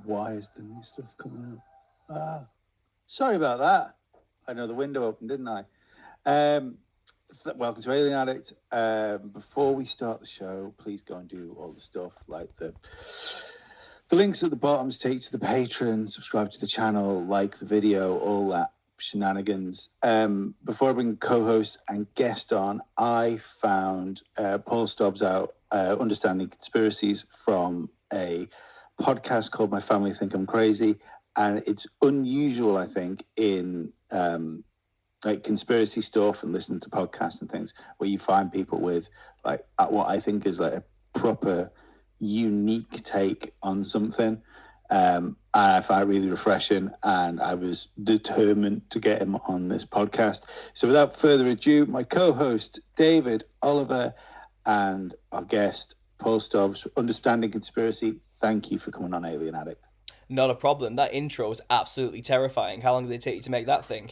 Why is the new stuff coming out? Sorry about that. I know the window opened, didn't I? Welcome to Alien Addict. Before we start the show, please go and do all the stuff like the links at the bottom to take to the Patreon, subscribe to the channel, like the video, all that shenanigans. Before I bring co-host and guest on, I found Paul Stobbs out, Understanding Conspiracies, from a podcast called My Family Think I'm Crazy. And it's unusual, I think, in like conspiracy stuff and listening to podcasts and things, where you find people with like what I think is like a proper unique take on something. I find it really refreshing, and I was determined to get him on this podcast. So without further ado, my co-host David Oliver and our guest Paul Stobbs, Understanding Conspiracy. Thank you for coming on Alien Addict. Not a problem. That intro was absolutely terrifying. How long did it take you to make that thing?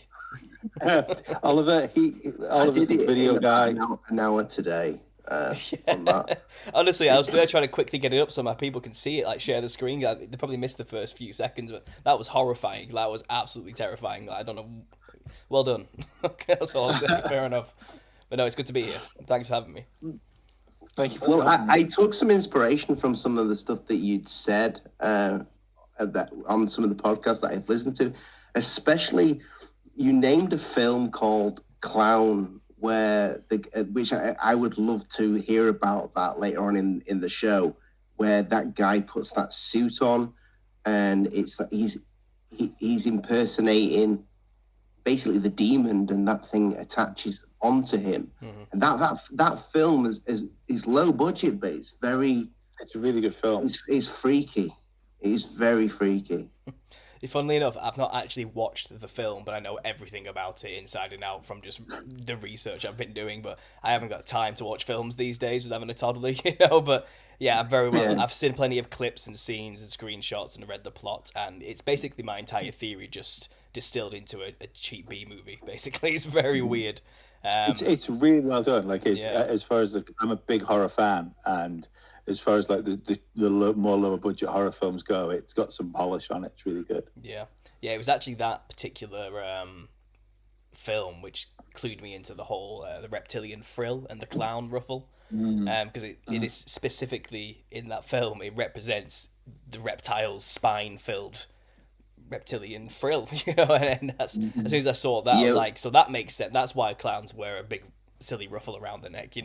Oliver's the video guy. An hour today. Honestly, I was there trying to quickly get it up so my people can see it, like share the screen. They probably missed the first few seconds, but that was horrifying. That was absolutely terrifying. I don't know. Well done. Okay, that's all I'm saying. Fair enough. But no, it's good to be here. Thanks for having me. Thank you for Well, I took some inspiration from some of the stuff that you'd said that on some of the podcasts that I've listened to, especially you named a film called Clown, where which I would love to hear about that later on in the show, where that guy puts that suit on, and it's that he's impersonating basically the demon, and that thing attaches onto him. Mm-hmm. And that film is low budget, but it's a really good film. It's freaky. It is very freaky. Funnily enough, I've not actually watched the film, but I know everything about it inside and out from just the research I've been doing. But I haven't got time to watch films these days with having a toddler, But yeah, I'm very well. Yeah. I've seen plenty of clips and scenes and screenshots and read the plot, and it's basically my entire theory just distilled into a cheap B movie. Basically, it's very weird. It's really well done. Like as far as I'm a big horror fan, and as far as like the more lower budget horror films go, it's got some polish on it. It's really good. Yeah. It was actually that particular film which clued me into the whole the reptilian frill and the clown ruffle, because it is specifically in that film. It represents the reptile's spine-filled reptilian frill, and that's as soon as I saw that, I was like, so that makes sense. That's why clowns wear a big silly ruffle around the neck.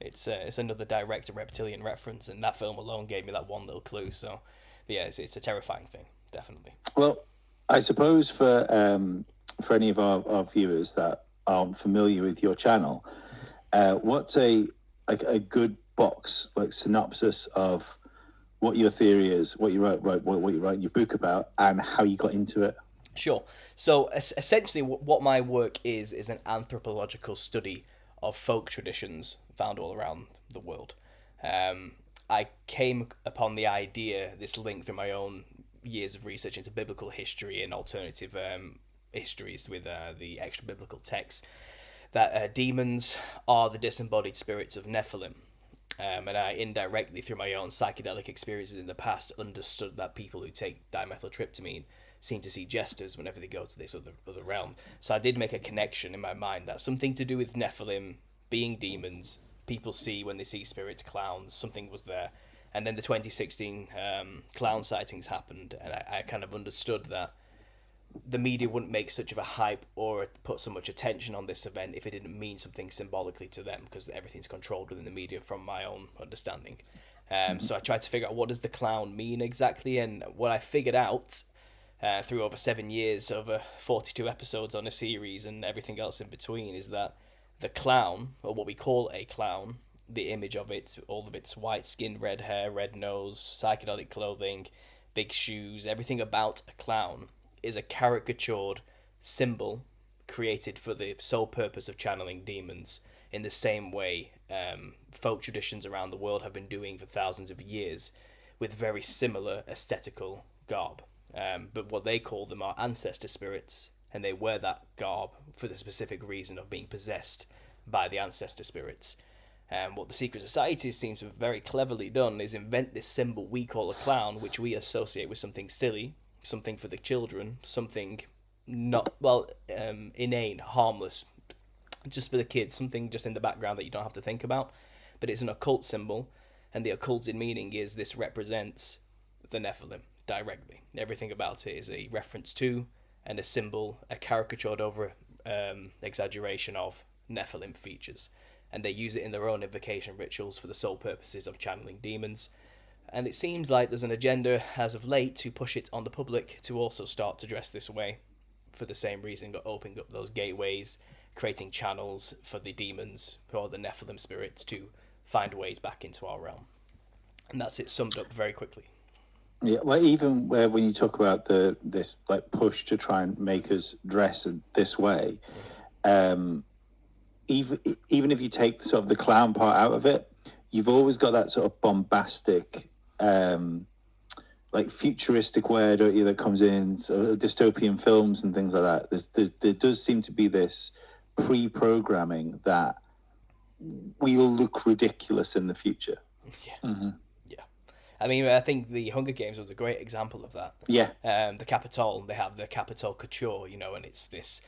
It's another direct reptilian reference, and that film alone gave me that one little clue. So but yeah, it's a terrifying thing, definitely. Well, I suppose for any of our viewers that aren't familiar with your channel, what's a good box like synopsis of what your theory is, what you write in your book about, and how you got into it? Sure. So essentially, what my work is an anthropological study of folk traditions found all around the world. I came upon the idea, this link through my own years of research into biblical history and alternative histories with the extra biblical texts, that demons are the disembodied spirits of Nephilim. And I indirectly, through my own psychedelic experiences in the past, understood that people who take dimethyltryptamine seem to see jesters whenever they go to this other realm. So I did make a connection in my mind that something to do with Nephilim being demons, people see when they see spirits, clowns, something was there. And then the 2016 clown sightings happened, and I kind of understood that the media wouldn't make such of a hype or put so much attention on this event if it didn't mean something symbolically to them, because everything's controlled within the media from my own understanding. So I tried to figure out, what does the clown mean exactly? And what I figured out through over 7 years, over 42 episodes on a series and everything else in between, is that the clown, or what we call a clown, the image of it, all of its white skin, red hair, red nose, psychedelic clothing, big shoes, everything about a clown is a caricatured symbol created for the sole purpose of channeling demons, in the same way folk traditions around the world have been doing for thousands of years, with very similar aesthetical garb. But what they call them are ancestor spirits, and they wear that garb for the specific reason of being possessed by the ancestor spirits. What the secret society seems to have very cleverly done is invent this symbol we call a clown, which we associate with something silly, something for the children, something not, well, inane, harmless, just for the kids, something just in the background that you don't have to think about. But it's an occult symbol, and the occulted meaning is this represents the Nephilim directly. Everything about it is a reference to and a symbol, a caricatured over exaggeration of Nephilim features. And they use it in their own invocation rituals for the sole purposes of channeling demons. And it seems like there's an agenda as of late to push it on the public to also start to dress this way for the same reason, opening up those gateways, creating channels for the demons or the Nephilim spirits to find ways back into our realm. And that's it summed up very quickly. Yeah, well, even when you talk about this like push to try and make us dress this way, even if you take sort of the clown part out of it, you've always got that sort of bombastic, like futuristic way, don't you, that comes in, sort of dystopian films and things like that. There does seem to be this pre-programming that we will look ridiculous in the future. Yeah. Mm-hmm. I mean, I think the Hunger Games was a great example of that. Yeah. The Capitol, they have the Capitol Couture, you know, and it's this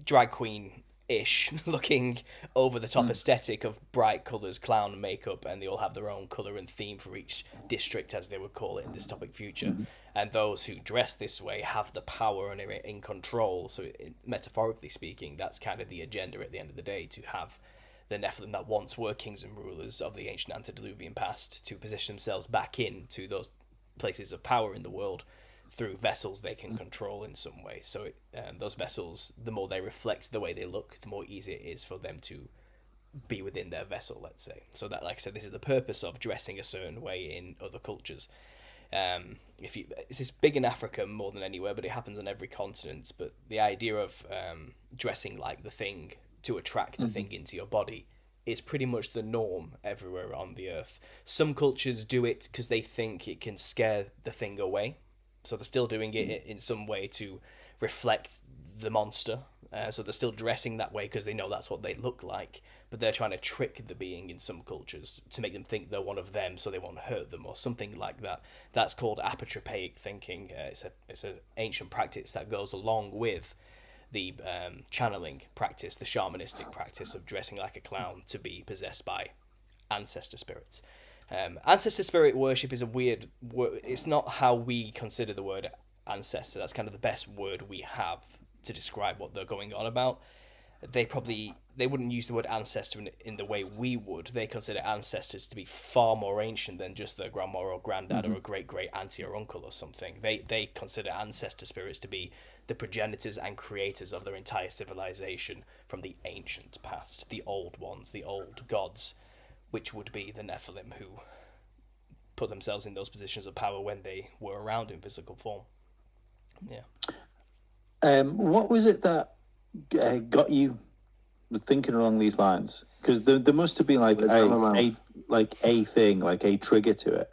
drag queen-ish looking over-the-top aesthetic of bright colours, clown makeup, and they all have their own colour and theme for each district, as they would call it in dystopic future. Mm-hmm. And those who dress this way have the power and are in control. So metaphorically speaking, that's kind of the agenda at the end of the day, to have the Nephilim that once were kings and rulers of the ancient antediluvian past to position themselves back into those places of power in the world through vessels they can control in some way. So those vessels, the more they reflect the way they look, the more easy it is for them to be within their vessel, let's say. So that, like I said, this is the purpose of dressing a certain way in other cultures. It's this big in Africa more than anywhere, but it happens on every continent. But the idea of dressing like the thing to attract the thing into your body is pretty much the norm everywhere on the earth. Some cultures do it because they think it can scare the thing away. So they're still doing it in some way to reflect the monster. So they're still dressing that way because they know that's what they look like. But they're trying to trick the being in some cultures to make them think they're one of them so they won't hurt them or something like that. That's called apotropaic thinking. It's an ancient practice that goes along with the channeling practice, the shamanistic practice of dressing like a clown to be possessed by ancestor spirits. Ancestor spirit worship is a weird word. It's not how we consider the word ancestor. That's kind of the best word we have to describe what they're going on about. They wouldn't use the word ancestor in the way we would. They consider ancestors to be far more ancient than just their grandma or granddad or a great auntie or uncle or something. They consider ancestor spirits to be the progenitors and creators of their entire civilization from the ancient past, the old ones, the old gods, which would be the Nephilim, who put themselves in those positions of power when they were around in physical form. Yeah. What was it that got you thinking along these lines? Because there must have been like a thing, like a trigger to it.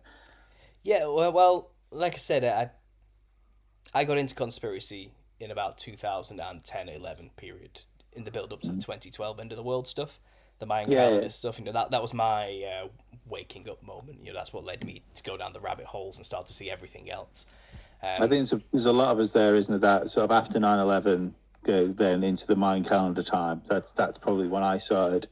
Yeah, well, like I said, I got into conspiracy in about 2010-11 period, in the build-up to the 2012 end of the world stuff, the Mayan calendar stuff. You know, that was my waking up moment. You know, that's what led me to go down the rabbit holes and start to see everything else. I think there's a lot of us there, isn't it? That sort of after 9/11, then into the Mayan calendar time. That's probably when I started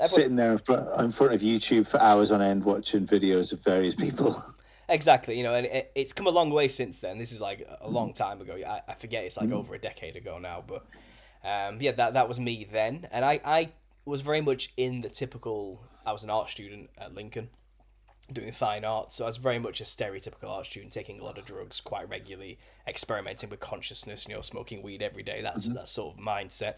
sitting there in front of YouTube for hours on end watching videos of various people. Exactly, you know, and it's come a long way since then. This is like a long time ago. I forget, it's like over a decade ago now. But that was me then, and I was very much in the typical. I was an art student at Lincoln, doing fine art, so I was very much a stereotypical art student, taking a lot of drugs quite regularly, experimenting with consciousness, you know, smoking weed every day. That's that sort of mindset,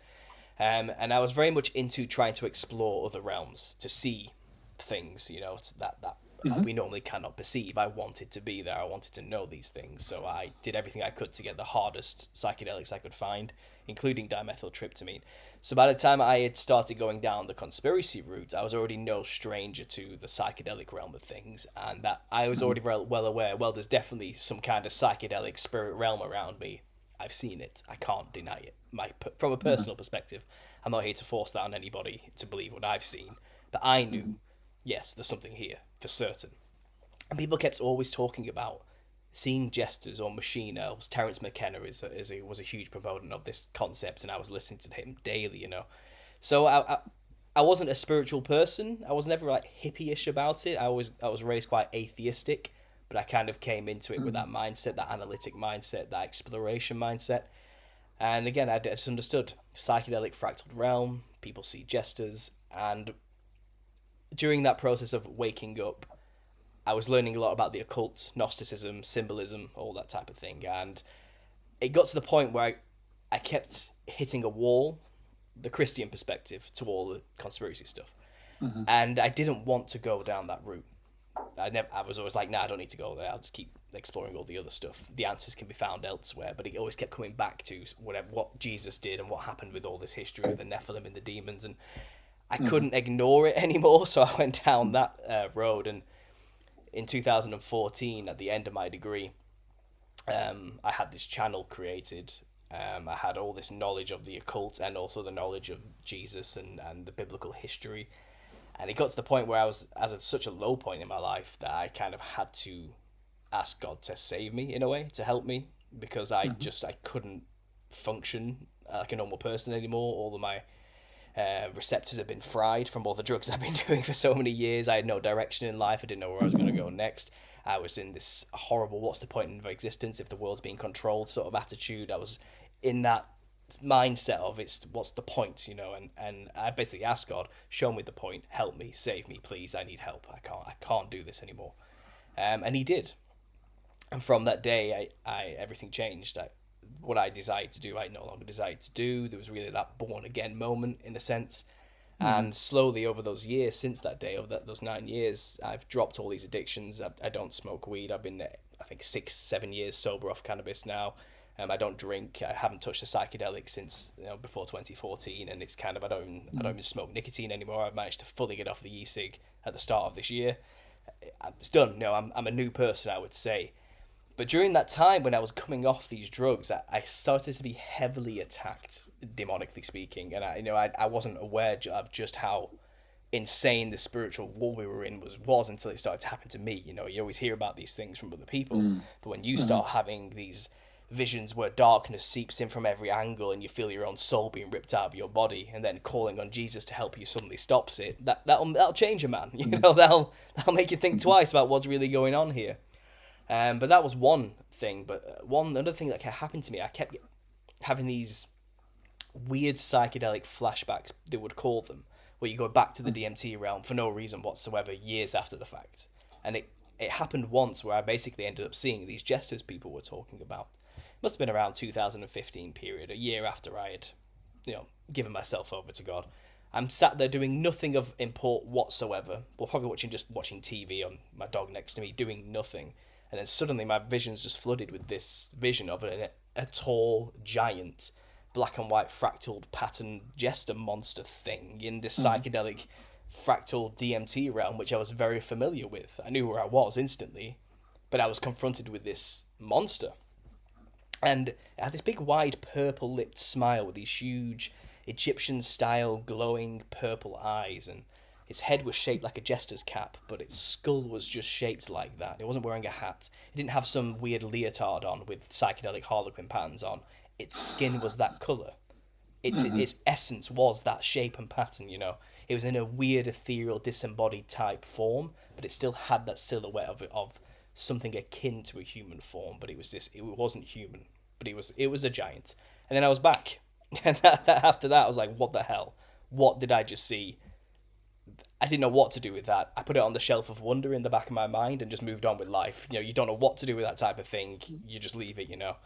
and I was very much into trying to explore other realms, to see things, you know, that we normally cannot perceive. I wanted to be there. I wanted to know these things. So I did everything I could to get the hardest psychedelics I could find, including dimethyltryptamine. So by the time I had started going down the conspiracy route, I was already no stranger to the psychedelic realm of things. And that I was already well aware, well, there's definitely some kind of psychedelic spirit realm around me. I've seen it. I can't deny it. From a personal perspective, I'm not here to force that on anybody to believe what I've seen. But I knew, yes, there's something here for certain. And people kept always talking about seeing jesters or machine elves. Terence McKenna was a huge proponent of this concept, and I was listening to him daily, you know. So I wasn't a spiritual person. I was never like hippie-ish about it. I was raised quite atheistic, but I kind of came into it with that mindset, that analytic mindset, that exploration mindset. And again, I just understood psychedelic fractal realm. People see jesters, and during that process of waking up, I was learning a lot about the occult, Gnosticism, symbolism, all that type of thing. And it got to the point where I kept hitting a wall, the Christian perspective to all the conspiracy stuff. And I didn't want to go down that route. I was always like, nah, I don't need to go there. I'll just keep exploring all the other stuff. The answers can be found elsewhere. But it always kept coming back to what Jesus did and what happened with all this history of the Nephilim and the demons. And I couldn't ignore it anymore, so I went down that road. And in 2014, at the end of my degree, I had this channel created. I had all this knowledge of the occult and also the knowledge of Jesus and the biblical history. And it got to the point where I was at such a low point in my life that I kind of had to ask God to save me in a way, to help me, because I couldn't function like a normal person anymore. All of my receptors had been fried from all the drugs I've been doing for so many years. I had no direction in life. I didn't know where I was going to go next. I was in this horrible, what's the point of existence if the world's being controlled sort of attitude. I was in that mindset of what's the point, you know, and I basically asked God, show me the point, help me, save me, please, I need help. I can't do this anymore. And he did. And from that day, I everything changed. What I desired to do, I no longer desired to do. There was really that born again moment in a sense. And slowly over those years, since that day, over those 9 years, I've dropped all these addictions. I don't smoke weed. I've been, I think, 6-7 years sober off cannabis now. I don't drink. I haven't touched a psychedelic since before 2014, and it's kind of I don't even smoke nicotine anymore. I've managed to fully get off the e-cig at the start of this year. It's done. You know, I'm a new person, I would say. But during that time when I was coming off these drugs, I started to be heavily attacked, demonically speaking, and I wasn't aware of just how insane the spiritual war we were in was until it started to happen to me. You know, you always hear about these things from other people, but when you start having these visions where darkness seeps in from every angle and you feel your own soul being ripped out of your body, and then calling on Jesus to help you suddenly stops it, that'll change a man. You know, that'll make you think twice about what's really going on here. But that was one thing. But another thing that happened to me, I kept having these weird psychedelic flashbacks, they would call them, where you go back to the DMT realm for no reason whatsoever years after the fact. And it happened once where I basically ended up seeing these jesters people were talking about. It must have been around 2015 period, a year after I had, given myself over to God. I'm sat there doing nothing of import whatsoever. Well, probably watching TV on my dog next to me, doing nothing. And then suddenly my vision's just flooded with this vision of a tall, giant, black and white fractal pattern jester monster thing in this psychedelic fractal DMT realm, which I was very familiar with. I knew where I was instantly, but I was confronted with this monster. And it had this big, wide, purple-lipped smile with these huge Egyptian-style glowing purple eyes, and its head was shaped like a jester's cap, but its skull was just shaped like that. It wasn't wearing a hat. It didn't have some weird leotard on with psychedelic harlequin patterns on. Its skin was that colour. Its essence was that shape and pattern, you know. It was in a weird, ethereal, disembodied type form, but it still had that silhouette of something akin to a human form, but it wasn't human, but it was a giant. And then I was back. And after that, I was like, what the hell? What did I just see? I didn't know what to do with that. I put it on the shelf of wonder in the back of my mind and just moved on with life. You know, you don't know what to do with that type of thing. You just leave it, you know.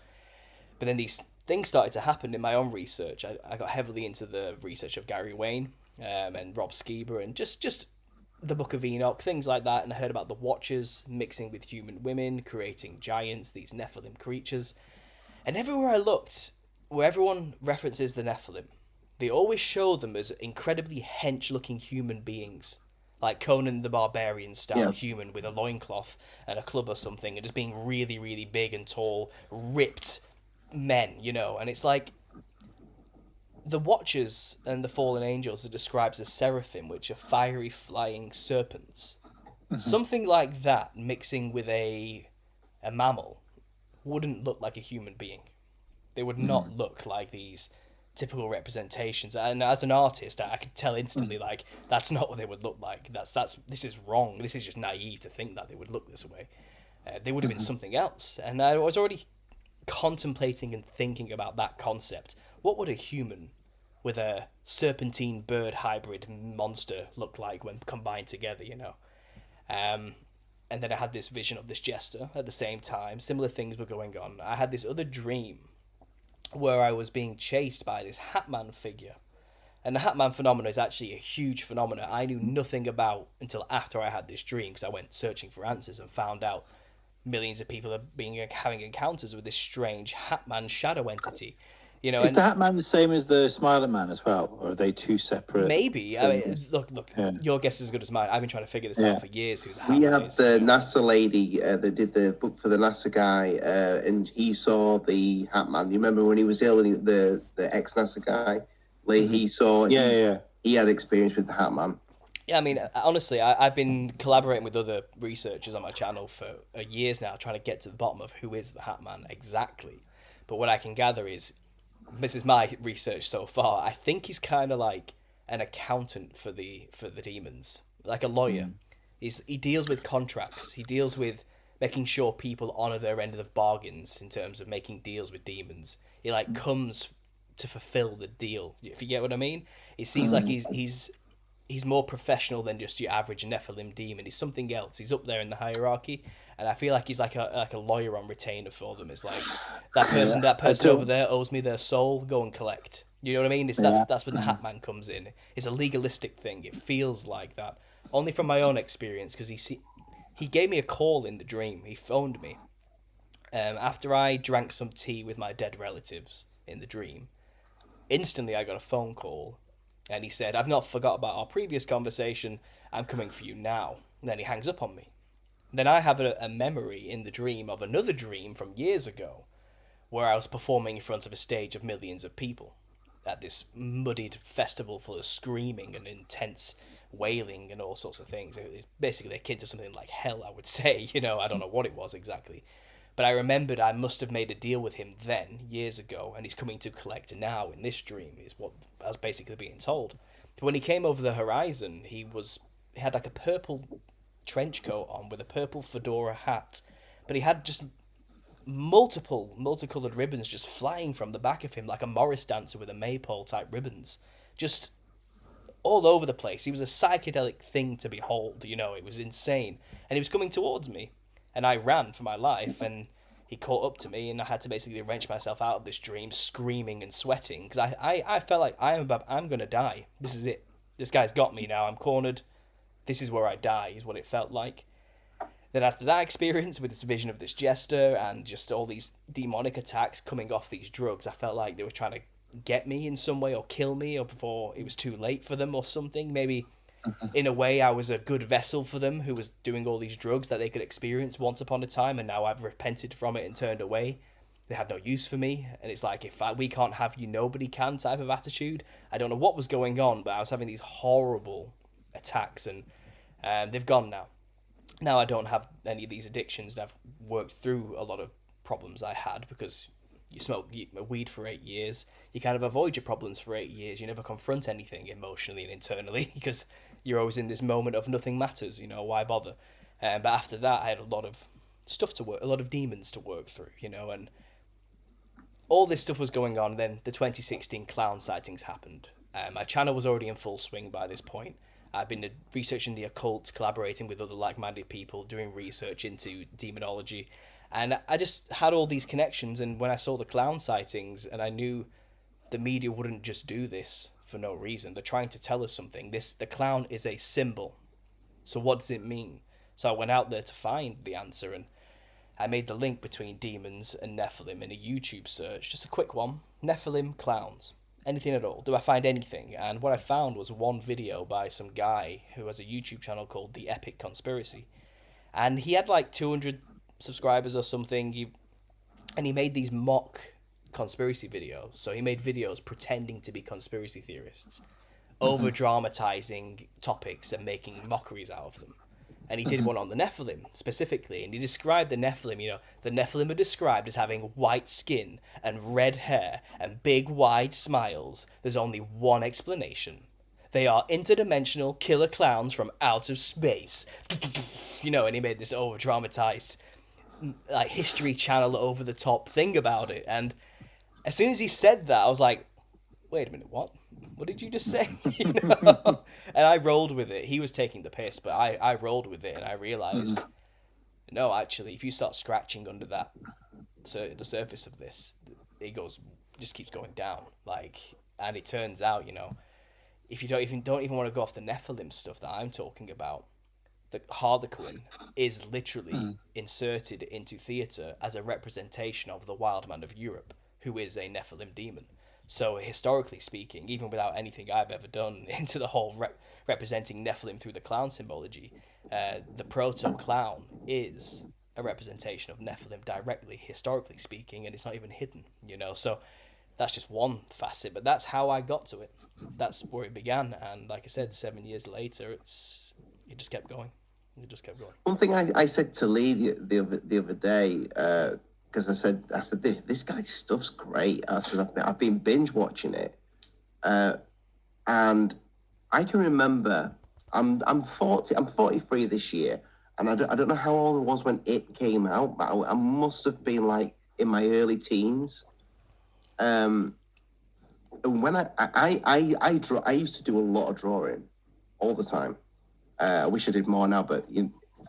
But then these things started to happen in my own research. I got heavily into the research of Gary Wayne and Rob Skiba and just the Book of Enoch, things like that. And I heard about the Watchers mixing with human women, creating giants, these Nephilim creatures. And everywhere I looked, where everyone references the Nephilim, they always show them as incredibly hench-looking human beings, like Conan the Barbarian style human with a loincloth and a club or something, and just being really, really big and tall, ripped men, you know. And it's like, the Watchers and the fallen angels are described as seraphim, which are fiery flying serpents. Something like that mixing with a mammal wouldn't look like a human being. They would not look like these typical representations. And as an artist, I could tell instantly, like, that's not what they would look like. This is wrong. This is just naive to think that they would look this way. They would have been something else. And I was already contemplating and thinking about that concept. What would a human with a serpentine bird hybrid monster look like when combined together, you know? And then I had this vision of this jester at the same time. Similar things were going on. I had this other dream where I was being chased by this hatman figure. And the hatman phenomenon is actually a huge phenomenon I knew nothing about until after I had this dream, because I went searching for answers and found out millions of people are having encounters with this strange hatman shadow entity. You know, is the Hatman the same as the Smiling Man as well, or are they two separate? Maybe. I mean, look. Yeah. Your guess is as good as mine. I've been trying to figure this out for years. Who the Hatman we had is. the NASA lady that did the book for the NASA guy, and he saw the Hatman. You remember when he was ill, and the ex-NASA guy, he saw. He had experience with the Hatman. Yeah, I mean, honestly, I've been collaborating with other researchers on my channel for years now, trying to get to the bottom of who is the Hatman exactly. But what I can gather is, this is my research so far, I think he's kind of like an accountant for the demons, like a lawyer. He deals with contracts. He deals with making sure people honor their end of the bargains in terms of making deals with demons. He like comes to fulfill the deal. If you get what I mean, it seems like he's more professional than just your average Nephilim demon. He's something else. He's up there in the hierarchy, and I feel like he's like a lawyer on retainer for them. It's like that person over there owes me their soul. Go and collect. You know what I mean? That's when the Hatman comes in. It's a legalistic thing. It feels like that. Only from my own experience, because he gave me a call in the dream. He phoned me after I drank some tea with my dead relatives in the dream. Instantly, I got a phone call. And he said, I've not forgot about our previous conversation. I'm coming for you now. And then he hangs up on me. Then I have a memory in the dream of another dream from years ago where I was performing in front of a stage of millions of people at this muddied festival full of screaming and intense wailing and all sorts of things. It was basically akin to something like hell, I would say. You know, I don't know what it was exactly. But I remembered I must have made a deal with him then, years ago, and he's coming to collect now in this dream, is what I was basically being told. But when he came over the horizon, he had like a purple trench coat on with a purple fedora hat, but he had just multicolored ribbons just flying from the back of him, like a Morris dancer with a maypole type ribbons, just all over the place. He was a psychedelic thing to behold, you know, it was insane. And he was coming towards me. And I ran for my life, and he caught up to me, and I had to basically wrench myself out of this dream, screaming and sweating, because I felt like I'm going to die. This is it. This guy's got me now. I'm cornered. This is where I die, is what it felt like. Then after that experience with this vision of this jester and just all these demonic attacks coming off these drugs, I felt like they were trying to get me in some way or kill me, or before it was too late for them or something. Maybe in a way I was a good vessel for them who was doing all these drugs that they could experience once upon a time, and now I've repented from it and turned away. They had no use for me, and it's like, we can't have you, nobody can type of attitude. I don't know what was going on, but I was having these horrible attacks, and they've gone now. Now I don't have any of these addictions, and I've worked through a lot of problems I had, because you smoke weed for 8 years, you kind of avoid your problems for 8 years, you never confront anything emotionally and internally, because you're always in this moment of nothing matters, you know, why bother? But after that, I had a lot of stuff to work, a lot of demons to work through, you know, and all this stuff was going on. Then the 2016 clown sightings happened. My channel was already in full swing by this point. I've been researching the occult, collaborating with other like-minded people, doing research into demonology, and I just had all these connections. And when I saw the clown sightings, and I knew the media wouldn't just do this for no reason. They're trying to tell us something. The clown is a symbol. So what does it mean? So I went out there to find the answer, and I made the link between demons and Nephilim in a YouTube search. Just a quick one. Nephilim clowns. Anything at all. Do I find anything? And what I found was one video by some guy who has a YouTube channel called The Epic Conspiracy. And he had like 200 subscribers or something. And he made these mock conspiracy videos. So he made videos pretending to be conspiracy theorists, over dramatizing topics and making mockeries out of them. And he did one on the Nephilim specifically, and he described the Nephilim. The Nephilim are described as having white skin and red hair and big wide smiles. There's only one explanation: they are interdimensional killer clowns from outer space. And he made this over dramatized, like, History Channel over the top thing about it. And as soon as he said that, I was like, wait a minute, what did you just say? And I rolled with it. He was taking the piss, but I rolled with it, and I realized, no, actually, if you start scratching under the surface of this, it just keeps going down. And it turns out, if you don't even want to go off the Nephilim stuff that I'm talking about, the Harlequin is literally inserted into theatre as a representation of the wild man of Europe, who is a Nephilim demon. So historically speaking, even without anything I've ever done into the whole representing Nephilim through the clown symbology, the proto-clown is a representation of Nephilim directly, historically speaking, and it's not even hidden, So that's just one facet, but that's how I got to it. That's where it began, and like I said, 7 years later, it just kept going. It just kept going. One thing I said to Lee the other day, because I said this guy's stuff's great. I said I've been binge watching it, and I can remember I'm 43 this year, and I don't know how old I was when it came out, but I must have been like in my early teens. And when I draw, I used to do a lot of drawing all the time. I wish I did more now, but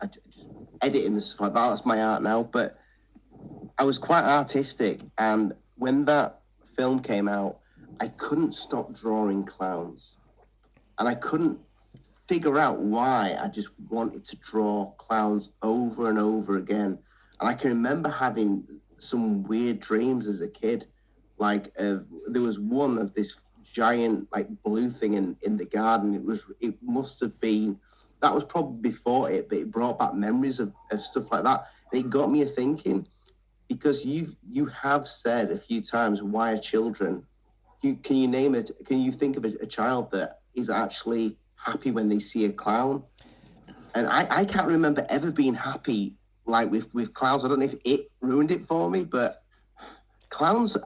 I just editing and stuff like that. That's my art now. But I was quite artistic, and when that film came out, I couldn't stop drawing clowns, and I couldn't figure out why. I just wanted to draw clowns over and over again. And I can remember having some weird dreams as a kid. There was one of this giant blue thing in the garden. It must have been, that was probably before it, but it brought back memories of stuff like that. And it got me thinking, because you have said a few times, why are children? Can you name it? Can you think of a child that is actually happy when they see a clown? And I can't remember ever being happy with clowns. I don't know if it ruined it for me, but clowns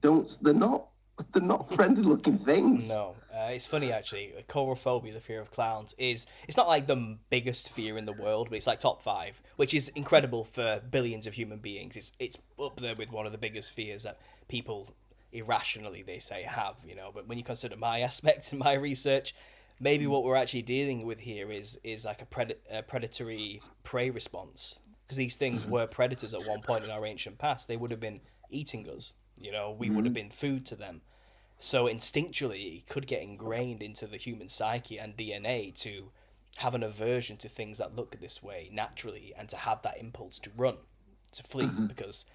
they're not friendly looking things. No, it's funny actually. Coulrophobia, the fear of clowns, it's not like the biggest fear in the world, but it's like top 5, which is incredible for billions of human beings. It's up there with one of the biggest fears that people irrationally, they say, have. But when you consider my aspect and my research, maybe what we're actually dealing with here is like a predatory prey response, because these things were predators at one point in our ancient past. They would have been eating us. We would have been food to them. So instinctually, it could get ingrained into the human psyche and DNA to have an aversion to things that look this way naturally, and to have that impulse to run, to flee, because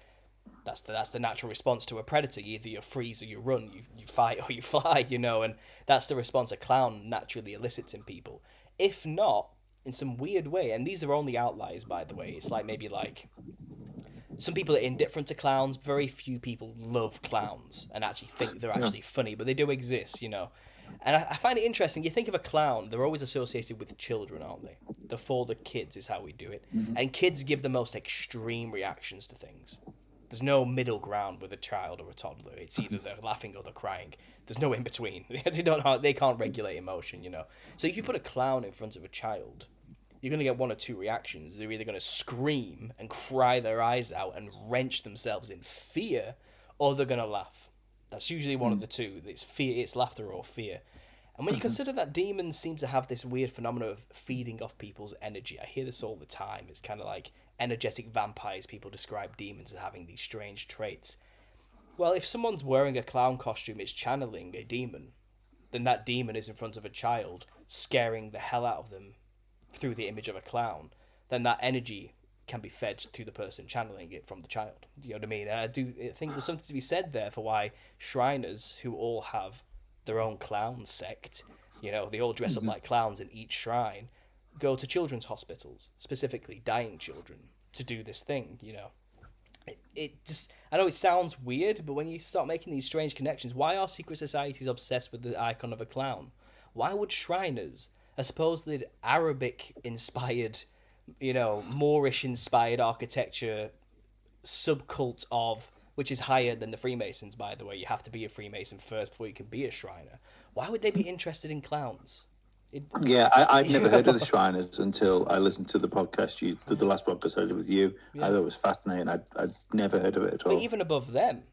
that's the natural response to a predator. Either you freeze or you run, you fight or you fly, and that's the response a clown naturally elicits in people. If not, in some weird way, and these are only outliers, by the way, it's maybe some people are indifferent to clowns. Very few people love clowns and actually think they're actually funny, but they do exist, And I find it interesting. You think of a clown, they're always associated with children, aren't they? They're for the kids is how we do it. And kids give the most extreme reactions to things. There's no middle ground with a child or a toddler. It's either they're laughing or they're crying. There's no in between. They can't regulate emotion, So if you put a clown in front of a child, you're going to get one or two reactions. They're either going to scream and cry their eyes out and wrench themselves in fear, or they're going to laugh. That's usually one of the two. It's fear, it's laughter or fear. And when you consider that demons seem to have this weird phenomenon of feeding off people's energy, I hear this all the time. It's kind of like energetic vampires. People describe demons as having these strange traits. Well, if someone's wearing a clown costume, it's channeling a demon, then that demon is in front of a child, scaring the hell out of them through the image of a clown. Then that energy can be fed to the person channeling it from the child. You know what I mean? And I do think there's something to be said there for why Shriners, who all have their own clown sect, they all dress up like clowns in each shrine, go to children's hospitals, specifically dying children, to do this thing, it just, I know it sounds weird, but when you start making these strange connections, why are secret societies obsessed with the icon of a clown? Why would Shriners, a supposedly Arabic inspired, Moorish inspired architecture subcult of, which is higher than the Freemasons, by the way, you have to be a Freemason first before you can be a Shriner, why would they be interested in clowns? Yeah, I'd never heard of the Shriners until I listened to the podcast the last podcast I did with you. I thought it was fascinating. I'd never heard of it at all. But even above them,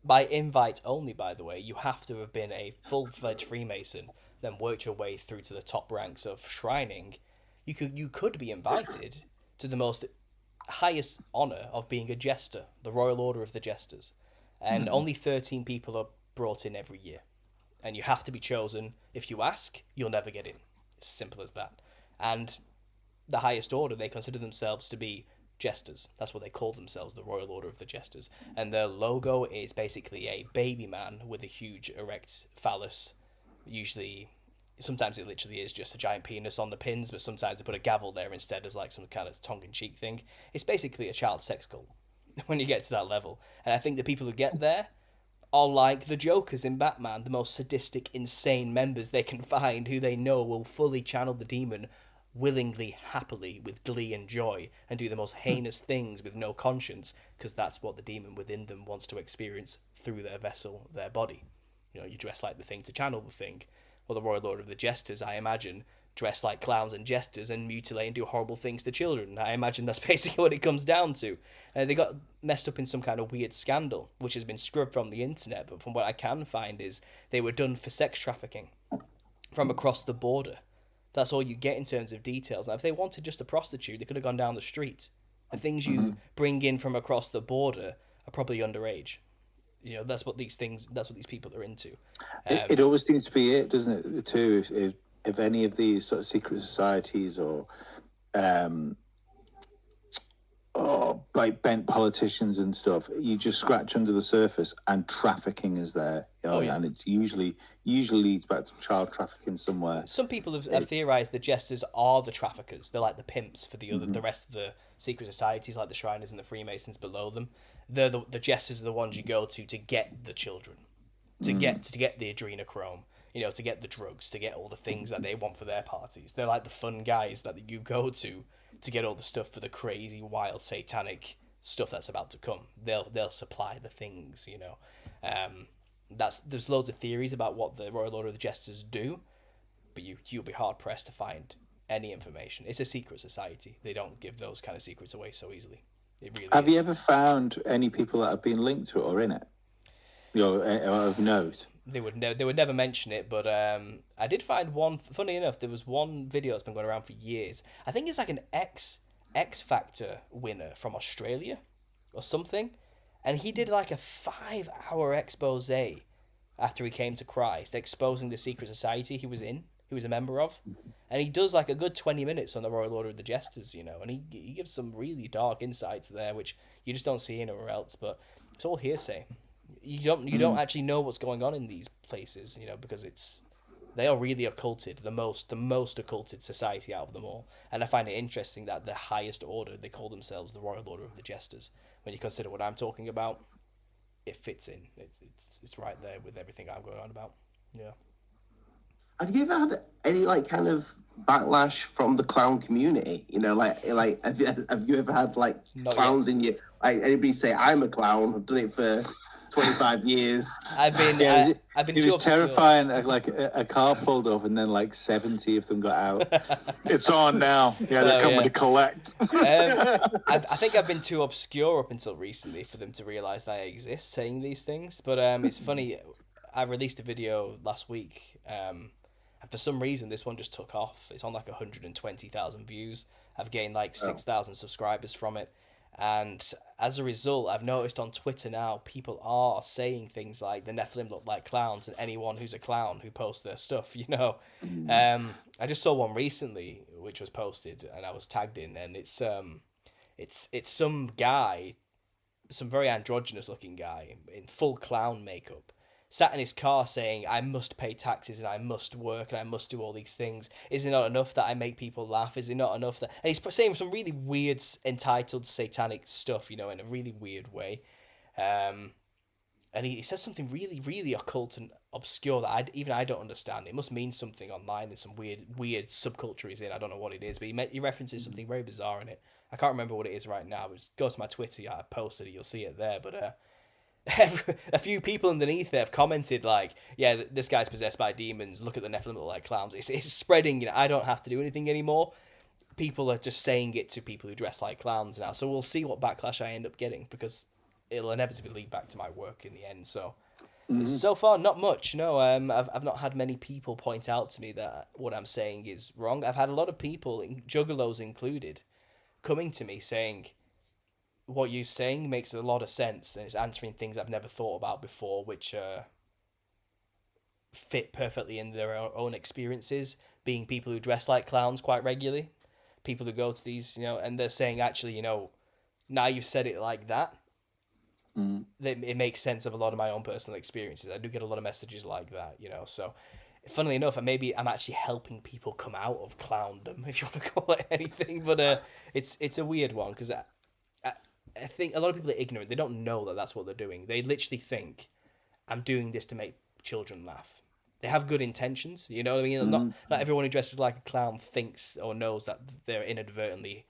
by invite only, by the way, you have to have been a full-fledged Freemason, then worked your way through to the top ranks of shrining. You could be invited to the most highest honor of being a jester, the Royal Order of the Jesters, and only 13 people are brought in every year, and you have to be chosen. If you ask, you'll never get in. It's as simple as that. And the highest order, they consider themselves to be jesters. That's what they call themselves, the Royal Order of the Jesters. And their logo is basically a baby man with a huge erect phallus. Usually, sometimes it literally is just a giant penis on the pins, but sometimes they put a gavel there instead as like some kind of tongue-in-cheek thing. It's basically a child sex cult when you get to that level. And I think the people who get there are like the Jokers in Batman, the most sadistic, insane members they can find, who they know will fully channel the demon willingly, happily, with glee and joy, and do the most heinous things with no conscience, because that's what the demon within them wants to experience through their vessel, their body. You dress like the thing to channel the thing. Well, the Royal Order of the Jesters, I imagine, dress like clowns and jesters and mutilate and do horrible things to children. I imagine that's basically what it comes down to. They got messed up in some kind of weird scandal, which has been scrubbed from the internet, but from what I can find is they were done for sex trafficking from across the border. That's all you get in terms of details. Now, if they wanted just a prostitute, they could have gone down the street. The things you bring in from across the border are probably underage. That's what these people are into. It always seems to be it, doesn't it? Too, if any of these sort of secret societies or like bent politicians and stuff, you just scratch under the surface, and trafficking is there. And it usually leads back to child trafficking somewhere. Some people have theorized the jesters are the traffickers. They're like the pimps for the rest of the secret societies, like the Shriners and the Freemasons below them. They're the jesters are the ones you go to get the children, to get the adrenochrome, to get the drugs, to get all the things that they want for their parties. They're like the fun guys that you go to get all the stuff for the crazy, wild, satanic stuff that's about to come. They'll supply the things, There's loads of theories about what the Royal Order of the Jesters do, but you'll be hard pressed to find any information. It's a secret society. They don't give those kind of secrets away so easily. It really Have is. you ever found any people that have been linked to it or in it? Of note. They would never mention it, but I did find one. Funny enough, there was one video that's been going around for years. I think it's like an X Factor winner from Australia or something, and he did like a 5-hour expose after he came to Christ, exposing the secret society he was a member of, and he does like a good 20 minutes on the Royal Order of the Jesters, and he gives some really dark insights there, which you just don't see anywhere else. But it's all hearsay. You don't actually know what's going on in these places, because they are really occulted, the most occulted society out of them all. And I find it interesting that the highest order, they call themselves the Royal Order of the Jesters. When you consider what I'm talking about, it fits in. It's right there with everything I'm going on about. Yeah. Have you ever had any kind of backlash from the clown community? Have you ever had Not clowns yet. in your anybody say I'm a clown? I've done it for 25 years. I've been It was terrifying. Like a car pulled up, and then 70 of them got out. It's on now. Yeah, they're coming to collect. I think I've been too obscure up until recently for them to realize that I exist saying these things. But it's funny. I released a video last week, and for some reason this one just took off. It's on 120,000 views. I've gained 6,000 subscribers from it. And as a result, I've noticed on Twitter now, people are saying things like the Nephilim look like clowns, and anyone who's a clown who posts their stuff, I just saw one recently which was posted, and I was tagged in, and it's some guy, some very androgynous looking guy in full clown makeup, sat in his car saying, I must pay taxes and I must work and I must do all these things. Is it not enough that I make people laugh? Is it not enough that... And he's saying some really weird, entitled, satanic stuff, you know, in a really weird way. And he says something really, really occult and obscure that I don't understand. It must mean something online and some weird subculture he's in. I don't know what it is, but he references something very bizarre in it. I can't remember what it is right now, but just go to my Twitter, yeah, I posted it, you'll see it there. But a few people underneath there have commented like, yeah, this guy's possessed by demons, look at the Nephilim look like clowns. It's spreading, you know, I don't have to do anything anymore. People are just saying it to people who dress like clowns now. So we'll see what backlash I end up getting, because it'll inevitably lead back to my work in the end. So so far, not much. No, I've not had many people point out to me that what I'm saying is wrong. I've had a lot of people, juggalos included, coming to me saying, what you're saying makes a lot of sense, and it's answering things I've never thought about before, which fit perfectly in their own experiences, being people who dress like clowns quite regularly, people who go to these, you know, and they're saying, actually, you know, now you've said it like that, it makes sense of a lot of my own personal experiences. I do get a lot of messages like that, you know, so funnily enough, maybe I'm actually helping people come out of clowndom, if you want to call it anything, but it's a weird one, because I think a lot of people are ignorant. They don't know that that's what they're doing. They literally think, I'm doing this to make children laugh. They have good intentions, you know what I mean? Not everyone who dresses like a clown thinks or knows that they're inadvertently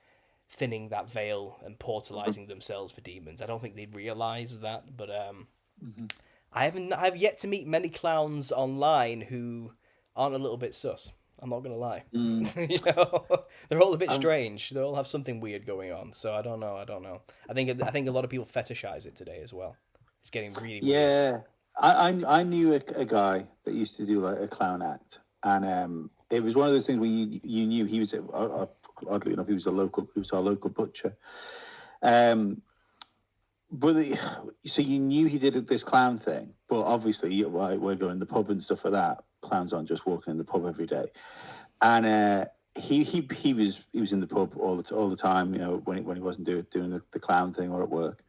thinning that veil and portalizing themselves for demons. I don't think they realise that, but I've yet to meet many clowns online who aren't a little bit sus. I'm not gonna lie. You know, they're all a bit strange. They all have something weird going on. So I don't know. I think a lot of people fetishize it today as well. It's getting really weird. Yeah, I knew a guy that used to do like a clown act, and it was one of those things where you knew he was oddly enough he was our local butcher, but so you knew he did this clown thing, but obviously we're going to the pub and stuff like that. Clowns aren't just walking in the pub every day, and he was in the pub all the time, you know, when he wasn't doing the clown thing or at work.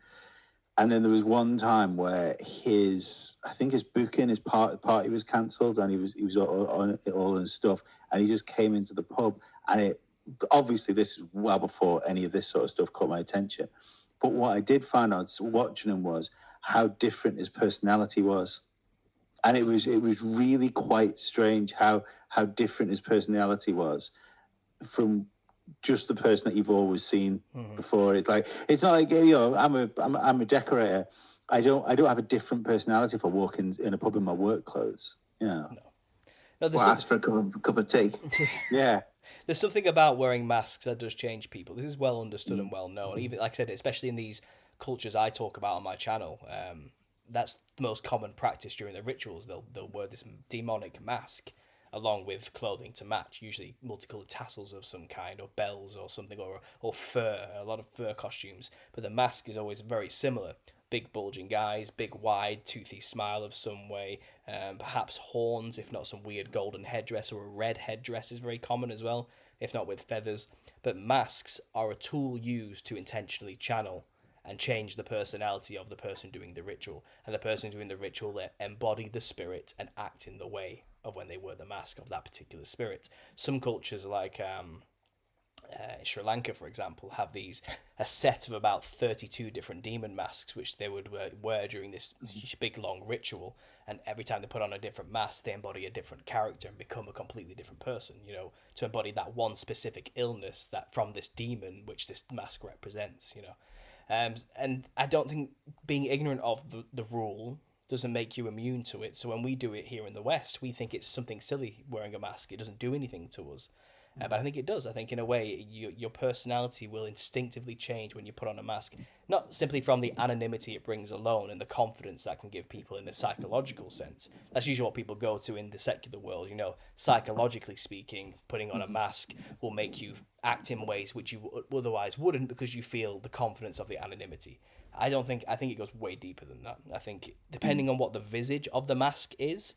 And then there was one time where his booking, his party was cancelled, and he was on all his stuff, and he just came into the pub, and it obviously this is well before any of this sort of stuff caught my attention. But what I did find out watching him was how different his personality was. And it was really quite strange how different his personality was from just the person that you've always seen before. It's not like, you know, I'm a decorator. I don't have a different personality if I walk in a pub in my work clothes. You know. No, Ask for a cup of tea. Yeah. There's something about wearing masks that does change people. This is well understood and well known. Even, like I said, especially in these cultures I talk about on my channel, that's the most common practice during their rituals. They'll wear this demonic mask along with clothing to match, usually multicolored tassels of some kind, or bells or something, or fur, a lot of fur costumes. But the mask is always very similar. Big bulging eyes, big wide toothy smile of some way, perhaps horns, if not some weird golden headdress, or a red headdress is very common as well, if not with feathers. But masks are a tool used to intentionally channel and change the personality of the person doing the ritual. And the person doing the ritual embody the spirit and act in the way of when they wear the mask of that particular spirit. Some cultures, like Sri Lanka, for example, have a set of about 32 different demon masks, which they would wear during this big, long ritual. And every time they put on a different mask, they embody a different character and become a completely different person, you know, to embody that one specific illness that from this demon, which this mask represents, you know. And I don't think being ignorant of the rule doesn't make you immune to it. So when we do it here in the West, we think it's something silly wearing a mask. It doesn't do anything to us. But I think it does. I think in a way, your personality will instinctively change when you put on a mask. Not simply from the anonymity it brings alone and the confidence that can give people in the psychological sense. That's usually what people go to in the secular world. You know, psychologically speaking, putting on a mask will make you act in ways which you otherwise wouldn't, because you feel the confidence of the anonymity. I think it goes way deeper than that. I think depending on what the visage of the mask is,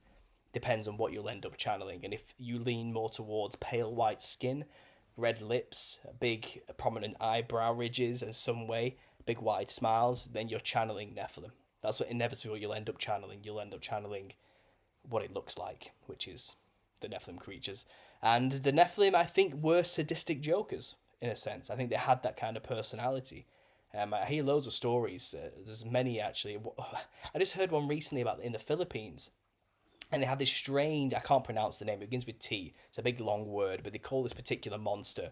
depends on what you'll end up channeling. And if you lean more towards pale white skin, red lips, big prominent eyebrow ridges in some way, big wide smiles, then you're channeling Nephilim. That's what inevitably you'll end up channeling. You'll end up channeling what it looks like, which is the Nephilim creatures. And the Nephilim, I think, were sadistic jokers, in a sense. I think they had that kind of personality. I hear loads of stories. There's many, actually. I just heard one recently about in the Philippines. And they have this strange, I can't pronounce the name, it begins with T. It's a big long word, but they call this particular monster.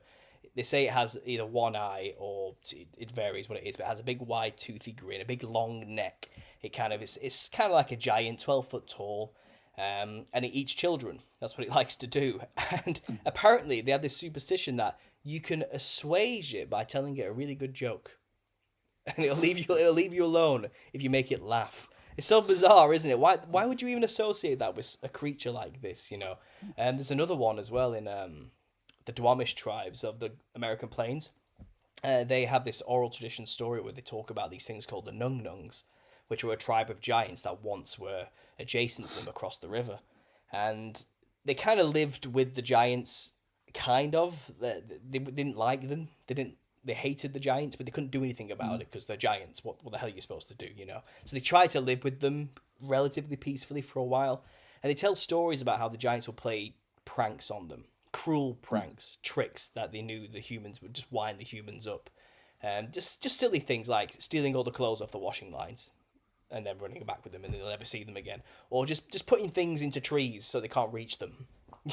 They say it has either one eye or it varies what it is, but it has a big wide toothy grin, a big long neck. It's kind of like a giant, 12 foot tall, and it eats children. That's what it likes to do. And apparently they have this superstition that you can assuage it by telling it a really good joke, and it'll leave you alone if you make it laugh. It's so bizarre, isn't it? Why would you even associate that with a creature like this, you know? And there's another one as well in the Duwamish tribes of the American Plains. They have this oral tradition story where they talk about these things called the Nung Nungs, which were a tribe of giants that once were adjacent to them across the river. And they kind of lived with the giants, kind of. They didn't like them. They hated the giants, but they couldn't do anything about it because they're giants. What the hell are you supposed to do, you know? So they tried to live with them relatively peacefully for a while. And they tell stories about how the giants would play pranks on them. Cruel pranks, tricks that they knew the humans would just wind the humans up. Just silly things like stealing all the clothes off the washing lines and then running back with them and they'll never see them again. Or just putting things into trees so they can't reach them.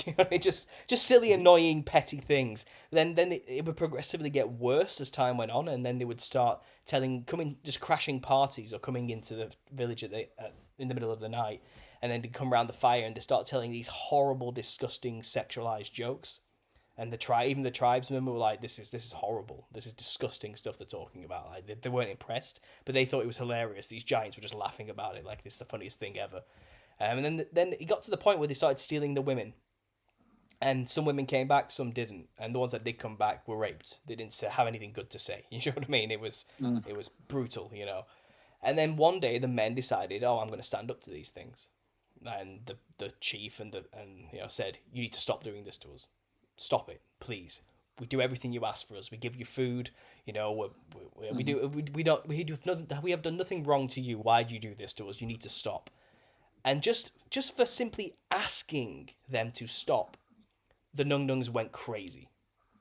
You know, just silly, annoying, petty things. Then it would progressively get worse as time went on, and then they would start just crashing parties or coming into the village in the middle of the night, and then they'd come around the fire and they start telling these horrible, disgusting, sexualized jokes. And even the tribesmen were like, "This is horrible. This is disgusting stuff they're talking about." Like they weren't impressed, but they thought it was hilarious. These giants were just laughing about it, like it's the funniest thing ever. And then it got to the point where they started stealing the women. And some women came back, some didn't, and the ones that did come back were raped. They didn't have anything good to say. You know what I mean? It was brutal, you know. And then one day the men decided, "Oh, I'm going to stand up to these things," and the chief and said, "You need to stop doing this to us. Stop it, please. We do everything you ask for us. We give you food. You know, we have done nothing wrong to you. Why do you do this to us? You need to stop." And just for simply asking them to stop, the Nung Nungs went crazy.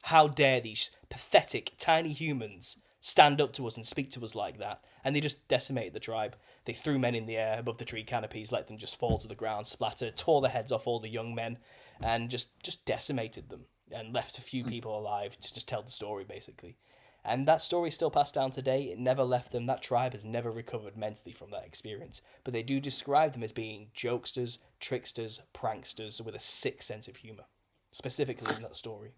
How dare these pathetic, tiny humans stand up to us and speak to us like that? And they just decimated the tribe. They threw men in the air above the tree canopies, let them just fall to the ground, splatter, tore the heads off all the young men, and just decimated them, and left a few people alive to just tell the story, basically. And that story still passed down today. It never left them. That tribe has never recovered mentally from that experience. But they do describe them as being jokesters, tricksters, pranksters with a sick sense of humor. Specifically in that story.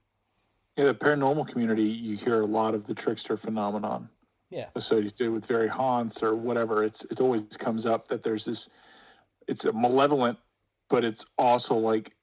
Yeah, the paranormal community, you hear a lot of the trickster phenomenon. Yeah. Associated with very haunts or whatever. It always comes up that there's this, it's a malevolent, but it's also like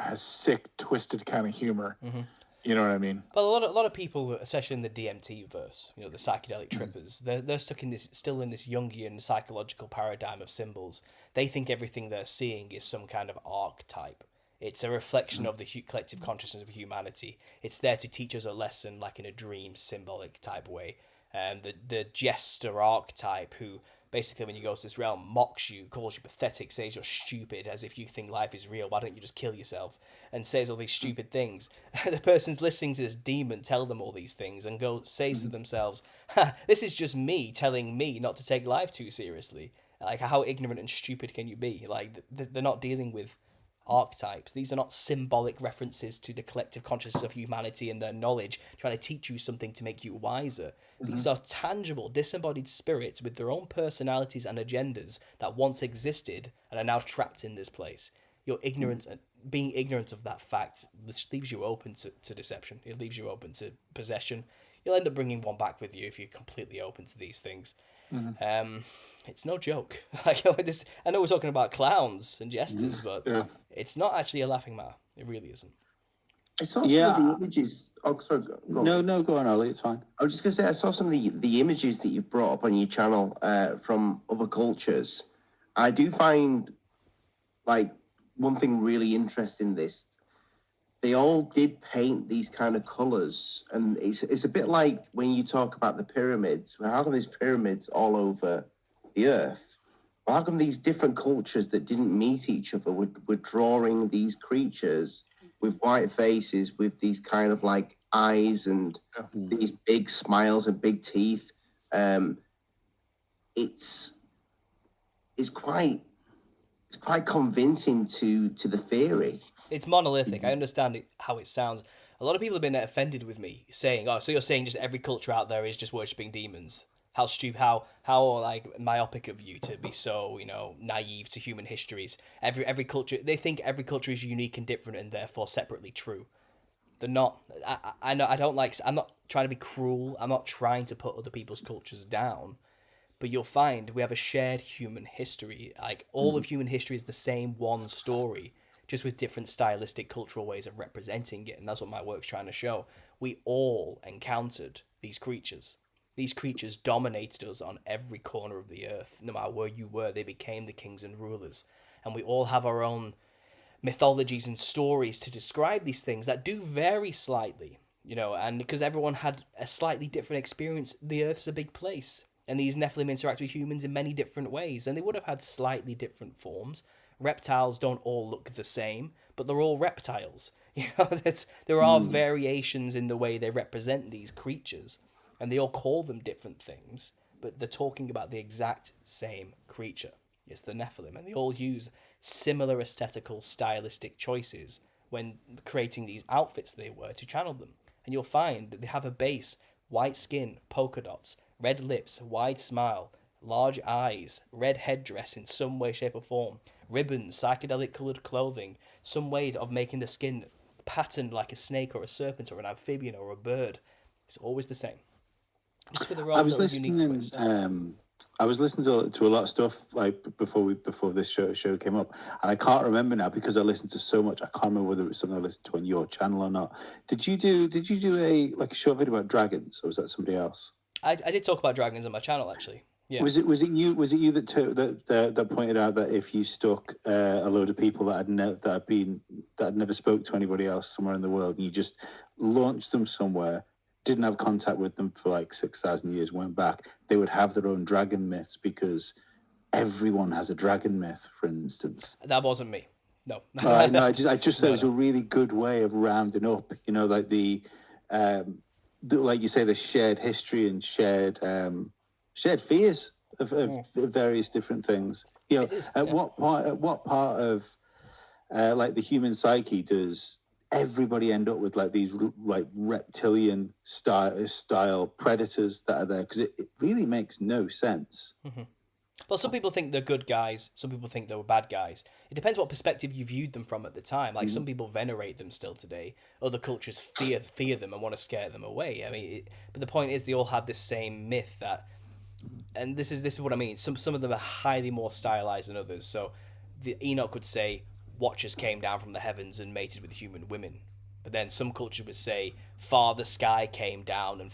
a sick, twisted kind of humor. Mm-hmm. You know what I mean? Well, a lot of people, especially in the DMT verse, you know, the psychedelic trippers, they're stuck still in this Jungian psychological paradigm of symbols. They think everything they're seeing is some kind of archetype. It's a reflection of the collective consciousness of humanity. It's there to teach us a lesson, like in a dream, symbolic type way. The jester archetype, who basically, when you go to this realm, mocks you, calls you pathetic, says you're stupid, as if you think life is real. Why don't you just kill yourself? And says all these stupid things. The person's listening to this demon tell them all these things and says to themselves, "This is just me telling me not to take life too seriously." Like, how ignorant and stupid can you be? Like, they're not dealing with archetypes. These are not symbolic references to the collective consciousness of humanity and their knowledge, trying to teach you something to make you wiser. These are tangible, disembodied spirits with their own personalities and agendas that once existed and are now trapped in this place. Your ignorance, being ignorant of that fact, this leaves you open to deception. It leaves you open to possession. You'll end up bringing one back with you if you're completely open to these things. It's no joke. Like, I know we're talking about clowns and jesters, but it's not actually a laughing matter. It really isn't. I saw some of the images. Oh, sorry. Go on. No, go on, Ollie. It's fine. I was just going to say, I saw some of the images that you've brought up on your channel from other cultures. I do find, like, one thing really interesting this. They all did paint these kind of colors, and it's a bit like when you talk about the pyramids. How come there's pyramids all over the earth? well, how come these different cultures that didn't meet each other were drawing these creatures with white faces, with these kind of like eyes and these big smiles and big teeth? It's quite convincing to the theory. It's monolithic. I understand how it sounds. A lot of people have been offended with me saying, "Oh, so you're saying just every culture out there is just worshipping demons? How stupid! How like myopic of you to be so naive to human histories. Every culture, they think every culture is unique and different and therefore separately true. They're not. I know. I don't like. I'm not trying to be cruel. I'm not trying to put other people's cultures down. But you'll find we have a shared human history. Like all of human history is the same one story, just with different stylistic cultural ways of representing it. And that's what my work's trying to show. We all encountered these creatures. These creatures dominated us on every corner of the earth. No matter where you were, they became the kings and rulers. And we all have our own mythologies and stories to describe these things that do vary slightly, and because everyone had a slightly different experience, the earth's a big place. And these Nephilim interact with humans in many different ways, and they would have had slightly different forms. Reptiles don't all look the same, but they're all reptiles. There are variations in the way they represent these creatures, and they all call them different things, but they're talking about the exact same creature. It's the Nephilim, and they all use similar aesthetical, stylistic choices when creating these outfits they wear to channel them. And you'll find that they have a base, white skin, polka dots, red lips, wide smile, large eyes, red headdress in some way, shape or form, ribbons, psychedelic coloured clothing, some ways of making the skin patterned like a snake or a serpent or an amphibian or a bird. It's always the same. Just with a little unique twist. I was listening to a lot of stuff like before this show came up, and I can't remember now because I listened to so much. I can't remember whether it was something I listened to on your channel or not. Did you do a short video about dragons, or was that somebody else? I did talk about dragons on my channel actually. Yeah. Was it you that pointed out that if you stuck a load of people that had never spoke to anybody else somewhere in the world, and you just launched them somewhere, didn't have contact with them for like 6,000 years, went back, they would have their own dragon myths because everyone has a dragon myth, for instance. That wasn't me. No. No, I just thought it was a really good way of rounding up, like the like you say, the shared history and shared fears of various different things. What part of like the human psyche does everybody end up with like these like reptilian style predators that are there? Because it really makes no sense. Mm-hmm. Well, some people think they're good guys. Some people think they were bad guys. It depends what perspective you viewed them from at the time. Like some people venerate them still today. Other cultures fear them and want to scare them away. I mean, but the point is, they all have this same myth that, and this is what I mean. Some of them are highly more stylized than others. So, the Enoch would say watchers came down from the heavens and mated with human women. But then some culture would say Father Sky came down and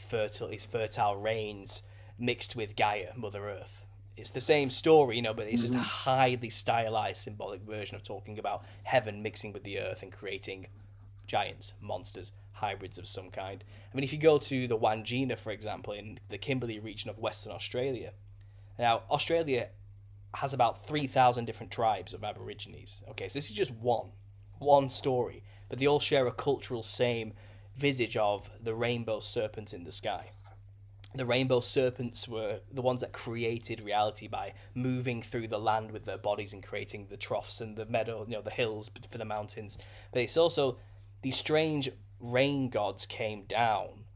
his fertile rains mixed with Gaia, Mother Earth. It's the same story, but it's just a highly stylized, symbolic version of talking about heaven mixing with the earth and creating giants, monsters, hybrids of some kind. I mean, if you go to the Wangina, for example, in the Kimberley region of Western Australia, now, Australia has about 3,000 different tribes of Aborigines. Okay, so this is just one story, but they all share a cultural same visage of the rainbow serpent in the sky. The rainbow serpents were the ones that created reality by moving through the land with their bodies and creating the troughs and the meadow, the hills for the mountains. But it's also these strange rain gods came down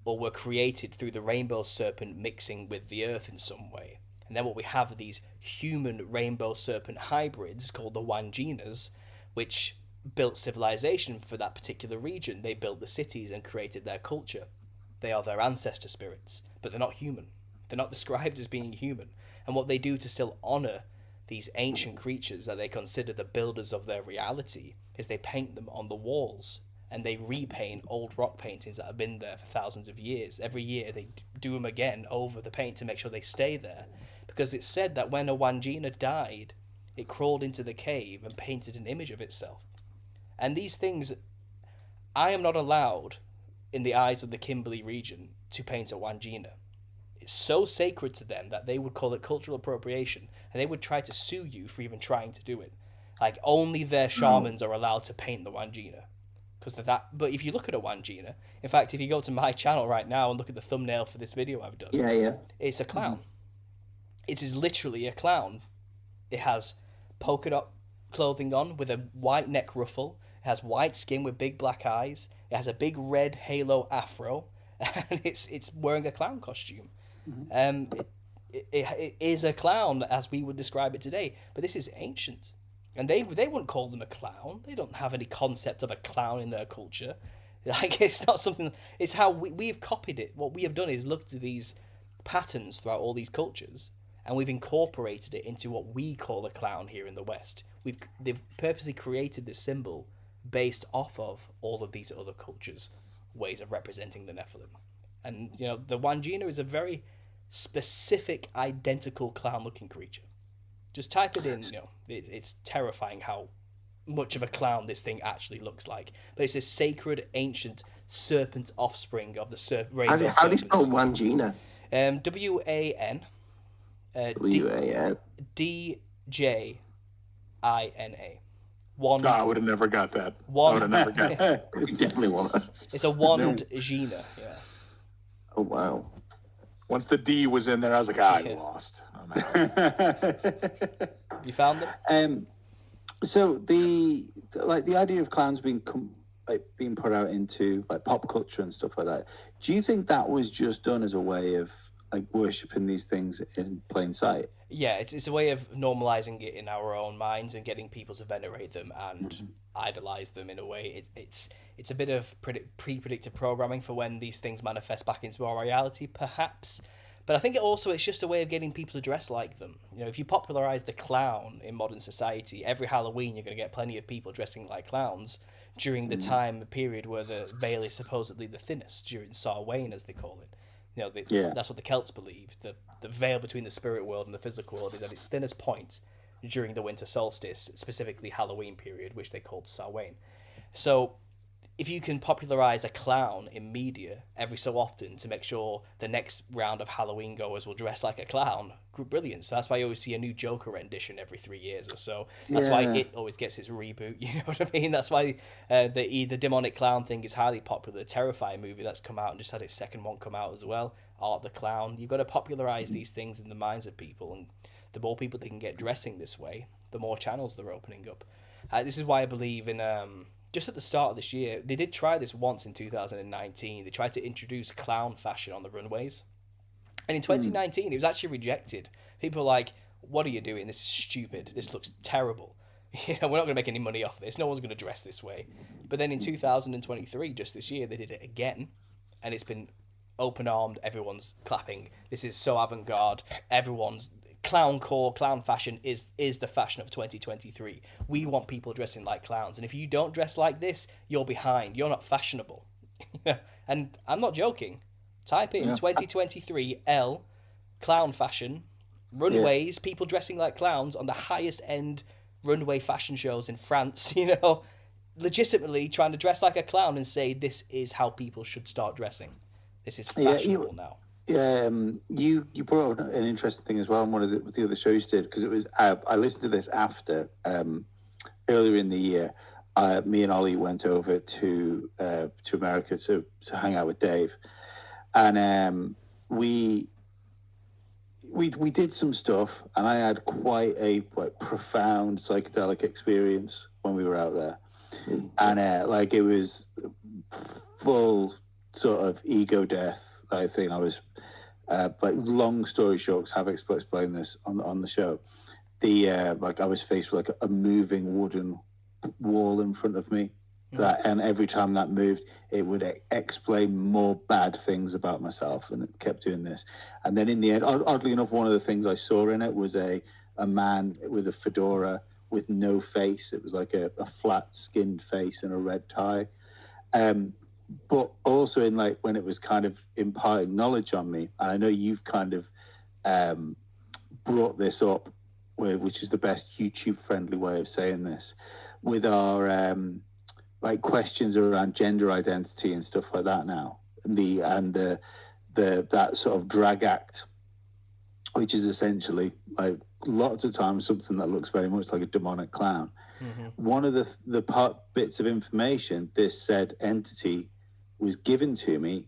or were created through the rainbow serpent mixing with the earth in some way. And then what we have are these human rainbow serpent hybrids called the Wanginas, which built civilization for that particular region. They built the cities and created their culture. They are their ancestor spirits, but they're not human. They're not described as being human. And what they do to still honor these ancient creatures that they consider the builders of their reality is they paint them on the walls, and they repaint old rock paintings that have been there for thousands of years. Every year they do them again over the paint to make sure they stay there, because it's said that when a Wangina died, it crawled into the cave and painted an image of itself. And these things, I am not allowed, in the eyes of the Kimberley region, to paint a Wangina. it's so sacred to them that they would call it cultural appropriation, and they would try to sue you for even trying to do it. Like, only their shamans are allowed to paint the Wangina. Because of that. But if you look at a Wangina, in fact, if you go to my channel right now and look at the thumbnail for this video I've done, it's a clown. It is literally a clown. It has polka dot clothing on with a white neck ruffle. It has white skin with big black eyes. It has a big red halo afro, and it's wearing a clown costume. It is a clown as we would describe it today, but this is ancient, and they wouldn't call them a clown. They don't have any concept of a clown in their culture. Like, it's not something. It's how we've copied it. What we have done is looked at these patterns throughout all these cultures, and we've incorporated it into what we call a clown here in the West. They've purposely created this symbol based off of all of these other cultures' ways of representing the Nephilim. And, you know, the Wangina is a very specific, identical clown-looking creature. Just type it in, you know, it's terrifying how much of a clown this thing actually looks like. But it's a sacred, ancient serpent offspring of the rainbow How do you spell Wangina? W-A-N. W-A-N. D-J-I-N-A. No, I would have never got that. I One. would have never got that. You definitely want to. It's a Wangina, yeah. Oh, wow. Once the D was in there, I was like, I Yeah. lost. I'm out. You found them? So the idea of clowns being put out into like pop culture and stuff like that. Do you think that was just done as a way of like worshipping these things in plain sight? Yeah, it's a way of normalizing it in our own minds and getting people to venerate them and idolize them in a way. It's a bit of pre-predicted programming for when these things manifest back into our reality, perhaps. But I think it's just a way of getting people to dress like them. You know, if you popularize the clown in modern society, every Halloween you're going to get plenty of people dressing like clowns during the time period where the veil is supposedly the thinnest, during Samhain, as they call it. You know, that's what the Celts believed. The veil between the spirit world and the physical world is at its thinnest point during the winter solstice, specifically Halloween period, which they called Samhain. So if you can popularize a clown in media every so often to make sure the next round of Halloween goers will dress like a clown, brilliant. So that's why you always see a new Joker rendition every 3 years or so. That's why it always gets its reboot, you know what I mean? That's why the demonic clown thing is highly popular. The Terrifying movie that's come out and just had its second one come out as well, Art the Clown. You've got to popularize these things in the minds of people, and the more people they can get dressing this way, the more channels they're opening up. This is why I believe in... just at the start of this year, they did try this once in 2019. They tried to introduce clown fashion on the runways. And in 2019, it was actually rejected. People were like, what are you doing? This is stupid. This looks terrible. You know, we're not going to make any money off this. No one's going to dress this way. But then in 2023, just this year, they did it again. And it's been open-armed. Everyone's clapping. This is so avant-garde. Everyone's... Clown fashion is the fashion of 2023. We want people dressing like clowns, and if you don't dress like this, you're behind. You're not fashionable. And I'm not joking. Type in 2023 L clown fashion runways. People dressing like clowns on the highest end runway fashion shows in France. You know, legitimately trying to dress like a clown and say this is how people should start dressing. This is fashionable now. You brought up an interesting thing as well on one of the other shows you did, because it was I listened to this after earlier in the year. Me and Ollie went over to America to hang out with Dave, and we did some stuff, and I had quite a profound psychedelic experience when we were out there, and it was full sort of ego death. I think I was long story short, 'cause I have explained this on the show. I was faced with a moving wooden wall in front of me, and every time that moved, it would explain more bad things about myself, and it kept doing this. And then in the end, oddly enough, one of the things I saw in it was a man with a fedora with no face. It was like a flat skinned face and a red tie. But also in when it was kind of imparting knowledge on me, and I know you've kind of brought this up, which is the best YouTube friendly way of saying this, with our questions around gender identity and stuff like that now, and the that sort of drag act, which is essentially like lots of times something that looks very much like a demonic clown. One of the bits of information this said entity was given to me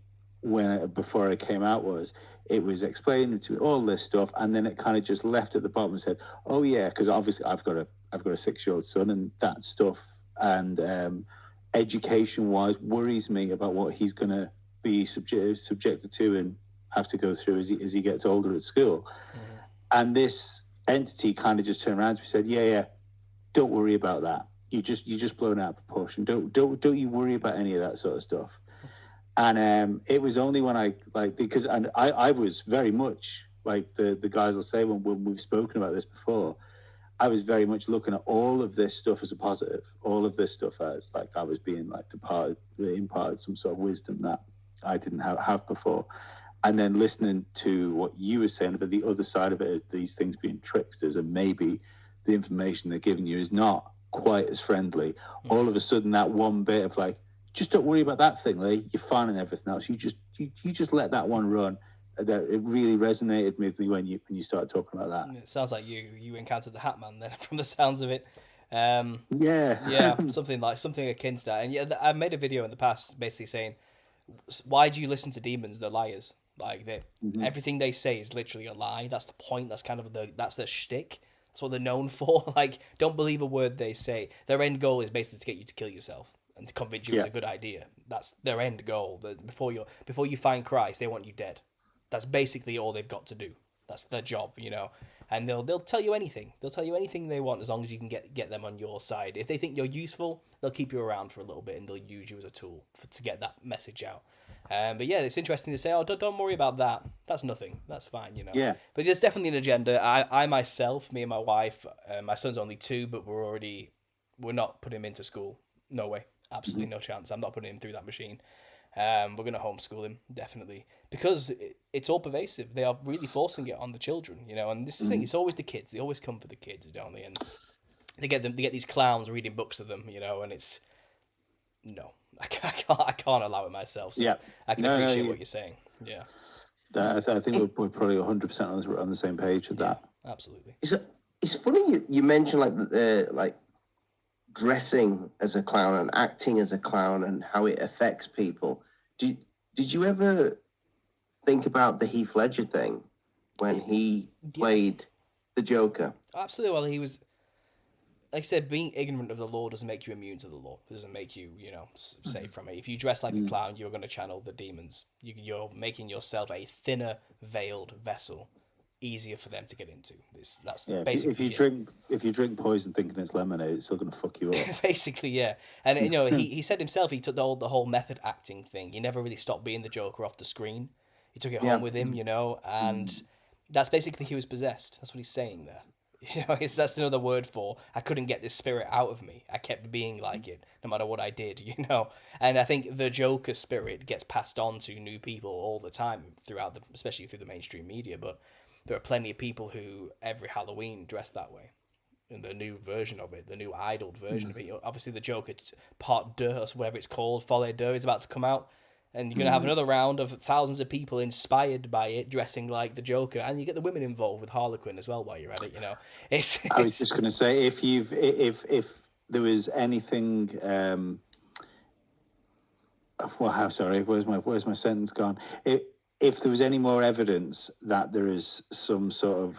before I came out was it was explaining to me all this stuff, and then it kind of just left at the bottom and said, "Oh yeah," because obviously I've got a 6-year-old son, and that stuff and education wise worries me about what he's going to be subjected to and have to go through as he gets older at school. And this entity kind of just turned around to me and said, yeah, don't worry about that. You just blown out of proportion. Don't you worry about any of that sort of stuff. And it was only when I I was very much like the guys will say when we've spoken about this before, I was very much looking at all of this stuff as a positive, all of this stuff as like I was being like imparted some sort of wisdom that I didn't have before. And then listening to what you were saying about the other side of it is these things being tricksters, and maybe the information they're giving you is not quite as friendly. All of a sudden, that one bit of like, just don't worry about that thing, Lee. You're fine and everything else. You just let that one run. That it really resonated with me when you started talking about that. It sounds like you encountered the Hatman then, from the sounds of it. Yeah, something akin to that. And yeah, I made a video in the past basically saying, why do you listen to demons? They're liars. Like everything they say is literally a lie. That's the point. That's kind of that's their shtick. That's what they're known for. Like, don't believe a word they say. Their end goal is basically to get you to kill yourself and to convince you it's a good idea. That's their end goal. Before you find Christ, they want you dead. That's basically all they've got to do. That's their job, And they'll tell you anything. They'll tell you anything they want as long as you can get them on your side. If they think you're useful, they'll keep you around for a little bit and they'll use you as a tool to get that message out. But yeah, it's interesting to say, oh, don't worry about that. That's nothing. That's fine, Yeah. But there's definitely an agenda. I myself, me and my wife, my son's only 2, but we're not putting him into school. No way. Absolutely no chance. I'm not putting him through that machine. We're going to homeschool him, definitely, because it's all pervasive. They are really forcing it on the children, and this is the thing, it's always the kids. They always come for the kids, don't they? And they get these clowns reading books to them, and it's, no, I can't allow it myself. So I can appreciate what you're saying. Yeah. I think we're probably 100% on the same page with that. Absolutely. It's funny you mentioned like dressing as a clown and acting as a clown and how it affects people. Did you ever think about the Heath Ledger thing when he played the Joker? Absolutely. Well, he was, like I said, being ignorant of the law doesn't make you immune to the law. It doesn't make you, safe from it. If you dress like a clown, you're going to channel the demons. You're making yourself a thinner, veiled vessel, easier for them to get into. That's basically if you drink poison thinking it's lemonade, it's still going to fuck you up. Basically, yeah. And he said himself he took the whole method acting thing. He never really stopped being the Joker off the screen. He took it home with him, and that's basically he was possessed. That's what he's saying there. That's another word for I couldn't get this spirit out of me. I kept being like it, no matter what I did, And I think the Joker spirit gets passed on to new people all the time especially through the mainstream media. But there are plenty of people who every Halloween dress that way. And the new version of it, the new idled version of it. Obviously, the Joker Part 2, or whatever it's called, Folie 2, is about to come out. And you're going to have another round of thousands of people inspired by it, dressing like the Joker. And you get the women involved with Harlequin as well while you're at it, I was just going to say, if there was anything... where's my sentence gone? If there was any more evidence that there is some sort of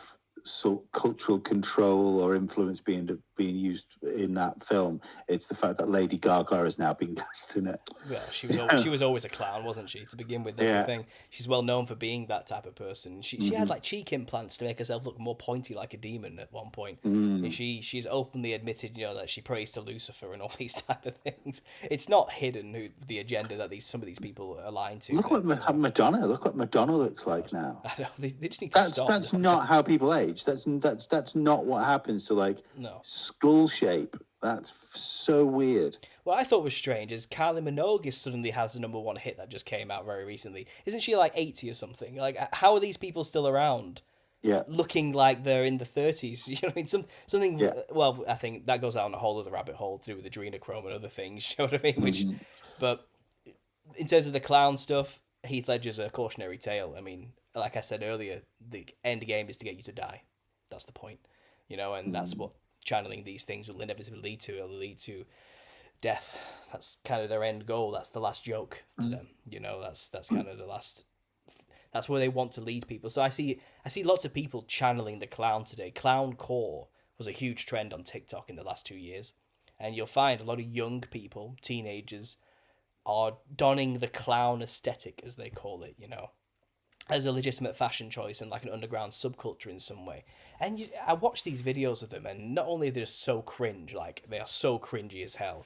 cultural control or influence being used in that film, it's the fact that Lady Gaga has now been cast in it. Well, she was always a clown, wasn't she? To begin with, that's the thing. She's well known for being that type of person. She had like cheek implants to make herself look more pointy like a demon at one point. And she's openly admitted, that she prays to Lucifer and all these type of things. It's not hidden the agenda that some of these people align to. Look what Madonna looks like now. I know they just need to stop. That's not how people age. That's not what happens to skull shape. That's so weird. What I thought was strange is Kylie Minogue suddenly has the #1 hit that just came out very recently. Isn't she like 80 or something? Like, how are these people still around? Yeah, looking like they're in the 30s. Something. Yeah. Well, I think that goes down a whole other rabbit hole to do with adrenochrome and other things. You know what I mean? But in terms of the clown stuff, Heath Ledger's a cautionary tale. I mean, like I said earlier, the end game is to get you to die. That's the point, and that's what channeling these things will inevitably lead to. It'll lead to death. That's kind of their end goal. That's the last joke to them. That's kind of the last. That's where they want to lead people. So I see lots of people channeling the clown today. Clown core was a huge trend on TikTok in the last 2 years, and you'll find a lot of young people, teenagers, are donning the clown aesthetic, as they call it, as a legitimate fashion choice and like an underground subculture in some way. And I watch these videos of them, and not only are they just so cringe, like they are so cringy as hell.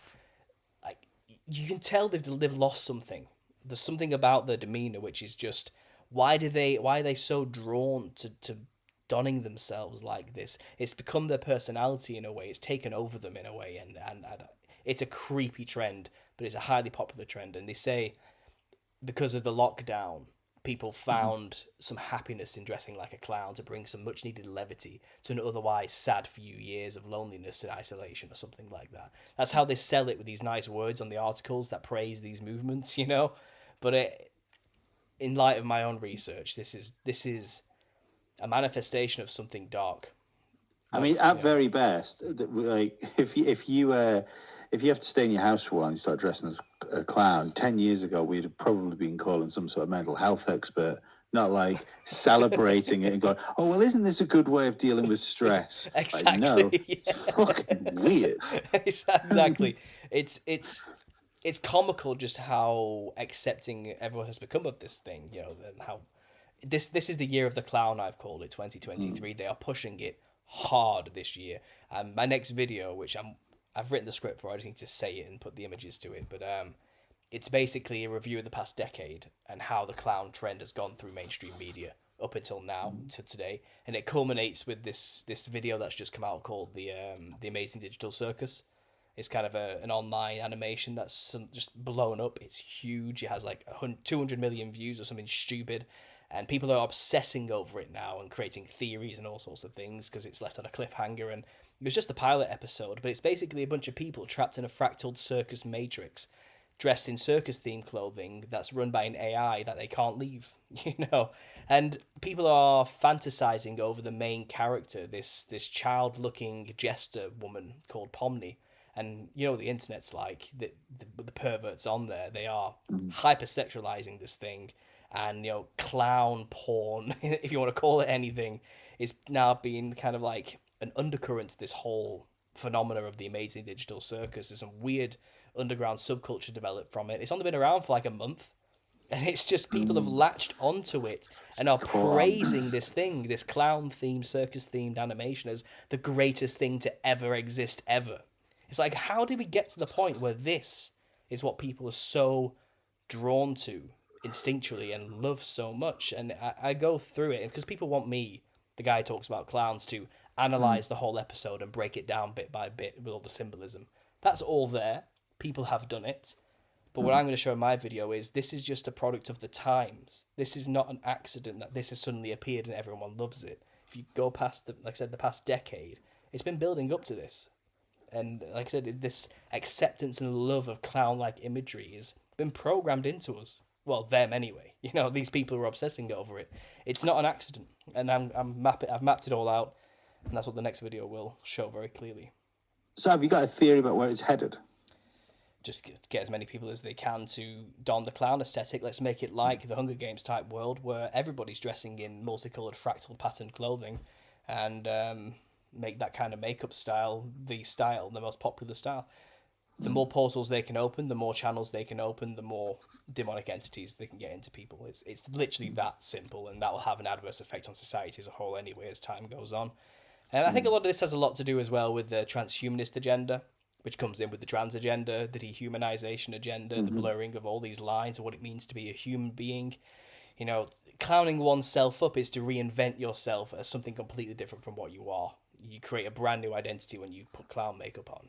Like you can tell they've lost something. There's something about their demeanor which is just why are they so drawn to donning themselves like this? It's become their personality in a way. It's taken over them in a way, and it's a creepy trend, but it's a highly popular trend. And they say because of the lockdown, people found some happiness in dressing like a clown to bring some much needed levity to an otherwise sad few years of loneliness and isolation or something like that. That's how they sell it with these nice words on the articles that praise these movements, But in light of my own research, this is a manifestation of something dark. I mean, at very best, like if you have to stay in your house for a while and you start dressing as a clown, 10 years ago we'd have probably been calling some sort of mental health expert, not like celebrating it and going, "Oh well, isn't this a good way of dealing with stress?" Exactly. Like, no, it's fucking weird. Exactly. It's comical just how accepting everyone has become of this thing, and how this is the year of the clown. I've called it 2023. They are pushing it hard this year. My next video, which I've written the script for, I just need to say it and put the images to it, but it's basically a review of the past decade and how the clown trend has gone through mainstream media up until now to today, and it culminates with this video that's just come out called the Amazing Digital Circus. It's kind of an online animation that's just blown up. It's huge. It has like 200 million views or something stupid. And people are obsessing over it now and creating theories and all sorts of things because it's left on a cliffhanger. And it was just a pilot episode, but it's basically a bunch of people trapped in a fractal circus matrix, dressed in circus-themed clothing that's run by an AI that they can't leave, And people are fantasizing over the main character, this child-looking jester woman called Pomni. And the internet's like, the perverts on there, they are hypersexualizing this thing. And, clown porn, if you want to call it anything, is now being kind of like an undercurrent to this whole phenomena of the Amazing Digital Circus. There's some weird underground subculture developed from it. It's only been around for like a month. And it's just people have latched onto it and are praising this thing, this clown-themed, circus-themed animation as the greatest thing to ever exist ever. It's like, how did we get to the point where this is what people are so drawn to instinctually and love so much? And I go through it because people want me, the guy who talks about clowns, to analyze the whole episode and break it down bit by bit with all the symbolism. That's all there. People have done it. But what I'm going to show in my video is this is just a product of the times. This is not an accident that this has suddenly appeared and everyone loves it. If you go past, the past decade, it's been building up to this. And like I said, this acceptance and love of clown-like imagery has been programmed into us. Well, them anyway. These people who are obsessing over it. It's not an accident. And I've mapped it all out. And that's what the next video will show very clearly. So have you got a theory about where it's headed? Just get as many people as they can to don the clown aesthetic. Let's make it like the Hunger Games type world where everybody's dressing in multicolored fractal patterned clothing and make that kind of makeup style the most popular style. The more portals they can open, the more channels they can open, the more demonic entities they can get into people. It's literally that simple, and that will have an adverse effect on society as a whole anyway as time goes on. And I think a lot of this has a lot to do as well with the transhumanist agenda, which comes in with the trans agenda, the dehumanization agenda, the blurring of all these lines of what it means to be a human being. Clowning oneself up is to reinvent yourself as something completely different from what you are. You create a brand new identity when you put clown makeup on.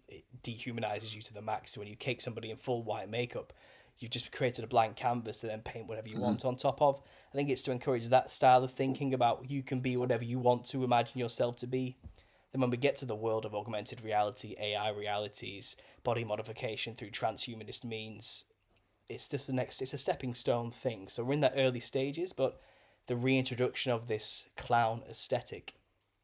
It dehumanizes you to the max. So when you cake somebody in full white makeup, you've just created a blank canvas to then paint whatever you want on top of. I think it's to encourage that style of thinking about you can be whatever you want to imagine yourself to be. Then when we get to the world of augmented reality, AI realities, body modification through transhumanist means, it's just the next. It's a stepping stone thing. So we're in the early stages, but the reintroduction of this clown aesthetic,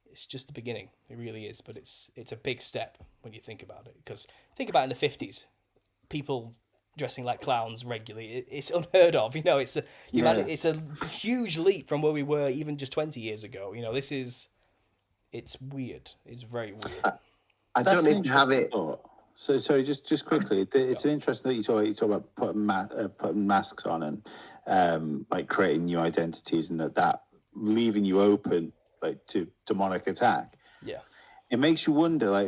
it's just the beginning. It really is, but it's a big step when you think about it. Because think about in the 50s, people dressing like clowns regularly. It's unheard of. It's it's a huge leap from where we were even just 20 years ago. It's weird. It's very weird. I don't need to have it. So sorry, just quickly, it's an interesting that you talk about putting masks on and like creating new identities, and that leaving you open like to demonic attack. Yeah, it makes you wonder, like,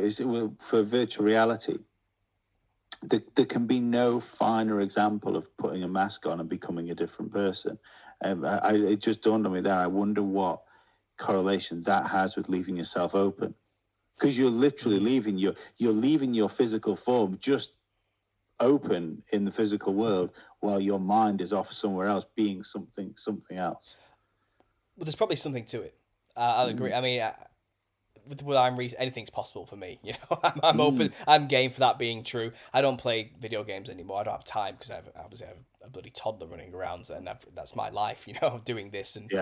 for virtual reality, there can be no finer example of putting a mask on and becoming a different person. It just dawned on me there. I wonder what correlation that has with leaving yourself open, because you're literally leaving your physical form just open in the physical world, while your mind is off somewhere else being something else. Well, there's probably something to it. I'll agree. I mean, with what anything's possible for me. I'm open. I'm game for that being true. I don't play video games anymore. I don't have time because I have a bloody toddler running around, and that's my life. Doing this and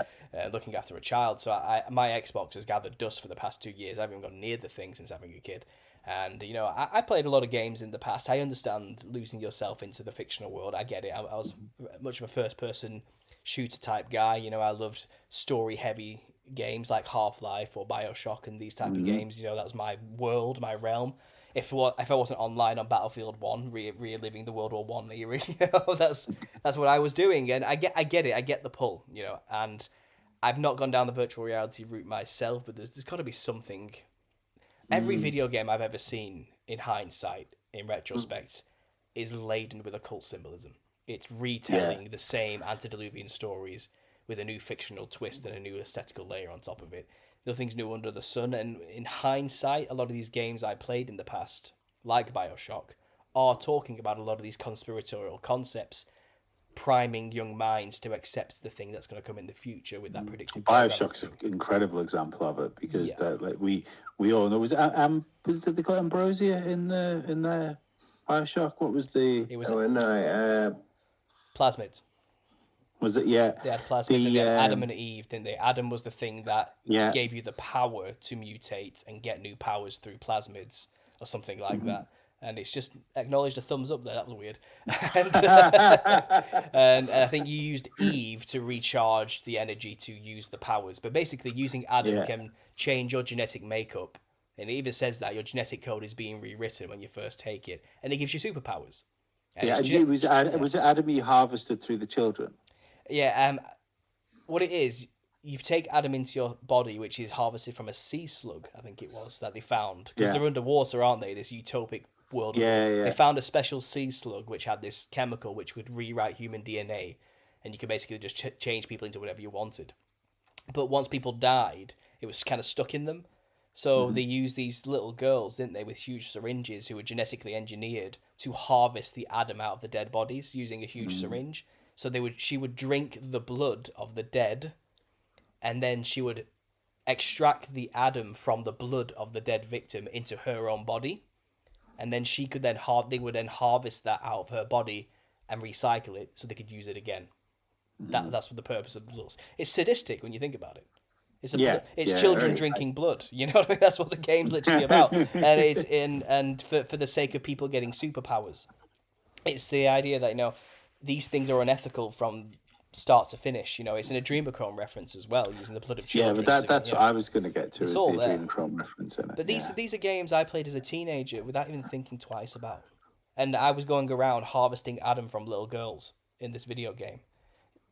looking after a child. So my Xbox has gathered dust for the past 2 years. I haven't even gone near the thing since having a kid. And I played a lot of games in the past. I understand losing yourself into the fictional world. I get it. I was much of a first-person shooter type guy. I loved story-heavy games like Half-Life or BioShock and these type of games. That was my world, my realm. If I wasn't online on Battlefield 1, reliving the World War 1 era, that's what I was doing. And I get it. I get the pull, and I've not gone down the virtual reality route myself, but there's got to be something. Every video game I've ever seen, in hindsight, in retrospect, is laden with occult symbolism. It's retelling the same antediluvian stories with a new fictional twist and a new aesthetical layer on top of it. Nothing's new under the sun, and in hindsight, a lot of these games I played in the past, like BioShock, are talking about a lot of these conspiratorial concepts, priming young minds to accept the thing that's going to come in the future with that predictive. BioShock's an incredible example of it, because we all know. Did they call it Ambrosia in the BioShock? What was the? It was plasmids. Was it? Yeah. They had plasmids, and they had Adam and Eve, didn't they? Adam was the thing that gave you the power to mutate and get new powers through plasmids or something like that. And it's just acknowledged a thumbs up there. That was weird. And I think you used Eve to recharge the energy to use the powers. But basically, using Adam can change your genetic makeup. And it even says that your genetic code is being rewritten when you first take it. And it gives you superpowers. And was it Adam you harvested through the children? Yeah, what it is, you take Adam into your body, which is harvested from a sea slug, I think it was, that they found. Because they're underwater, aren't they? This utopic world. They found a special sea slug which had this chemical which would rewrite human DNA, and you could basically just change people into whatever you wanted. But once people died, it was kind of stuck in them. So they used these little girls, didn't they, with huge syringes who were genetically engineered to harvest the Adam out of the dead bodies using a huge syringe. So she would drink the blood of the dead, and then she would extract the Adam from the blood of the dead victim into her own body, and then she could then they would then harvest that out of her body and recycle it so they could use it again. That's what the purpose of the little. It's sadistic when you think about it. It's children drinking blood. That's what the game's literally about, and it's and for the sake of people getting superpowers. It's the idea that these things are unethical from start to finish. It's an Adrenochrome reference as well, using the blood of children. Yeah, but that's what I was going to get to. It's is all the there. Adrenochrome reference in it. But these are games I played as a teenager without even thinking twice about. And I was going around harvesting Adam from little girls in this video game.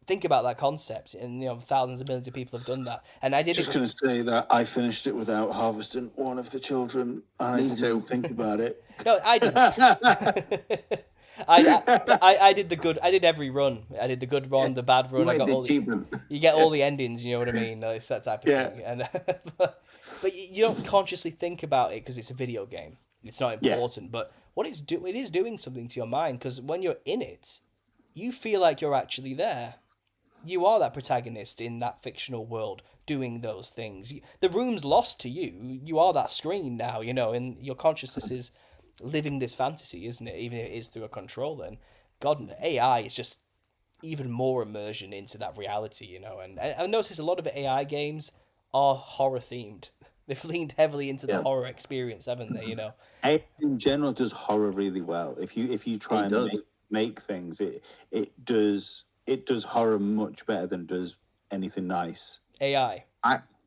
Think about that concept, and thousands of millions of people have done that. And I did just going to say that I finished it without harvesting one of the children, and I didn't think about it. No, I didn't. I did the good. I did every run. I did the good run, the bad run. I got all the. You get all the endings. You know what I mean? It's that type of thing. And but you don't consciously think about it because it's a video game. It's not important. But it is doing something to your mind, because when you're in it, you feel like you're actually there. You are that protagonist in that fictional world doing those things. The room's lost to you. You are that screen now. And your consciousness is living this fantasy, isn't it? Even if it is through a controller. And God, AI is just even more immersion into that reality, you know. And I've noticed a lot of AI games are horror themed. They've leaned heavily into the horror experience, haven't they? You know, AI in general does horror really well. If you try and make things, it does horror much better than it does anything nice. AI.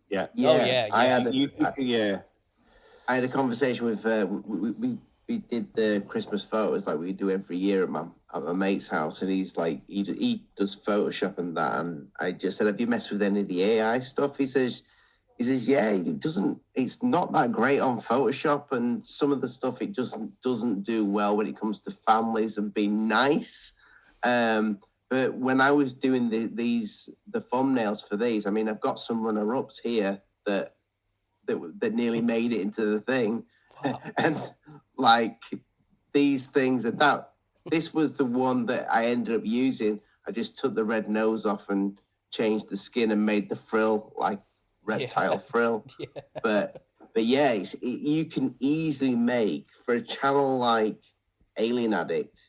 Yeah. Oh yeah. I had I had a conversation with we did the Christmas photos like we do every year at my mate's house, and he's like he does Photoshop and that, and I just said, have you messed with any of the AI stuff? He says, yeah, it's not that great on Photoshop, and some of the stuff it just doesn't do well when it comes to families and being nice. But when I was doing the thumbnails for these, I mean, I've got some runner-ups here that nearly made it into the thing. Wow. And like these things this was the one that I ended up using. I just took the red nose off and changed the skin and made the frill like reptile frill. Yeah. But yeah, you can easily make, for a channel like Alien Addict,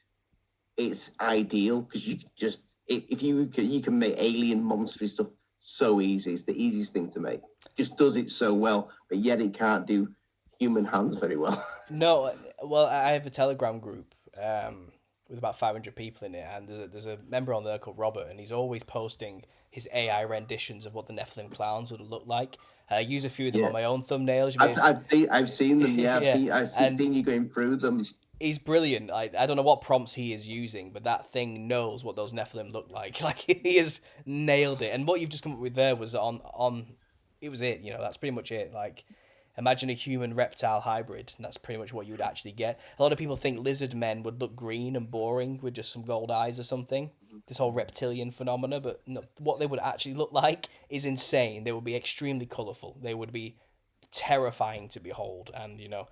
it's ideal because you can just you can make alien monstrous stuff so easy. It's the easiest thing to make. Just does it so well, but yet it can't do human hands very well. No, well, I have a Telegram group with about 500 people in it, and there's a member on there called Robert, and he's always posting his AI renditions of what the Nephilim clowns would look like. I use a few of them on my own thumbnails. I've seen them. Yeah, I've seen you going through them. He's brilliant. I don't know what prompts he is using, but that thing knows what those Nephilim look like. Like, he has nailed it. And what you've just come up with there was on it was it. You know, that's pretty much it. Like, imagine a human reptile hybrid, and that's pretty much what you would actually get. A lot of people think lizard men would look green and boring with just some gold eyes or something. This whole reptilian phenomena, but no, what they would actually look like is insane. They would be extremely colourful. They would be terrifying to behold, and you know.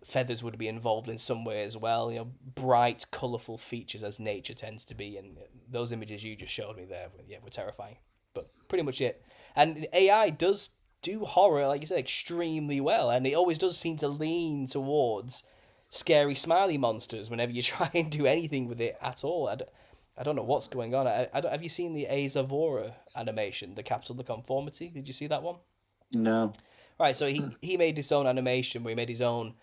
Feathers would be involved in some way as well, you know, bright, colourful features as nature tends to be, and those images you just showed me there, were terrifying. But pretty much it. And AI does do horror, like you said, extremely well, and it always does seem to lean towards scary smiley monsters whenever you try and do anything with it at all. I don't know what's going on. Have you seen the Azavora animation, the Capital of the Conformity? Did you see that one? No. Right, so he made his own animation where he made his own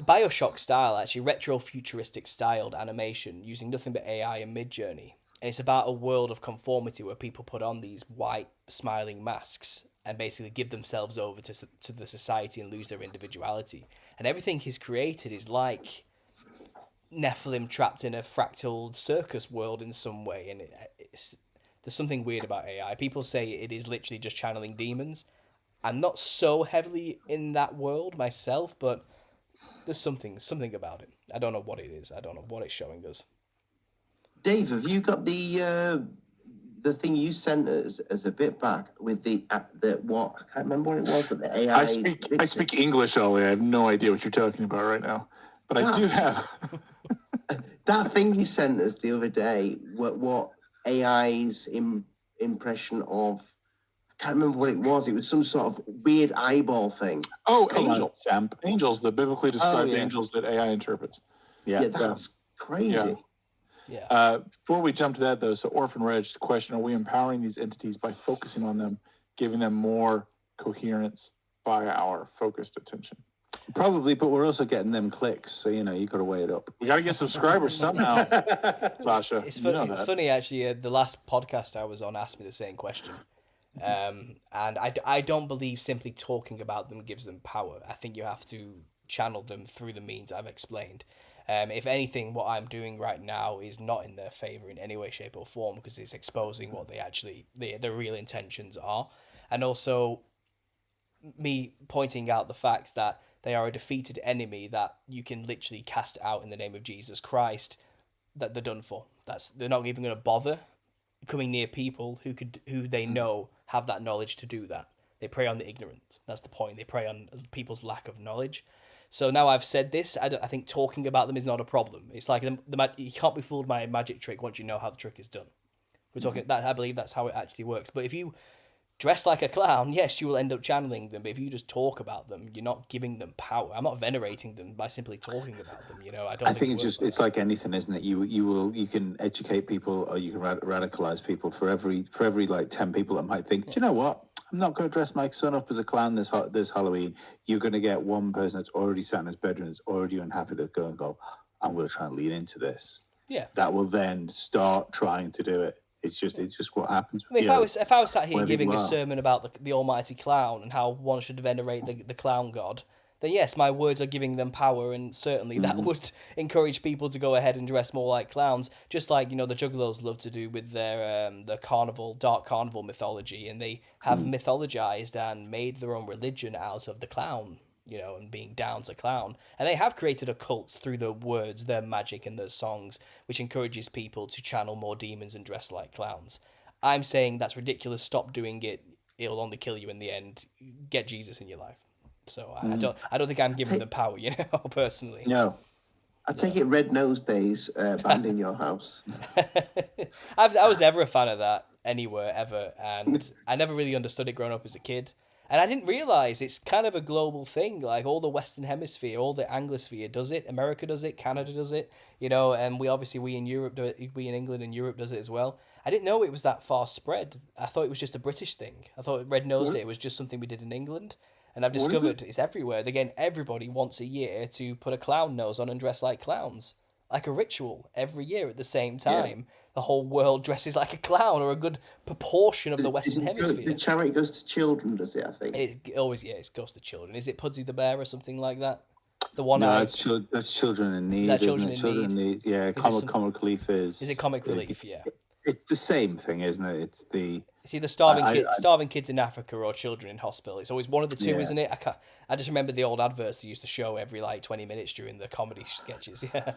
Bioshock style, actually, retro-futuristic styled animation using nothing but AI and Midjourney. And it's about a world of conformity where people put on these white smiling masks and basically give themselves over to the society and lose their individuality. And everything he's created is like Nephilim trapped in a fractal circus world in some way. And there's something weird about AI. People say it is literally just channeling demons. I'm not so heavily in that world myself, but there's something about it. I don't know what it is. I don't know what it's showing us. Dave, have you got the thing you sent us as a bit back with the what? I can't remember what it was. But the AI. I speak English, Ollie. I have no idea what you're talking about right now, but I do have that thing you sent us the other day. What AI's impression of? I can't remember what it was. It was some sort of weird eyeball thing. Oh, angels, champ. Angels, the biblically described angels that AI interprets. Yeah, that's crazy. Yeah. Before we jump to that, though, so Orphan Reg's question, are we empowering these entities by focusing on them, giving them more coherence by our focused attention? Probably, but we're also getting them clicks, so, you know, you got to weigh it up. We got to get subscribers somehow, Sasha. It's funny, actually, the last podcast I was on asked me the same question. And I don't believe simply talking about them gives them power. I think you have to channel them through the means I've explained. If anything, what I'm doing right now is not in their favor in any way, shape, or form, because it's exposing what they actually their real intentions are, and also me pointing out the fact that they are a defeated enemy that you can literally cast out in the name of Jesus Christ. That they're done for. They're not even going to bother coming near people who they know have that knowledge to do that. They prey on the ignorant. That's the point. They prey on people's lack of knowledge. So now I've said this, I think talking about them is not a problem. It's like you can't be fooled by a magic trick once you know how the trick is done. We're talking that. I believe that's how it actually works. But if you dress like a clown, yes, you will end up channeling them, but if you just talk about them, you're not giving them power. I'm not venerating them by simply talking about them, you know. I think it it's works just, it's like anything, isn't it? You can educate people, or you can radicalize people. For every like 10 people that might think, do you know what? I'm not going to dress my son up as a clown this Halloween. You're going to get one person that's already sat in his bedroom, that's already unhappy, that's going to go, I'm going to try and lean into this. Yeah. That will then start trying to do it. It's just what happens. I mean, if I was sat here giving a are. sermon about the almighty clown and how one should venerate the clown god, then yes, my words are giving them power, and certainly that would encourage people to go ahead and dress more like clowns, just like, you know, the Juggalos love to do with their the dark carnival mythology, and they have mythologized and made their own religion out of the clown, you know, and being down to clown. And they have created a cult through their words, their magic, and their songs, which encourages people to channel more demons and dress like clowns. I'm saying that's ridiculous. Stop doing it. It'll only kill you in the end. Get Jesus in your life. So I don't think I'm giving them power, you know, personally. No. I take it Red Nose Days banned in your house. I was never a fan of that anywhere, ever. And I never really understood it growing up as a kid. And I didn't realise it's kind of a global thing. Like, all the Western Hemisphere, all the Anglosphere does it. America does it. Canada does it. You know, and we in Europe do it. We in England and Europe does it as well. I didn't know it was that far spread. I thought it was just a British thing. I thought Red Nose Day was just something we did in England. And I've discovered it's everywhere. Again, everybody once a year to put a clown nose on and dress like clowns. Like a ritual every year at the same time. Yeah. The whole world dresses like a clown, or a good proportion of the Western Hemisphere. The charity goes to children, does it, I think? It always goes to children. Is it Pudsey the Bear or something like that? The one No, that's children in need. Is that children in need? Yeah, comic relief is. Is it comic relief? Yeah. It's the same thing, isn't it? It's the. It's either starving kids in Africa or children in hospital. It's always one of the two, isn't it? I just remember the old adverts they used to show every 20 minutes during the comedy sketches. Yeah.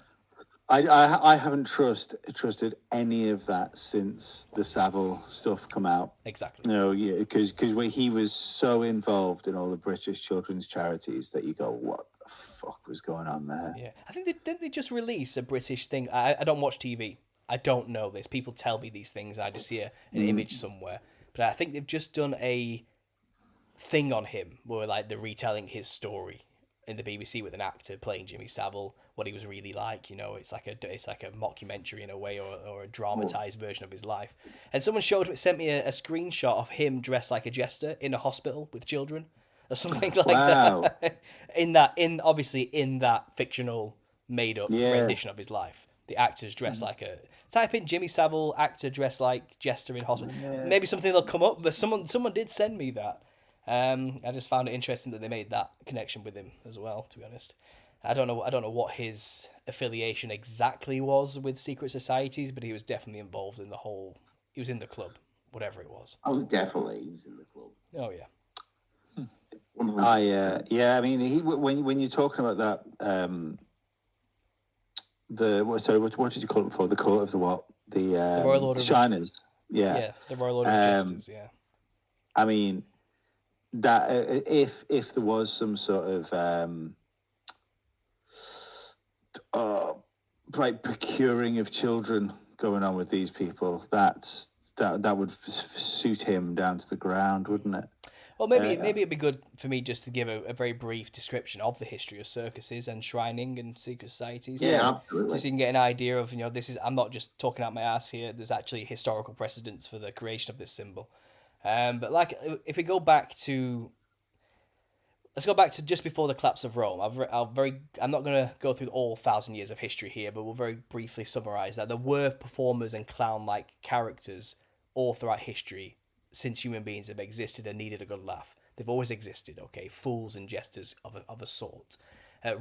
I haven't trusted any of that since the Savile stuff come out. Exactly. No, yeah, because when he was so involved in all the British children's charities that you go, what the fuck was going on there? Yeah, I think didn't they just release a British thing? I don't watch TV. I don't know this. People tell me these things. I just see an image somewhere. But I think they've just done a thing on him where they're retelling his story in the BBC with an actor playing Jimmy Savile, what he was really like. You know, it's like a mockumentary in a way, or a dramatized version of his life. And someone sent me a screenshot of him dressed like a jester in a hospital with children, or something like that. in that fictional made up rendition of his life. The actors dress like type in Jimmy Savile actor dressed like jester in hospital. Yeah. Maybe something will come up, but someone did send me that. I just found it interesting that they made that connection with him as well, to be honest. I don't know what his affiliation exactly was with secret societies, but he was definitely involved in he was in the club, whatever it was. Oh, definitely he was in the club. Oh yeah. I mean, when you're talking about that what did you call it before? The Court of the what? The Royal Order Shiners. Yeah, the Royal Order of Jesters, yeah. I mean, that if there was some sort of procuring of children going on with these people, that would suit him down to the ground, wouldn't it? Well, maybe it'd be good for me just to give a very brief description of the history of circuses and shrining and secret societies. Yeah, absolutely. So you can get an idea of, I'm not just talking out my ass here. There's actually historical precedents for the creation of this symbol. But if we go back to, let's go back to just before the collapse of Rome. I'm not going to go through all 1,000 years of history here, but we'll very briefly summarize that there were performers and clown-like characters all throughout history since human beings have existed and needed a good laugh. They've always existed, okay? Fools and jesters of a sort.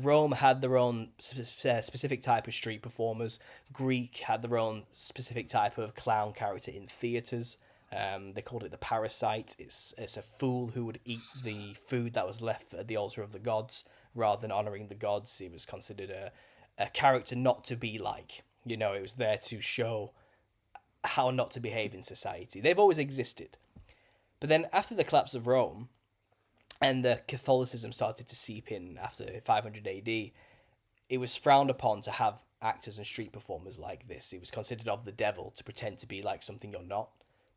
Rome had their own specific type of street performers. Greek had their own specific type of clown character in theatres. They called it the parasite. It's a fool who would eat the food that was left at the altar of the gods rather than honouring the gods. He was considered a character not to be like. It was there to show how not to behave in society. They've always existed. But then after the collapse of Rome and the Catholicism started to seep in after 500 AD, it was frowned upon to have actors and street performers like this. It was considered of the devil to pretend to be like something you're not.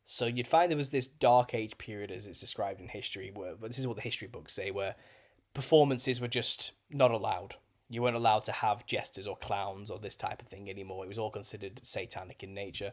So you'd find there was this dark age period, as it's described in history, where, but this is what the history books say, where performances were just not allowed. You weren't allowed to have jesters or clowns or this type of thing anymore. It was all considered satanic in nature.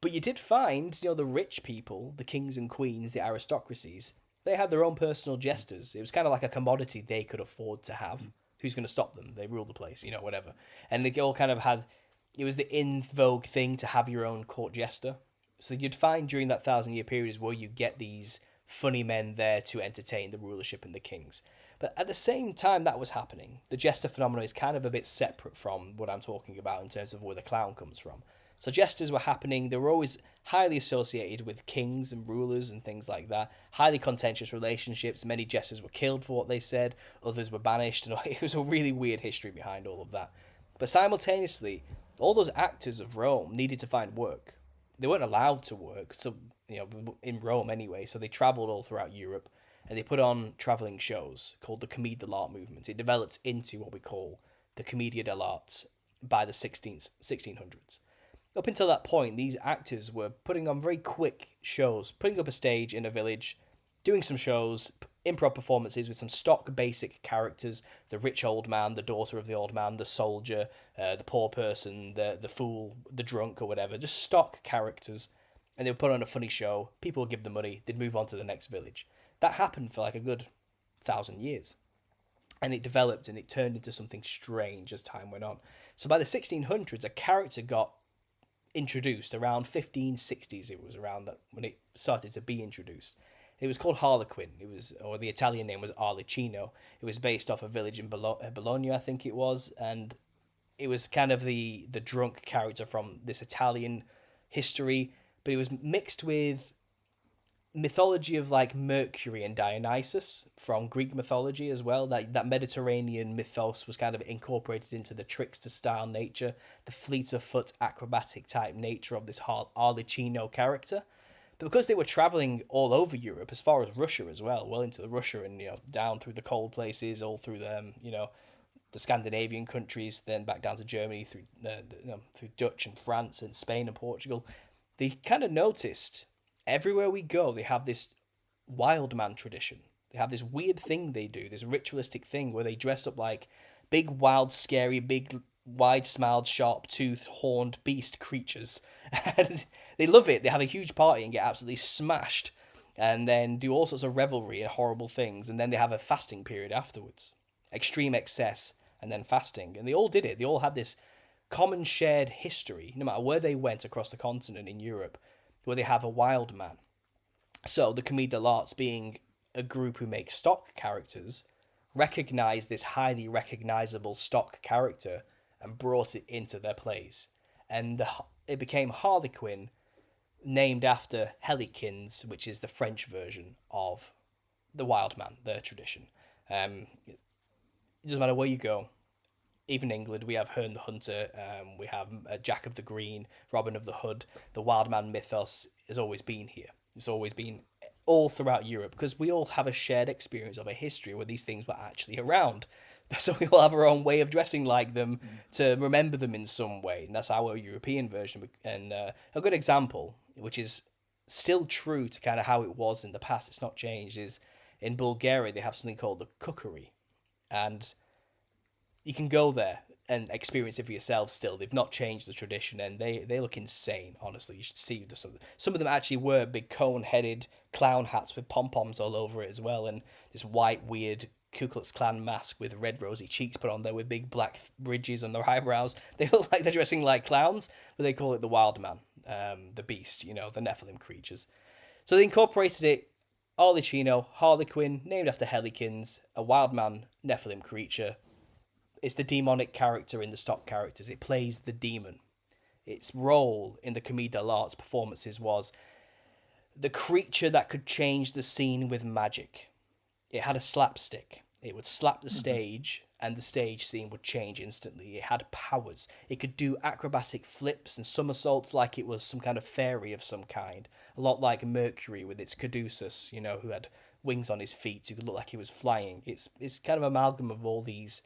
But you did find, the rich people, the kings and queens, the aristocracies, they had their own personal jesters. It was kind of like a commodity they could afford to have. Who's going to stop them? They ruled the place, whatever. And they all kind of had, it was the in vogue thing to have your own court jester. So you'd find during that 1,000-year period is where you get these funny men there to entertain the rulership and the kings. But at the same time that was happening, the jester phenomenon is kind of a bit separate from what I'm talking about in terms of where the clown comes from. So jesters were happening. They were always highly associated with kings and rulers and things like that. Highly contentious relationships. Many jesters were killed for what they said. Others were banished. And it was a really weird history behind all of that. But simultaneously, all those actors of Rome needed to find work. They weren't allowed to work, so in Rome anyway. So they travelled all throughout Europe, and they put on travelling shows called the Commedia dell'arte movement. It developed into what we call the Commedia dell'arte by the 1600s. Up until that point, these actors were putting on very quick shows, putting up a stage in a village, doing some shows, improv performances with some stock basic characters, the rich old man, the daughter of the old man, the soldier, the poor person, the fool, the drunk or whatever, just stock characters. And they would put on a funny show, people would give them money, they'd move on to the next village. That happened for like a good 1,000 years. And it developed and it turned into something strange as time went on. So by the 1600s, a character got introduced around 1560s. It was around that when it started to be introduced. It was called Harlequin. Or the Italian name was Arlecchino. It was based off a village in Bologna, I think it was, and it was kind of the drunk character from this Italian history, but it was mixed with mythology of like Mercury and Dionysus from Greek mythology as well. That Mediterranean mythos was kind of incorporated into the trickster style nature, the fleet of foot acrobatic type nature of this Arlecchino character. But because they were traveling all over Europe, as far as Russia as well, well into Russia and down through the cold places, all through the Scandinavian countries, then back down to Germany through through Dutch and France and Spain and Portugal, they kind of noticed everywhere we go, they have this wild man tradition. They have this weird thing they do, this ritualistic thing where they dress up like big, wild, scary, big, wide-smiled, sharp-toothed, horned beast creatures. And they love it. They have a huge party and get absolutely smashed and then do all sorts of revelry and horrible things. And then they have a fasting period afterwards. Extreme excess and then fasting. And they all did it. They all had this common shared history, no matter where they went across the continent in Europe, where they have a wild man. So the Commedia dell'arte, being a group who make stock characters, recognized this highly recognizable stock character and brought it into their plays. And it became Harlequin, named after Helikins, which is the French version of the wild man, their tradition. It doesn't matter where you go. Even England, we have Herne the Hunter, we have Jack of the Green, Robin of the Hood. The wild man mythos has always been here. It's always been all throughout Europe because we all have a shared experience of a history where these things were actually around. So we all have our own way of dressing like them to remember them in some way. And that's our European version. And a good example, which is still true to kind of how it was in the past, it's not changed, is in Bulgaria they have something called the kukuri. And you can go there and experience it for yourself still. They've not changed the tradition, and they look insane, honestly. You should see some of them actually wear big cone-headed clown hats with pom-poms all over it as well, and this white, weird Ku Klux Klan mask with red rosy cheeks put on there with big black ridges on their eyebrows. They look like they're dressing like clowns, but they call it the wild man, the beast, the Nephilim creatures. So they incorporated it, Arlecchino, Harlequin, named after Helikins, a wild man, Nephilim creature. It's the demonic character in the stock characters. It plays the demon. Its role in the Commedia dell'arte performances was the creature that could change the scene with magic. It had a slapstick. It would slap the stage and the stage scene would change instantly. It had powers. It could do acrobatic flips and somersaults like it was some kind of fairy of some kind. A lot like Mercury with its caduceus, who had wings on his feet, who could look like he was flying. It's kind of amalgam of all these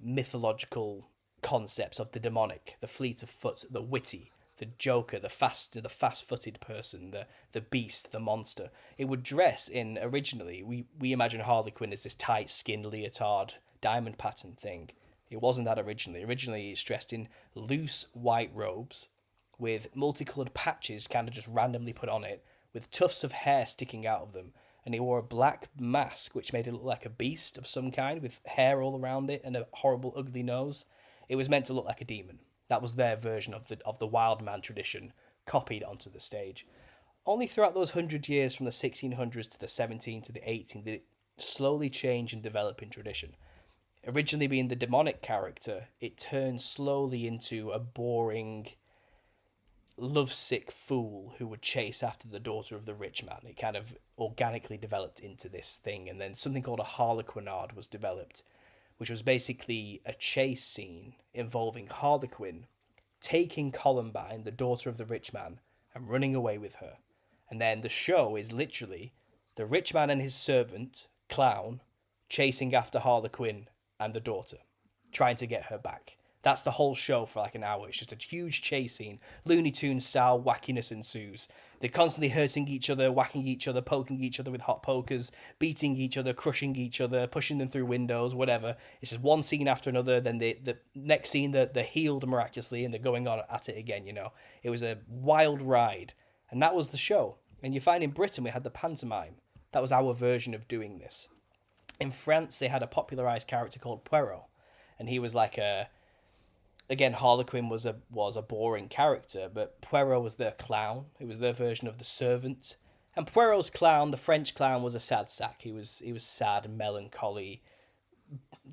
mythological concepts of the demonic, the fleet of foot, the witty, the Joker, the fast-footed person, the beast, the monster. It would dress in, originally, we imagine Harley Quinn as this tight skinned leotard diamond pattern thing. It wasn't that originally. Originally it's dressed in loose white robes with multicoloured patches kind of just randomly put on it, with tufts of hair sticking out of them. And he wore a black mask which made it look like a beast of some kind with hair all around it and a horrible ugly nose. It was meant to look like a demon. That was their version of the wild man tradition copied onto the stage. Only throughout those 100 years from the 1600s to the 17 to the 18 did it slowly change and develop in tradition. Originally being the demonic character, it turned slowly into a boring, lovesick fool who would chase after the daughter of the rich man. It kind of organically developed into this thing, and then something called a harlequinade was developed, which was basically a chase scene involving Harlequin taking Columbine, the daughter of the rich man, and running away with her. And then the show is literally the rich man and his servant, Clown, chasing after Harlequin and the daughter, trying to get her back. That's the whole show for like an hour. It's just a huge chase scene. Looney Tunes style wackiness ensues. They're constantly hurting each other, whacking each other, poking each other with hot pokers, beating each other, crushing each other, pushing them through windows, whatever. It's just one scene after another. Then the next scene, they're healed miraculously and they're going on at it again, you know. It was a wild ride. And that was the show. And you find in Britain we had the pantomime. That was our version of doing this. In France, they had a popularized character called Poirot. And he was like a... Again, Harlequin was a boring character, but Poirot was their clown. It was their version of the servant. And Poirot's clown, the French clown, was a sad sack. He was sad and melancholy,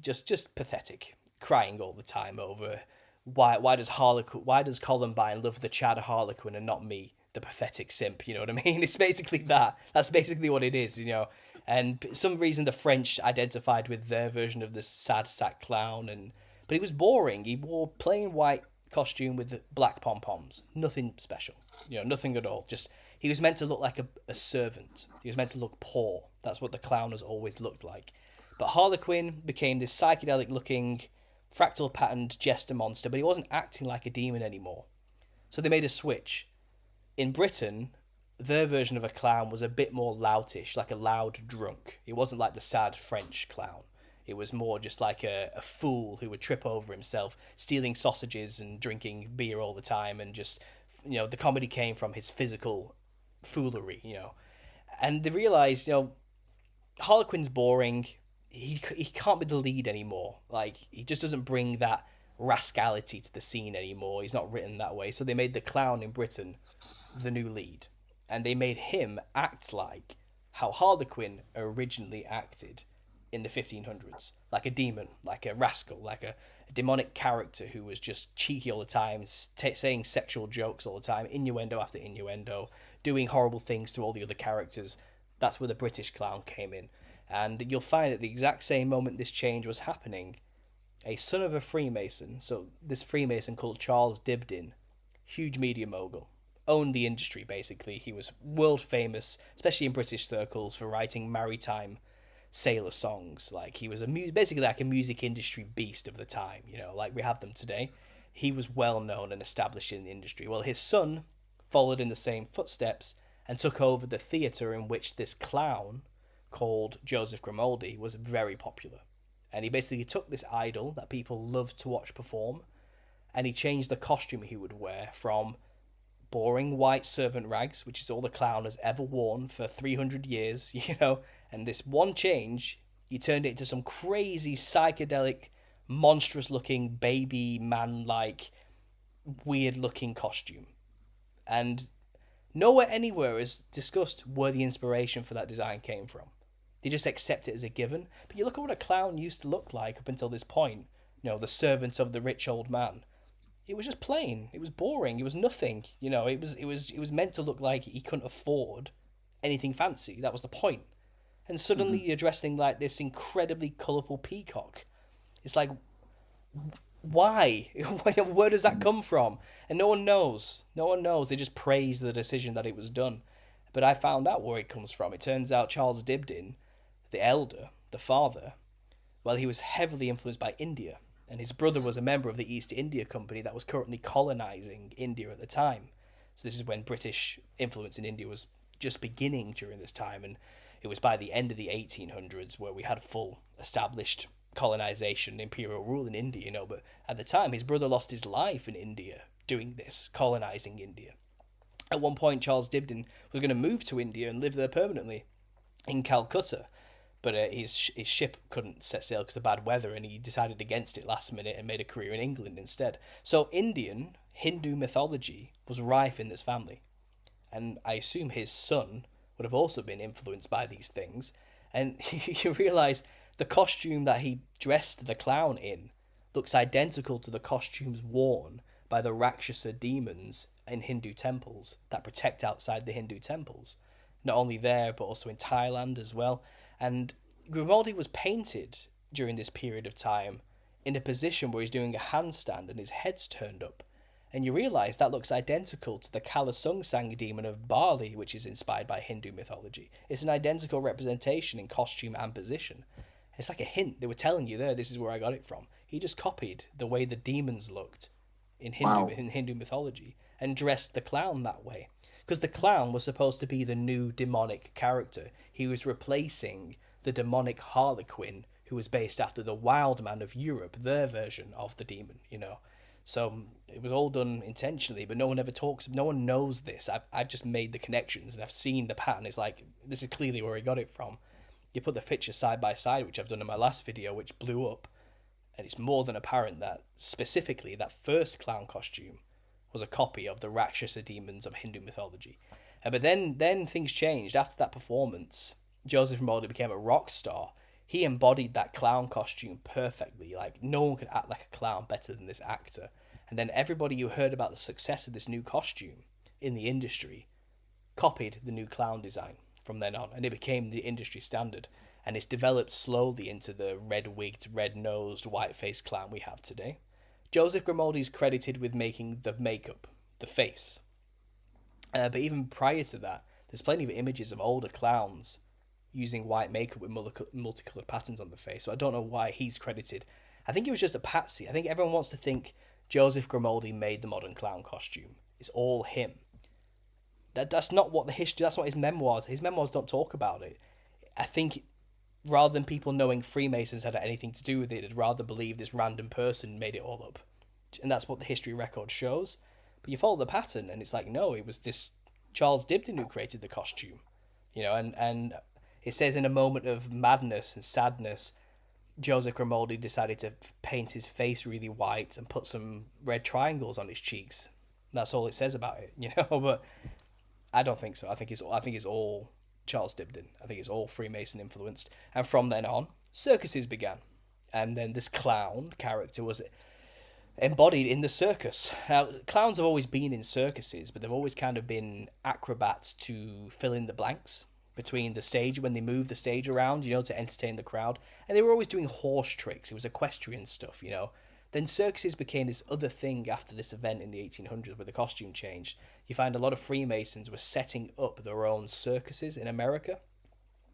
just pathetic, crying all the time over why does Columbine love the Chad Harlequin and not me, the pathetic simp? You know what I mean? It's basically that. That's basically what it is, you know. And for some reason, the French identified with their version of the sad sack clown, but he was boring. He wore plain white costume with black pom-poms. Nothing special. You know, nothing at all. Just, he was meant to look like a servant. He was meant to look poor. That's what the clown has always looked like. But Harlequin became this psychedelic-looking, fractal-patterned jester monster, but he wasn't acting like a demon anymore. So they made a switch. In Britain, their version of a clown was a bit more loutish, like a loud drunk. It wasn't like the sad French clown. It was more just like a fool who would trip over himself, stealing sausages and drinking beer all the time, and just, you know, the comedy came from his physical foolery, you know. And they realised, you know, Harlequin's boring. He can't be the lead anymore. Like, he just doesn't bring that rascality to the scene anymore. He's not written that way. So they made the clown in Britain the new lead. And they made him act like how Harlequin originally acted in the 1500s, like a demon, like a rascal, like a demonic character who was just cheeky all the time, saying sexual jokes all the time, innuendo after innuendo, doing horrible things to all the other characters. That's where the British clown came in. And you'll find at the exact same moment this change was happening, a son of a Freemason, so this Freemason called Charles Dibdin, huge media mogul, owned the industry basically. He was world famous, especially in British circles, for writing maritime sailor songs. Like, he was basically like a music industry beast of the time, you know, like we have them today. He was well known and established in the industry. Well, his son followed in the same footsteps and took over the theatre in which this clown called Joseph Grimaldi was very popular. And he basically took this idol that people loved to watch perform, and he changed the costume he would wear from boring white servant rags, which is all the clown has ever worn for 300 years, you know, and this one change, he turned it into some crazy psychedelic, monstrous-looking, baby man-like, weird-looking costume. And nowhere anywhere is discussed where the inspiration for that design came from. They just accept it as a given. But you look at what a clown used to look like up until this point, you know, the servant of the rich old man. It was just plain. It was boring. It was nothing. You know, it was meant to look like he couldn't afford anything fancy. That was the point. And suddenly you're dressing like this incredibly colourful peacock. It's like, why? Where does that come from? And no one knows. No one knows. They just praise the decision that it was done. But I found out where it comes from. It turns out Charles Dibdin, the elder, the father, well, he was heavily influenced by India. and his brother was a member of the East India Company that was currently colonizing India at the time. So this is when British influence in India was just beginning during this time, and it was by the end of the 1800s where we had full established colonization, imperial rule in India, you know. But at the time, his brother lost his life in India doing this, colonizing India. At one point, Charles Dibdin was going to move to India and live there permanently in Calcutta, but his ship couldn't set sail because of bad weather, and he decided against it last minute and made a career in England instead. So Indian Hindu mythology was rife in this family, and I assume his son would have also been influenced by these things. And you realise the costume that he dressed the clown in looks identical to the costumes worn by the Rakshasa demons in Hindu temples that protect outside the Hindu temples. Not only there, but also in Thailand as well. And Grimaldi was painted during this period of time in a position where he's doing a handstand and his head's turned up. And you realise that looks identical to the Kalasungsang demon of Bali, which is inspired by Hindu mythology. It's an identical representation in costume and position. It's like a hint. They were telling you there, this is where I got it from. He just copied the way the demons looked in Hindu mythology and dressed the clown that way. Because the clown was supposed to be the new demonic character. He was replacing the demonic Harlequin, who was based after the Wild Man of Europe, their version of the demon, you know. So it was all done intentionally, but no one ever talks. No one knows this. I've just made the connections and I've seen the pattern. It's like, this is clearly where he got it from. You put the pictures side by side, which I've done in my last video, which blew up, and it's more than apparent that specifically that first clown costume was a copy of the Rakshasa demons of Hindu mythology. But then things changed. After that performance, Joseph Grimaldi became a rock star. He embodied that clown costume perfectly. Like, no one could act like a clown better than this actor. And then everybody who heard about the success of this new costume in the industry copied the new clown design from then on, and it became the industry standard. And it's developed slowly into the red-wigged, red-nosed, white-faced clown we have today. Joseph Grimaldi is credited with making the makeup, the face. But even prior to that, there's plenty of images of older clowns using white makeup with multicolored patterns on the face. So I don't know why he's credited. I think it was just a patsy. I think everyone wants to think Joseph Grimaldi made the modern clown costume. It's all him. That's not what the history, that's not his memoirs. His memoirs don't talk about it. I think rather than people knowing Freemasons had anything to do with it, I'd rather believe this random person made it all up. And that's what the history record shows. But you follow the pattern and it's like, no, it was this Charles Dibdin who created the costume. You know, and it says in a moment of madness and sadness, Joseph Grimaldi decided to paint his face really white and put some red triangles on his cheeks. That's all it says about it, you know. But I don't think so. I think it's all Charles Dibdin. I think it's all Freemason influenced. And from then on, circuses began, and then this clown character was embodied in the circus. Now, clowns have always been in circuses, but they've always kind of been acrobats to fill in the blanks between the stage when they move the stage around, you know, to entertain the crowd. And they were always doing horse tricks. It was equestrian stuff, you know. Then circuses became this other thing after this event in the 1800s where the costume changed. You find a lot of Freemasons were setting up their own circuses in America,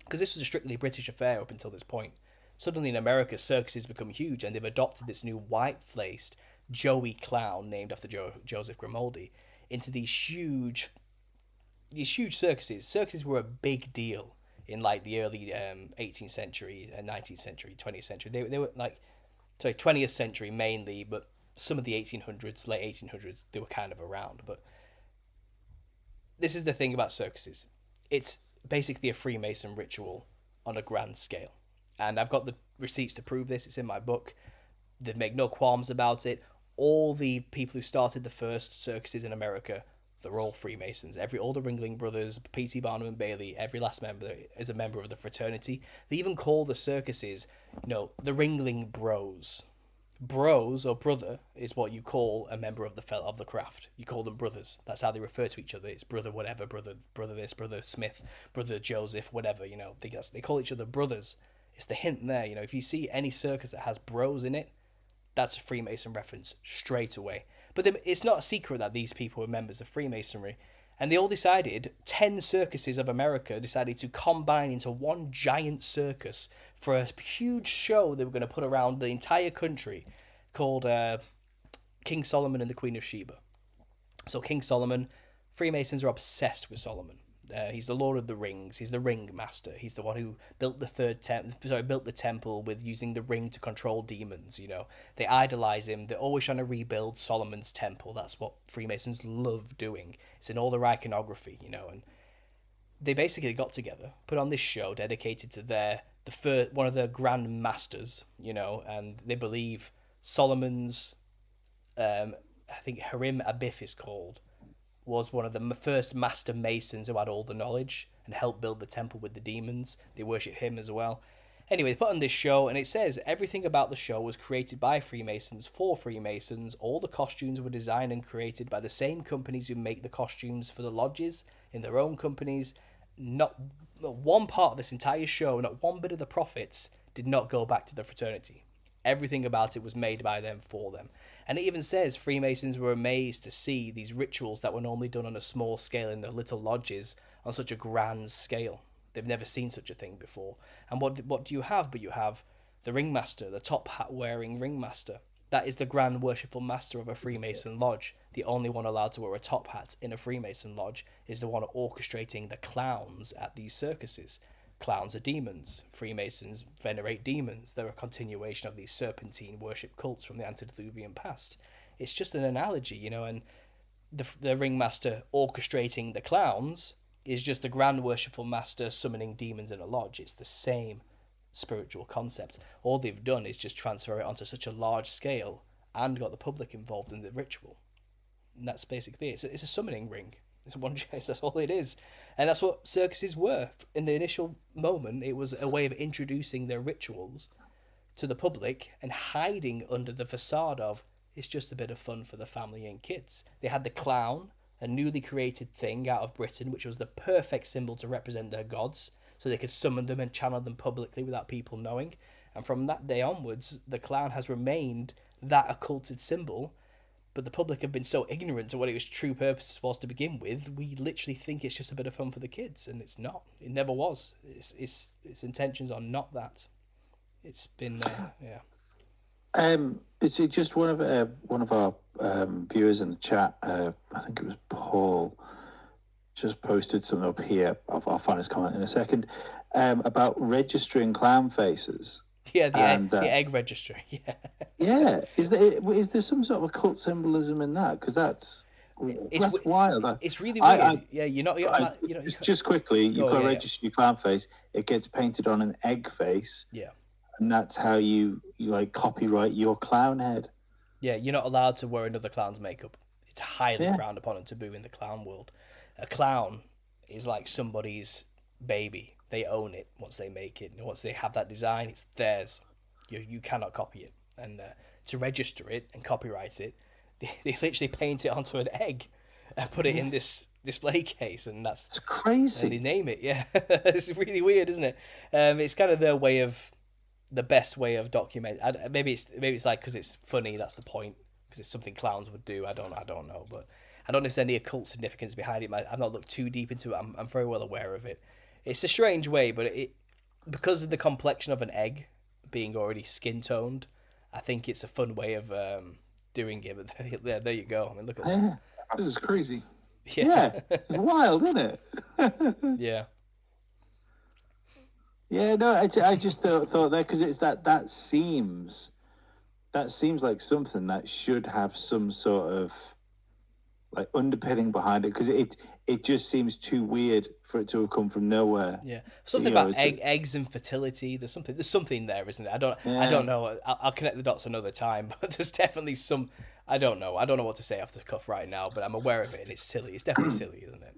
because this was a strictly British affair up until this point. Suddenly in America, circuses become huge, and they've adopted this new white-faced Joey clown named after Joseph Grimaldi into these huge circuses. Circuses were a big deal in like the early 18th century, 19th century, 20th century. They were like, sorry, 20th century mainly, but some of the 1800s, late 1800s, they were kind of around. But this is the thing about circuses. It's basically a Freemason ritual on a grand scale. And I've got the receipts to prove this. It's in my book. They make no qualms about it. All the people who started the first circuses in America, they're all Freemasons. All the Ringling Brothers, P.T. Barnum and Bailey, every last member is a member of the fraternity. They even call the circuses, you know, the Ringling Bros. Bros, or brother, is what you call a member of the craft. You call them brothers. That's how they refer to each other. It's brother whatever, brother this, brother Smith, brother Joseph, whatever, you know. They call each other brothers. It's the hint there, you know. If you see any circus that has bros in it, that's a Freemason reference straight away. But it's not a secret that these people were members of Freemasonry. And they all decided, 10 circuses of America decided to combine into one giant circus for a huge show they were going to put around the entire country called King Solomon and the Queen of Sheba. So King Solomon, Freemasons are obsessed with Solomon. He's the Lord of the Rings. He's the ring master. He's the one who built built the temple with using the ring to control demons. You know, they idolize him. They're always trying to rebuild Solomon's temple. That's what Freemasons love doing. It's in all their iconography, you know. And they basically got together, put on this show dedicated to one of their grand masters, you know, and they believe Solomon's, I think Harim Abif is called, was one of the first master masons who had all the knowledge and helped build the temple with the demons. They worship him as well. Anyway, they put on this show, and it says everything about the show was created by Freemasons for Freemasons. All the costumes were designed and created by the same companies who make the costumes for the lodges in their own companies. Not one part of this entire show, not one bit of the profits did not go back to the fraternity. Everything about it was made by them for them. And it even says Freemasons were amazed to see these rituals that were normally done on a small scale in their little lodges on such a grand scale. They've never seen such a thing before. And what do you have? But you have the ringmaster, the top hat wearing ringmaster. That is the grand worshipful master of a Freemason lodge. The only one allowed to wear a top hat in a Freemason lodge is the one orchestrating the clowns at these circuses. Clowns are demons. Freemasons venerate demons. They're a continuation of these serpentine worship cults from the antediluvian past. It's just an analogy, you know, and the ringmaster orchestrating the clowns is just the grand worshipful master summoning demons in a lodge. It's the same spiritual concept. All they've done is just transfer it onto such a large scale and got the public involved in the ritual. And that's basically it. It's a summoning ring. It's one chase, that's all it is. And that's what circuses were. In the initial moment, it was a way of introducing their rituals to the public and hiding under the facade of, it's just a bit of fun for the family and kids. They had the clown, a newly created thing out of Britain, which was the perfect symbol to represent their gods, so they could summon them and channel them publicly without people knowing. And from that day onwards, the clown has remained that occulted symbol. But the public have been so ignorant to what its true purpose was to begin with, we literally think it's just a bit of fun for the kids, and it's not. It never was. Its intentions are not that. It's been, It's just one of our viewers in the chat. I think it was Paul. Just posted something up here. I'll find his comment in a second. About registering clown faces. Yeah, the egg registry. Yeah. Yeah. Is there some sort of occult symbolism in that? Because that's wild. It's really weird. You're not. Just quickly, you've got to register your clown face. It gets painted on an egg face. Yeah. And that's how you like copyright your clown head. Yeah, you're not allowed to wear another clown's makeup. It's highly frowned upon and taboo in the clown world. A clown is like somebody's baby. They own it once they make it. Once they have that design, it's theirs. You cannot copy it. And to register it and copyright it, they literally paint it onto an egg and put it in this display case, and that's crazy. And they name it. Yeah, it's really weird, isn't it? It's kind of the best way of documenting. Maybe it's like because it's funny. That's the point. Because it's something clowns would do. I don't know, but I don't know if there's any occult significance behind it. I've not looked too deep into it. I'm very well aware of it. It's a strange way, but because of the complexion of an egg being already skin toned, I think it's a fun way of doing it. But there you go. I mean, look at that. This is crazy. Yeah, it's wild, isn't it? Yeah. Yeah, no, I just thought that because it's that seems like something that should have some sort of like underpinning behind it, because it just seems too weird for it to have come from nowhere. Yeah, something about eggs and fertility. There's something there, isn't it? I don't know. I'll connect the dots another time, but there's definitely some. I don't know what to say off the cuff right now, but I'm aware of it, and it's silly. It's definitely silly, isn't it?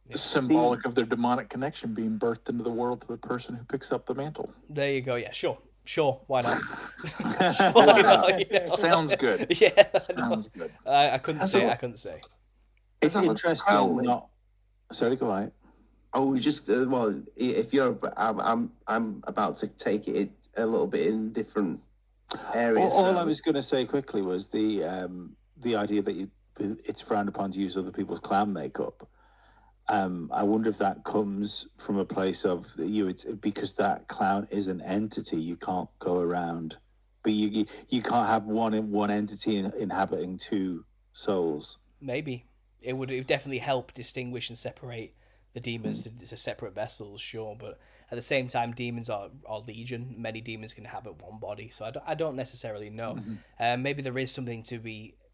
Yeah. Symbolic of their demonic connection being birthed into the world to the person who picks up the mantle. There you go. Yeah, sure. Why not? Why not? You know? Sounds good. Yeah, sounds good. I couldn't say. It's interesting. Sorry, go ahead. Oh, just if you're, I'm about to take it a little bit in different areas. All I was going to say quickly was the idea that it's frowned upon to use other people's clown makeup. I wonder if that comes from a place of it's because that clown is an entity. You can't go around but you can't have one entity inhabiting two souls. Maybe it would definitely help distinguish and separate the demons to separate vessels, sure, but at the same time, demons are legion. Many demons can inhabit one body, so I don't necessarily know. Maybe there is something to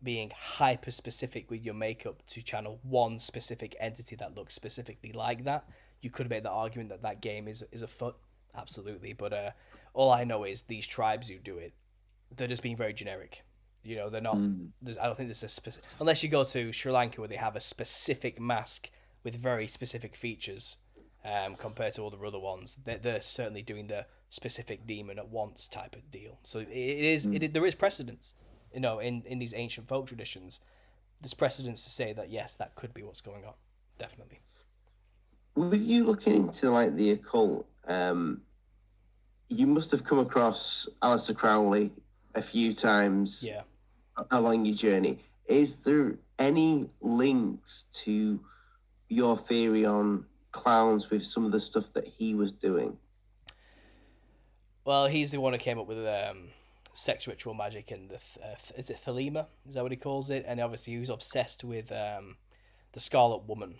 being hyper specific with your makeup to channel one specific entity that looks specifically like that. You could make the argument that game is afoot, absolutely. But all I know is these tribes who do it, they're just being very generic. You know, they're not. I don't think there's a specific, unless you go to Sri Lanka where they have a specific mask with very specific features. Compared to all the other ones, they're certainly doing the specific demon at once type of deal. So there is precedence, you know, in these ancient folk traditions. There's precedence to say that yes, that could be what's going on, definitely. With you looking into like the occult, you must have come across Aleister Crowley a few times along your journey. Is there any links to your theory on clowns with some of the stuff that he was doing? Well, he's the one who came up with sex ritual magic and is it Thelema? Is that what he calls it? And obviously he was obsessed with the Scarlet Woman.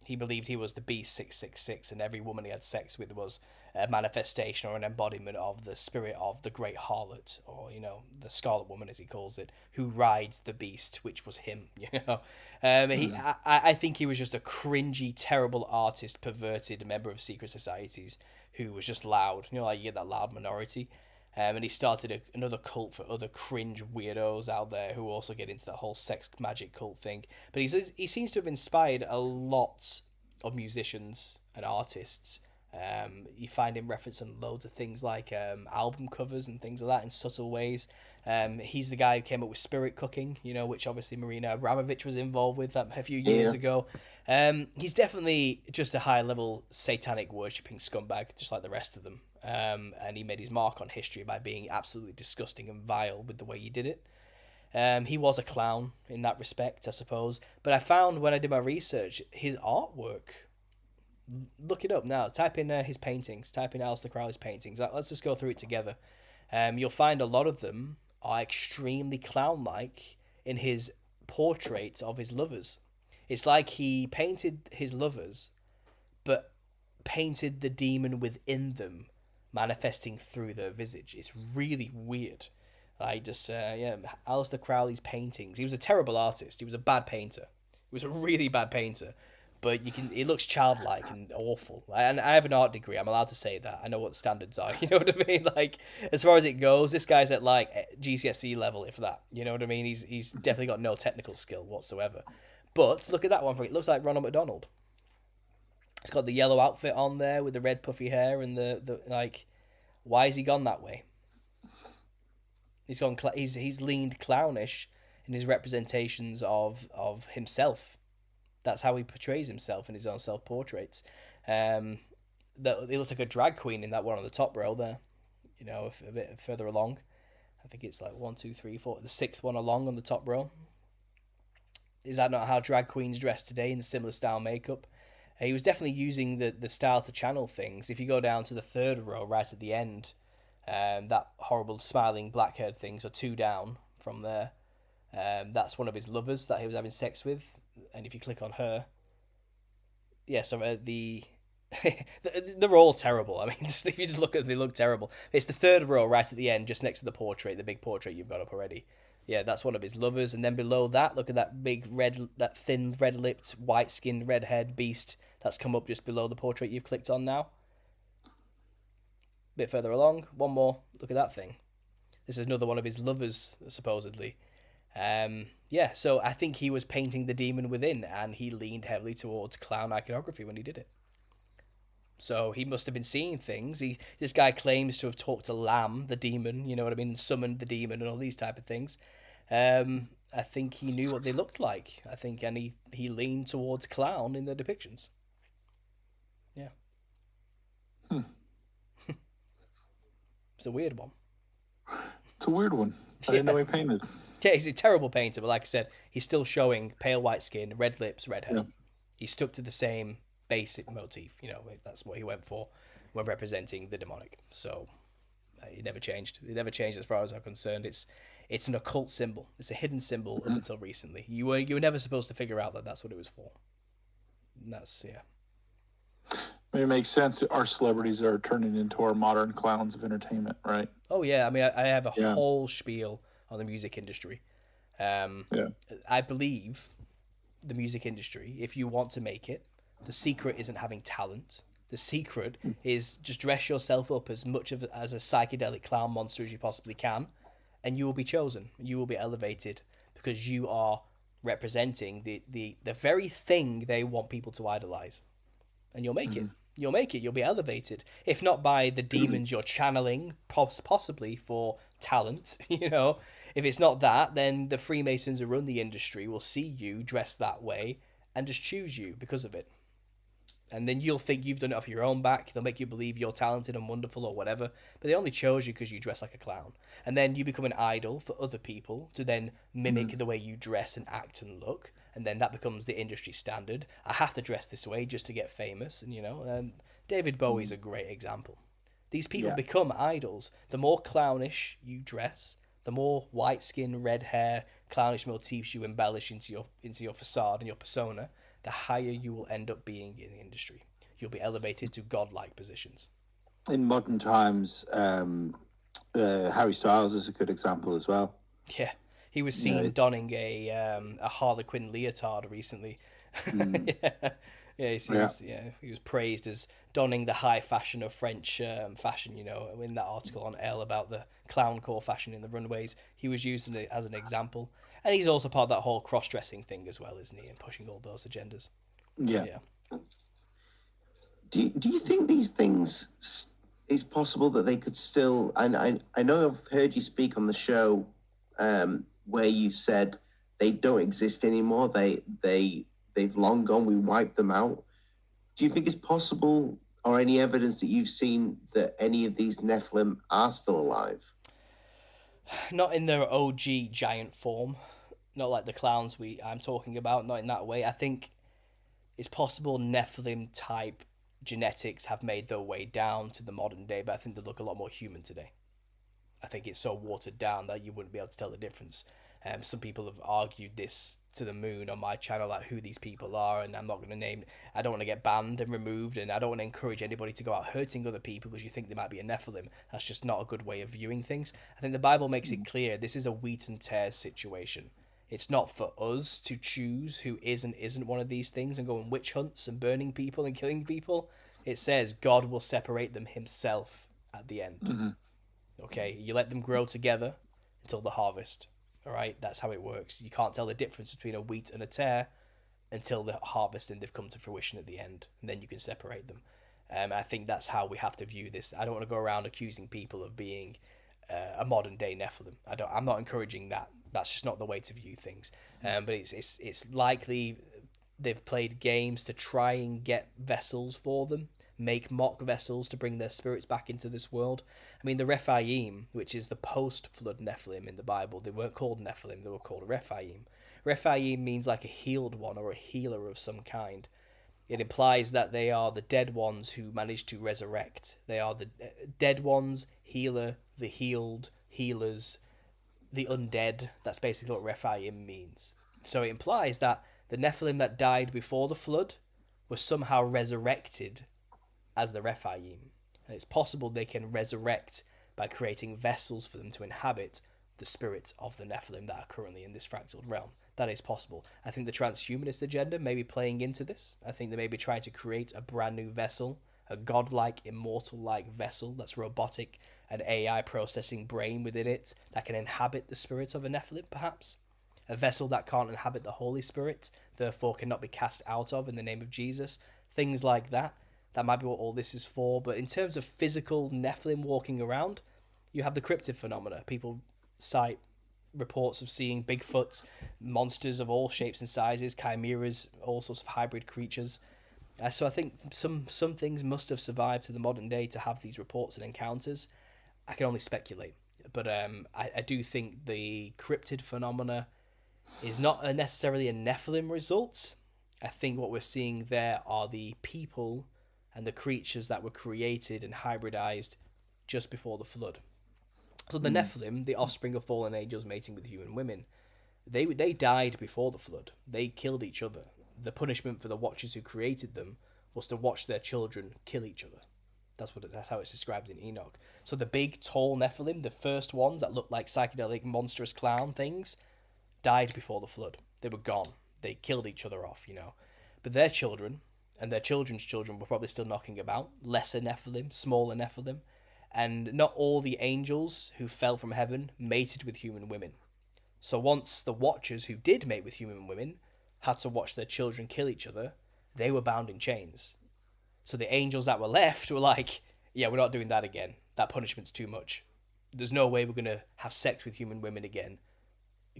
He believed he was the beast 666, and every woman he had sex with was a manifestation or an embodiment of the spirit of the great harlot, or, you know, the Scarlet Woman, as he calls it, who rides the beast, which was him, you know. I think he was just a cringy, terrible artist, perverted member of secret societies who was just loud. You know, like you get that loud minority. And he started another cult for other cringe weirdos out there who also get into that whole sex magic cult thing. But he seems to have inspired a lot of musicians and artists. You find him referencing loads of things like album covers and things like that in subtle ways. He's the guy who came up with spirit cooking, you know, which obviously Marina Abramovich was involved with a few years ago. He's definitely just a high-level satanic worshipping scumbag, just like the rest of them. And he made his mark on history by being absolutely disgusting and vile with the way he did it. He was a clown in that respect, I suppose. But I found when I did my research, his artwork, look it up now, type in his paintings, type in Aleister Crowley's paintings. Let's just go through it together. You'll find a lot of them are extremely clown-like in his portraits of his lovers. It's like he painted his lovers, but painted the demon within them, manifesting through their visage. It's really weird. Like just Aleister Crowley's paintings. He was a terrible artist. He was a bad painter. He was a really bad painter. But it looks childlike and awful. And I have an art degree. I'm allowed to say that. I know what standards are. You know what I mean? Like, as far as it goes, this guy's at like GCSE level, if that. You know what I mean? He's definitely got no technical skill whatsoever. But look at that one for it. It looks like Ronald McDonald. It's got the yellow outfit on there with the red puffy hair and the like. Why has he gone that way? He's gone. He's leaned clownish in his representations of himself. That's how he portrays himself in his own self-portraits. He looks like a drag queen in that one on the top row there. You know, a bit further along. I think it's like 1, 2, 3, 4. The sixth one along on the top row. Is that not how drag queens dress today in similar style makeup? He was definitely using the style to channel things. If you go down to the third row right at the end, that horrible smiling black-haired thing, so 2 down from there, that's one of his lovers that he was having sex with. And if you click on her, they're all terrible. I mean, if you just look at them, they look terrible. It's the third row right at the end, just next to the portrait, the big portrait you've got up already. Yeah, that's one of his lovers. And then below that, look at that thin, red-lipped, white-skinned, red-haired beast that's come up just below the portrait you've clicked on now. A bit further along, one more. Look at that thing. This is another one of his lovers, supposedly. So I think he was painting the demon within, and he leaned heavily towards clown iconography when he did it. So he must have been seeing things. This guy claims to have talked to Lamb, the demon, you know what I mean, summoned the demon and all these type of things. I think he knew what they looked like. I think, and he leaned towards clown in the depictions. Yeah. It's a weird one. It's a weird one. I didn't know he painted. Yeah, he's a terrible painter, but like I said, he's still showing pale white skin, red lips, red hair. Yeah. He stuck to the same basic motif, you know, that's what he went for when representing the demonic. So It never changed. It never changed as far as I'm concerned. It's an occult symbol. It's a hidden symbol up until recently. You were never supposed to figure out that that's what it was for. And that's, yeah. I mean, it makes sense that our celebrities are turning into our modern clowns of entertainment, right? Oh, yeah. I mean, I have a whole spiel on the music industry. I believe the music industry, if you want to make it, the secret isn't having talent. The secret is just dress yourself up as much as a psychedelic clown monster as you possibly can, and you will be chosen. You will be elevated because you are representing the very thing they want people to idolize. And you'll make it. You'll make it. You'll be elevated. If not by the demons you're channeling, possibly for talent, you know. If it's not that, then the Freemasons who run the industry will see you dressed that way and just choose you because of it. And then you'll think you've done it off your own back. They'll make you believe you're talented and wonderful or whatever. But they only chose you because you dress like a clown. And then you become an idol for other people to then mimic the way you dress and act and look. And then that becomes the industry standard. I have to dress this way just to get famous. And, you know, David Bowie's a great example. These people become idols. The more clownish you dress, the more white skin, red hair, clownish motifs you embellish into your facade and your persona, the higher you will end up being in the industry. You'll be elevated to godlike positions. In modern times, Harry Styles is a good example as well. Yeah, he was seen donning a Harlequin leotard recently. He was praised as donning the high fashion of French fashion. You know, in that article on Elle about the clowncore fashion in the runways, he was using it as an example. And he's also part of that whole cross-dressing thing as well, isn't he? And pushing all those agendas. Yeah. Do you think these things, it's possible that they could still, and I know I've heard you speak on the show where you said they don't exist anymore. They've long gone. We wiped them out. Do you think it's possible, or any evidence that you've seen, that any of these Nephilim are still alive? Not in their OG giant form. Not like the clowns I'm talking about. Not in that way. I think it's possible Nephilim type genetics have made their way down to the modern day, but I think they look a lot more human today. I think it's so watered down that you wouldn't be able to tell the difference. Some people have argued this to the moon on my channel, like who these people are, and I'm not going to name. I don't want to get banned and removed, and I don't want to encourage anybody to go out hurting other people because you think they might be a Nephilim. That's just not a good way of viewing things. I think the Bible makes it clear this is a wheat and tares situation. It's not for us to choose who is and isn't one of these things and go on witch hunts and burning people and killing people. It says God will separate them himself at the end. Okay, you let them grow together until the harvest. All right, that's how it works. You can't tell the difference between a wheat and a tare until the harvest and they've come to fruition at the end, and then you can separate them. I think that's how we have to view this. I don't want to go around accusing people of being a modern day Nephilim. I'm not encouraging that. That's just not the way to view things. But it's likely they've played games to try and get vessels for them, make mock vessels to bring their spirits back into this world. I mean, the Rephaim, which is the post-flood Nephilim in the Bible, they weren't called Nephilim, they were called Rephaim. Rephaim means like a healed one or a healer of some kind. It implies that they are the dead ones who managed to resurrect. They are the dead ones, healer, the healed, healers, the undead. That's basically what Rephaim means. So it implies that the Nephilim that died before the flood were somehow resurrected as the Rephaim. And it's possible they can resurrect by creating vessels for them to inhabit the spirits of the Nephilim that are currently in this fractal realm. That is possible. I think the transhumanist agenda may be playing into this. I think they may be trying to create a brand new vessel, a godlike, immortal-like vessel that's robotic, an AI processing brain within it that can inhabit the spirit of a Nephilim, perhaps. A vessel that can't inhabit the Holy Spirit, therefore cannot be cast out of in the name of Jesus. Things like that. That might be what all this is for. But in terms of physical Nephilim walking around, you have the cryptid phenomena. People cite reports of seeing Bigfoots, monsters of all shapes and sizes, chimeras, all sorts of hybrid creatures. So I think some things must have survived to the modern day to have these reports and encounters. I can only speculate. But I do think the cryptid phenomena is not necessarily a Nephilim result. I think what we're seeing there are the people and the creatures that were created and hybridized just before the flood. So the Nephilim, the offspring of fallen angels mating with human women, they died before the flood. They killed each other. The punishment for the watchers who created them was to watch their children kill each other. That's how it's described in Enoch. So the big, tall Nephilim, the first ones that looked like psychedelic, monstrous clown things, died before the flood. They were gone. They killed each other off, But their children and their children's children were probably still knocking about. Lesser Nephilim, smaller Nephilim. And not all the angels who fell from heaven mated with human women. So once the watchers who did mate with human women had to watch their children kill each other, they were bound in chains. So the angels that were left were like, yeah, we're not doing that again. That punishment's too much. There's no way we're going to have sex with human women again.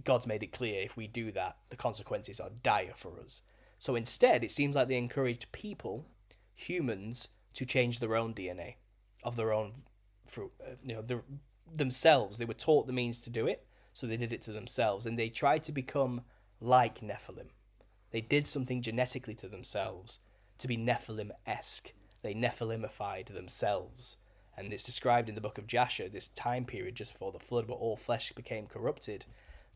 God's made it clear if we do that, the consequences are dire for us. So instead, it seems like they encouraged people, humans, to change their own DNA of their own fruit, themselves. They were taught the means to do it, so they did it to themselves, and they tried to become like Nephilim. They did something genetically to themselves to be Nephilim-esque. They Nephilimified themselves. And it's described in the book of Jasher, this time period just before the flood, where all flesh became corrupted,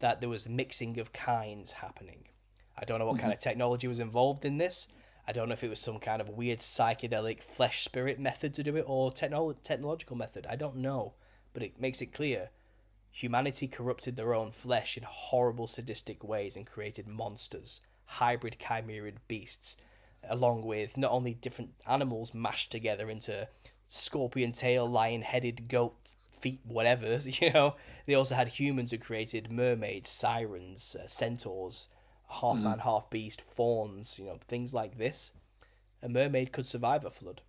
that there was mixing of kinds happening. I don't know what kind of technology was involved in this. I don't know if it was some kind of weird psychedelic flesh spirit method to do it, or technological method. I don't know. But it makes it clear humanity corrupted their own flesh in horrible sadistic ways and created monsters, hybrid chimeriid beasts, along with not only different animals mashed together into scorpion tail, lion-headed, goat feet, whatever, They also had humans who created mermaids, sirens, centaurs, half man, half beast, fawns, things like this. A mermaid could survive a flood.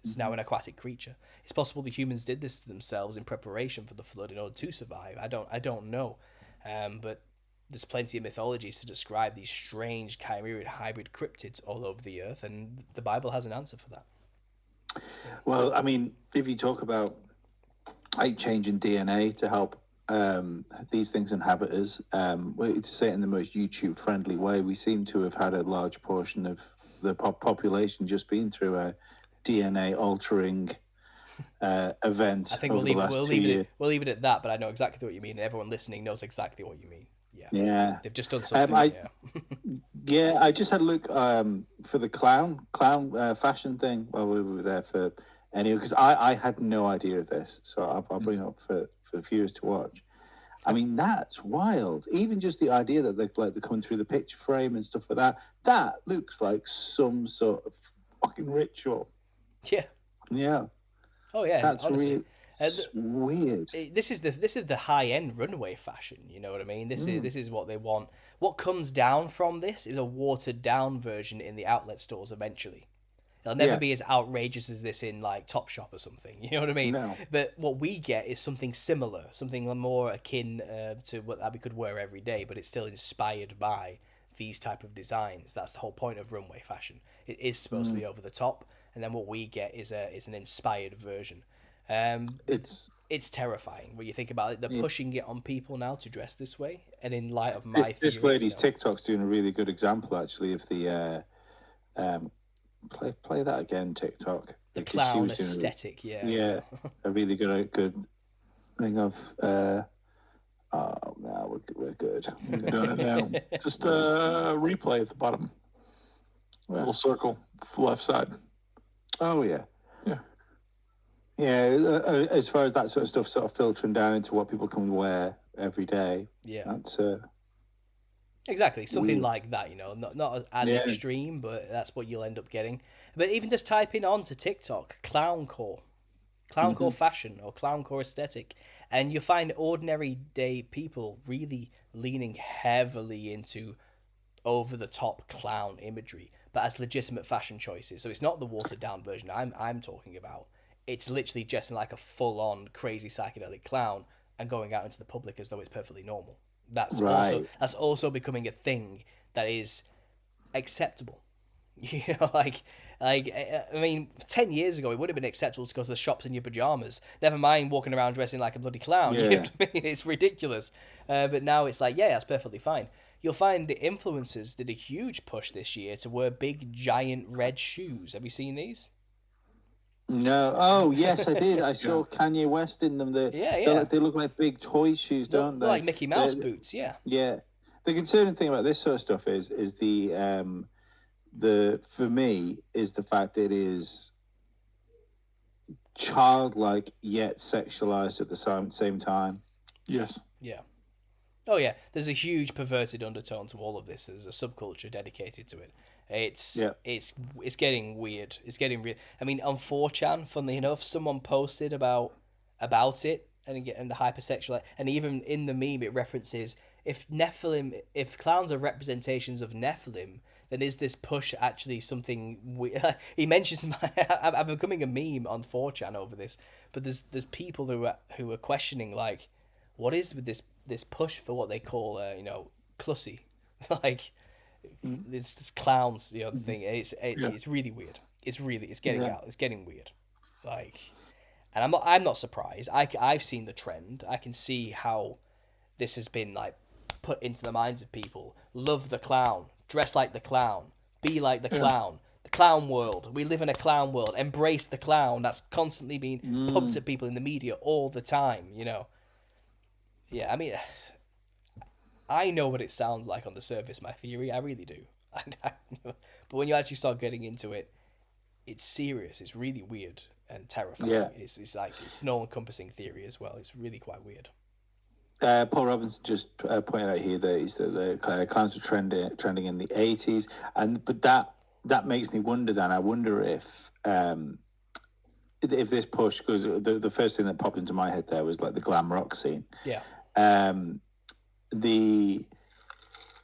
It's now an aquatic creature. It's possible the humans did this to themselves in preparation for the flood in order to survive. I don't know. But there's plenty of mythologies to describe these strange chimeriid hybrid cryptids all over the earth, and the Bible has an answer for that. Well, I mean, if you talk about changing DNA to help these things inhabit us, to say it in the most YouTube-friendly way, we seem to have had a large portion of the population just been through a DNA-altering event. I think we'll leave it at that, but I know exactly what you mean, and everyone listening knows exactly what you mean. Yeah. They've just done something. I just had a look for the clown fashion thing while we were there because I had no idea of this, so I'll bring it up for viewers to watch. I mean, that's wild. Even just the idea that they're coming through the picture frame and stuff like that. That looks like some sort of fucking ritual. Yeah. Yeah. Oh yeah. That's honestly. Weird. This is the high end runway fashion. You know what I mean? This is what they want. What comes down from this is a watered down version in the outlet stores eventually. It'll never be as outrageous as this in like Topshop or something. You know what I mean? No. But what we get is something similar, something more akin to what we could wear every day, but it's still inspired by these type of designs. That's the whole point of runway fashion. It is supposed to be over the top, and then what we get is an inspired version. It's terrifying when you think about it. They're pushing it on people now to dress this way, and in light of my theory, this lady's TikTok's doing a really good example actually of the play that again, TikTok. The clown aesthetic, a really good thing of. No, we're good. We're doing it now. Just replay at the bottom. Little circle, left side. Oh yeah. Yeah. As far as that sort of stuff, sort of filtering down into what people can wear every day. Yeah. That's exactly something weird. like that. Not as extreme, but that's what you'll end up getting. But even just typing on to TikTok, clowncore fashion or clowncore aesthetic, and you find ordinary day people really leaning heavily into over the top clown imagery, but as legitimate fashion choices. So it's not the watered down version I'm talking about. It's literally just like a full on crazy psychedelic clown and going out into the public as though it's perfectly normal. That's also becoming a thing that is acceptable. I mean, 10 years ago, it would have been acceptable to go to the shops in your pajamas. Never mind walking around dressing like a bloody clown. Yeah. You know what I mean? It's ridiculous. But now it's like, that's perfectly fine. You'll find the influencers did a huge push this year to wear big, giant red shoes. Have you seen these? No. Oh, yes, I did. I saw Kanye West in them. Yeah. They look like big toy shoes, don't They're they? like Mickey Mouse boots, yeah. Yeah. The concerning thing about this sort of stuff is the for me is the fact that it is childlike yet sexualized at the same time. Yes. Yeah. Oh yeah, there's a huge perverted undertone to all of this. There's a subculture dedicated to it. It's getting weird. It's getting real. I mean, on 4chan, funnily enough, someone posted about it and the hypersexual, and even in the meme it references if clowns are representations of Nephilim, then is this push actually something weird? He mentions I'm becoming a meme on 4chan over this, but there's people who are questioning like, what is with this push for what they call clussy, like it's clowns, the other thing. It's really weird. It's getting out. It's getting weird, like, and I'm not surprised. I've seen the trend. I can see how this has been like put into the minds of people. Love the clown, dress like the clown, be like the clown. The clown world. We live in a clown world. Embrace the clown. That's constantly being pumped at people in the media all the time. Yeah, I mean, I know what it sounds like on the surface, my theory, I really do. But when you actually start getting into it, it's serious, it's really weird and terrifying. Yeah. It's like, it's an all-encompassing theory as well. It's really quite weird. Paul Robinson just pointed out here that the clowns were trending in the 80s, but that makes me wonder. Then I wonder if this push, because the first thing that popped into my head there was like the glam rock scene. Yeah.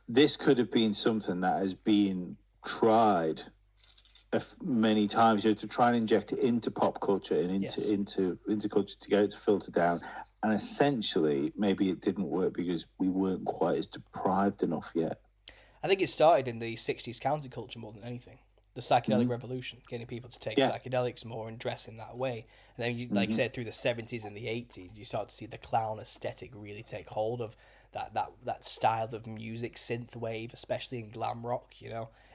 This could have been something that has been tried many times, to try and inject it into pop culture and into culture to get it to filter down. And essentially, maybe it didn't work because we weren't quite as deprived enough yet. I think it started in the 60s counterculture more than anything. The psychedelic revolution, getting people to take psychedelics more and dress in that way. And then, like you said, through the 70s and the 80s, you start to see the clown aesthetic really take hold of that style of music, synth wave, especially in glam rock.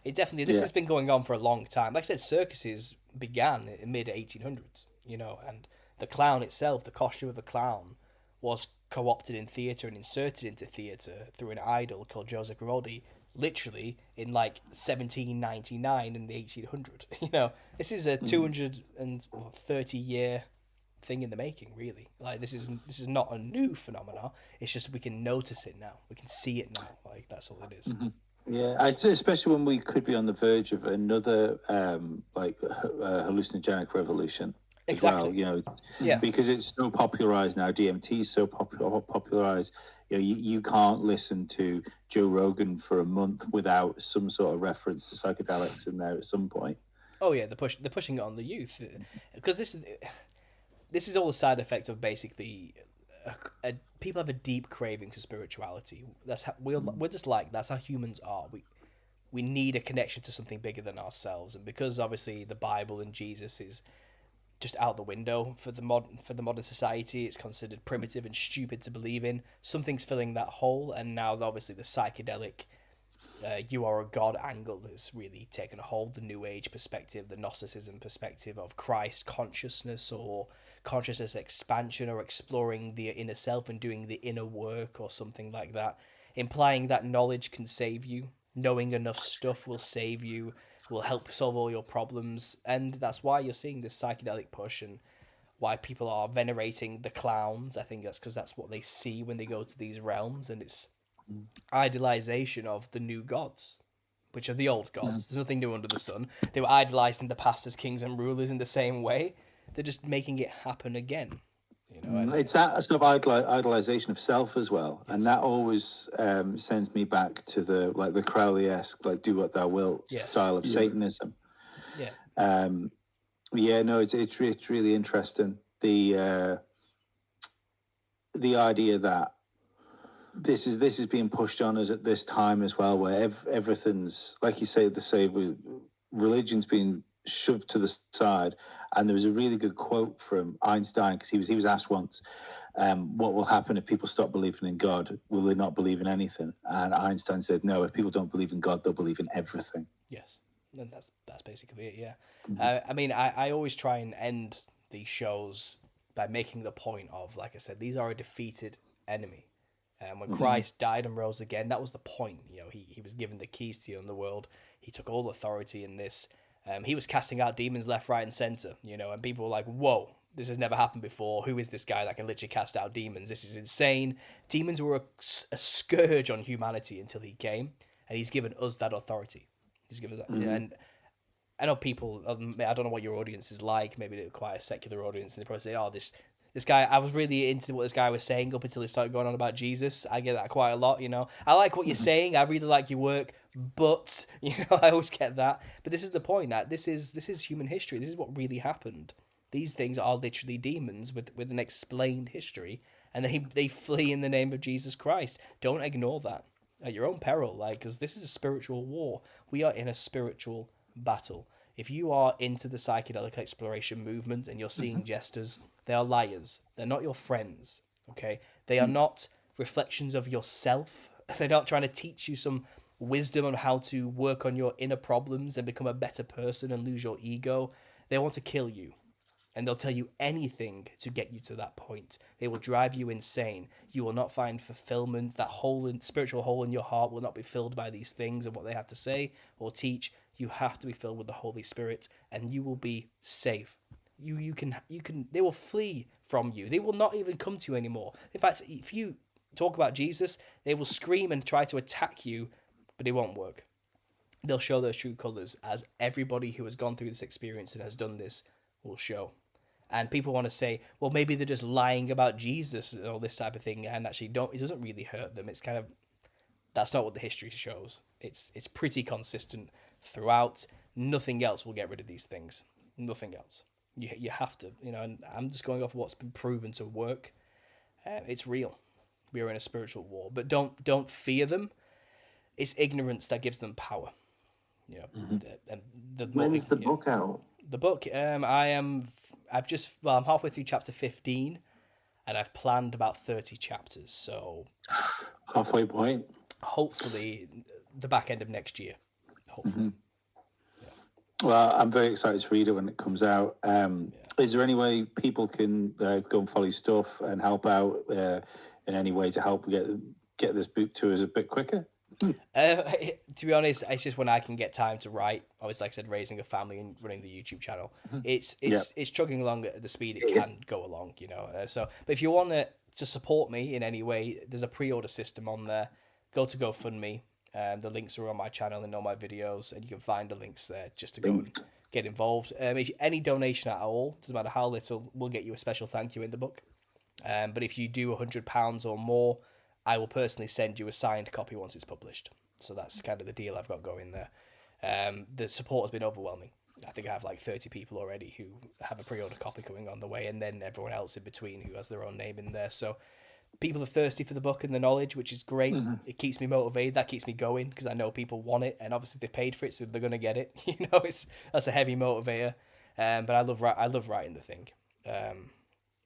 It definitely, this has been going on for a long time. Like I said, circuses began in mid 1800s. And the clown itself, the costume of a clown, was co-opted in theatre and inserted into theatre through an idol called Joseph Grimaldi, literally in like 1799 in the 1800s. This is a 230-year thing in the making, really. Like, this is not a new phenomenon. It's just we can notice it now. We can see it now. Like, that's all it is. Yeah, especially when we could be on the verge of another hallucinogenic revolution. Exactly. Well, because it's so popularized now. DMT is so popularized. You can't listen to Joe Rogan for a month without some sort of reference to psychedelics in there at some point. Oh yeah, they're pushing it on the youth, because this is all a side effect of basically people have a deep craving for spirituality. That's how we're just like, that's how humans are. We need a connection to something bigger than ourselves, and because obviously the Bible and Jesus is just out the window for the modern society, it's considered primitive and stupid to believe in. Something's filling that hole, and now obviously the psychedelic you are a god angle has really taken a hold. The New Age perspective, the Gnosticism perspective of Christ consciousness or consciousness expansion, or exploring the inner self and doing the inner work or something like that, implying that knowledge can save you. Knowing enough stuff will save you, will help solve all your problems. And that's why you're seeing this psychedelic push, and why people are venerating the clowns. I think that's because that's what they see when they go to these realms, and it's idolization of the new gods, which are the old gods. There's nothing new under the sun. They were idolized in the past as kings and rulers in the same way. They're just making it happen again. It's that sort of idolization of self as well, and that always sends me back to the Crowley-esque, like do what thou wilt style of Satanism. It's really interesting, the idea that this is being pushed on us at this time as well, where everything's, like you say, religion's being shoved to the side. And there was a really good quote from Einstein, because he was asked once, what will happen if people stop believing in God? Will they not believe in anything? And Einstein said, no, if people don't believe in God, they'll believe in everything. Yes. And that's basically it, yeah. I mean, I always try and end these shows by making the point of, like I said, these are a defeated enemy. When Christ died and rose again, that was the point. You know, he was given the keys to the underworld. He took all authority in this. He was casting out demons left, right, and center. You know, and people were like, "Whoa, this has never happened before. Who is this guy that can literally cast out demons? This is insane." Demons were a scourge on humanity until he came, and he's given us that authority. He's given us that, and I know people. I don't know what your audience is like. Maybe they're quite a secular audience, and they probably say, "Oh, this guy." I was really into what this guy was saying up until he started going on about Jesus. I get that quite a lot. You know, I like what you're saying. I really like your work, but you know, I always get that. But this is the point. That this is human history. This is what really happened. These things are literally demons with an explained history, and they flee in the name of Jesus Christ. Don't ignore that at your own peril, like, because this is a spiritual war. We are in a spiritual battle. If you are into the psychedelic exploration movement and you're seeing jesters, they are liars. They're not your friends, okay? They are not reflections of yourself. They're not trying to teach you some wisdom on how to work on your inner problems and become a better person and lose your ego. They want to kill you. And they'll tell you anything to get you to that point. They will drive you insane. You will not find fulfillment. That spiritual hole in your heart will not be filled by these things and what they have to say or teach. You have to be filled with the Holy Spirit, and you will be safe. You can. They will flee from you. They will not even come to you anymore. In fact, if you talk about Jesus, they will scream and try to attack you, but it won't work. They'll show their true colors, as everybody who has gone through this experience and has done this will show. And people want to say, well, maybe they're just lying about Jesus and all this type of thing, and actually it doesn't really hurt them. It's kind of, that's not what the history shows. It's pretty consistent throughout. Nothing else will get rid of these things. Nothing else. You have to, you know, and I'm just going off what's been proven to work. It's real. We are in a spiritual war, but don't fear them. It's ignorance that gives them power. You know, When's the book out? The book, I'm halfway through chapter 15, and I've planned about 30 chapters. So halfway point. Hopefully, the back end of next year. Hopefully. Well, I'm very excited to read it when it comes out. Is there any way people can go and follow your stuff and help out in any way to help get this book to us a bit quicker? To be honest, it's just when I can get time to write. Obviously, like I said, raising a family and running the YouTube channel, it's chugging along at the speed it can go along. You know, but if you want to support me in any way, there's a pre-order system on there. Go to GoFundMe. The links are on my channel and all my videos, and you can find the links there just to go and get involved. If any donation at all, doesn't matter how little, we'll get you a special thank you in the book. But if you do £100 or more, I will personally send you a signed copy once it's published. So that's kind of the deal I've got going there. The support has been overwhelming. I think I have like 30 people already who have a pre-order copy coming on the way, and then everyone else in between who has their own name in there. So people are thirsty for the book and the knowledge, which is great. It keeps me motivated. That keeps me going because I know people want it, and obviously they paid for it, so they're gonna get it. You know, that's a heavy motivator. But I love writing the thing.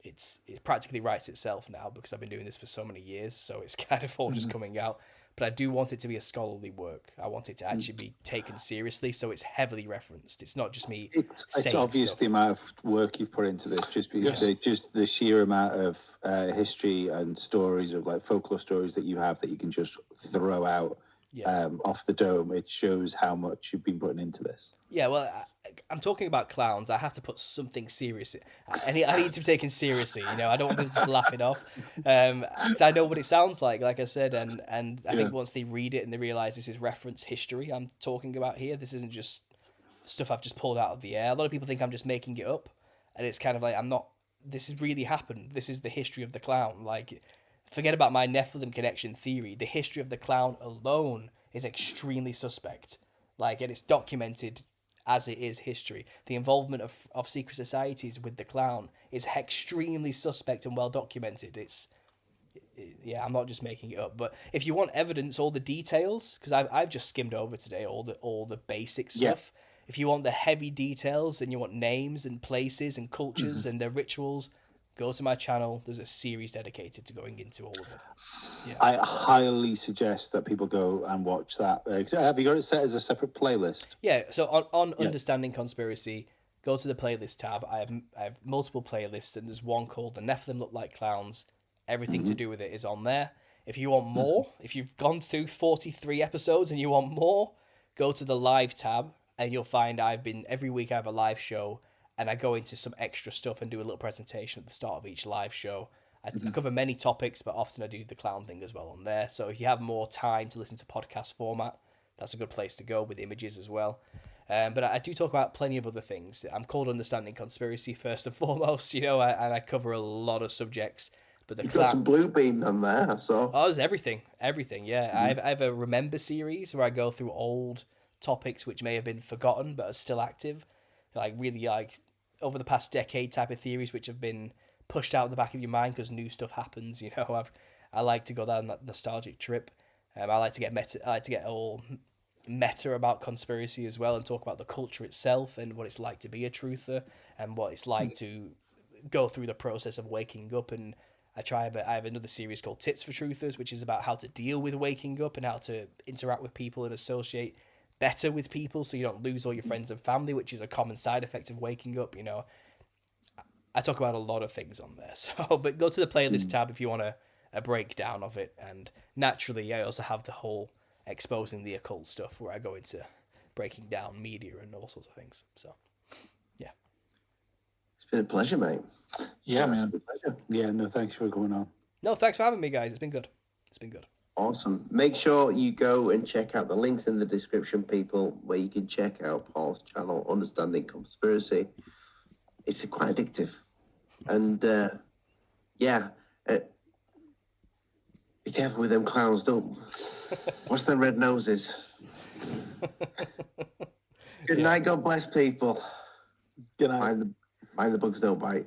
It practically writes itself now because I've been doing this for so many years, so it's kind of all just coming out. But I do want it to be a scholarly work. I want it to actually be taken seriously, so it's heavily referenced. It's not just me It's obvious stuff. the amount of work you've put into this, just because just the sheer amount of history and stories of like folklore stories that you have that you can just throw out off the dome. It shows how much you've been putting into this. Yeah, well, I'm talking about clowns. I have to put something serious. I need to be taken seriously. You know, I don't want people just laughing off. 'Cause I know what it sounds like I said, and I think once they read it and they realize this is reference history I'm talking about here, this isn't just stuff I've just pulled out of the air. A lot of people think I'm just making it up, and it's kind of like I'm not. This has really happened. This is the history of the clown. Like, forget about my Nephilim connection theory. The history of the clown alone is extremely suspect. Like, and it's documented as it is history. The involvement of secret societies with the clown is extremely suspect and well documented. I'm not just making it up. But if you want evidence, all the details, because I've just skimmed over today all the basic stuff. If you want the heavy details and you want names and places and cultures and their rituals, Go to my channel. There's a series dedicated to going into all of it. Yeah. I highly suggest that people go and watch that. Have you got it set as a separate playlist? Yeah, so on Understanding Conspiracy, go to the playlist tab. I have multiple playlists, and there's one called The Nephilim Look Like Clowns. Everything to do with it is on there. If you want more, if you've gone through 43 episodes and you want more, go to the live tab, and you'll find every week I have a live show, and I go into some extra stuff and do a little presentation at the start of each live show. I cover many topics, but often I do the clown thing as well on there. So if you have more time to listen to podcast format, that's a good place to go with images as well. But I do talk about plenty of other things. I'm called Understanding Conspiracy first and foremost, and I cover a lot of subjects. But You've got some blue beam on there, so. Oh, there's everything, yeah. I have a Remember series where I go through old topics which may have been forgotten but are still active, really over the past decade type of theories which have been pushed out of the back of your mind because new stuff happens. I like to go down that nostalgic trip. I like to get meta. I like to get all meta about conspiracy as well, and talk about the culture itself and what it's like to be a truther and what it's like to go through the process of waking up. And I have another series called Tips for Truthers, which is about how to deal with waking up and how to interact with people and associate better with people so you don't lose all your friends and family, which is a common side effect of waking up. I talk about a lot of things on there. So, but go to the playlist tab if you want a breakdown of it. And naturally, I also have the whole exposing the occult stuff where I go into breaking down media and all sorts of things. So, yeah. It's been a pleasure, mate. Yeah, man. It's been a pleasure. Yeah, no, thanks for going on. No, thanks for having me, guys. It's been good. Awesome. Make sure you go and check out the links in the description, people, where you can check out Paul's channel, Understanding Conspiracy. It's quite addictive. And, be careful with them clowns. Don't. What's them red noses? Good night. God bless people. Good night. Mind the bugs don't bite.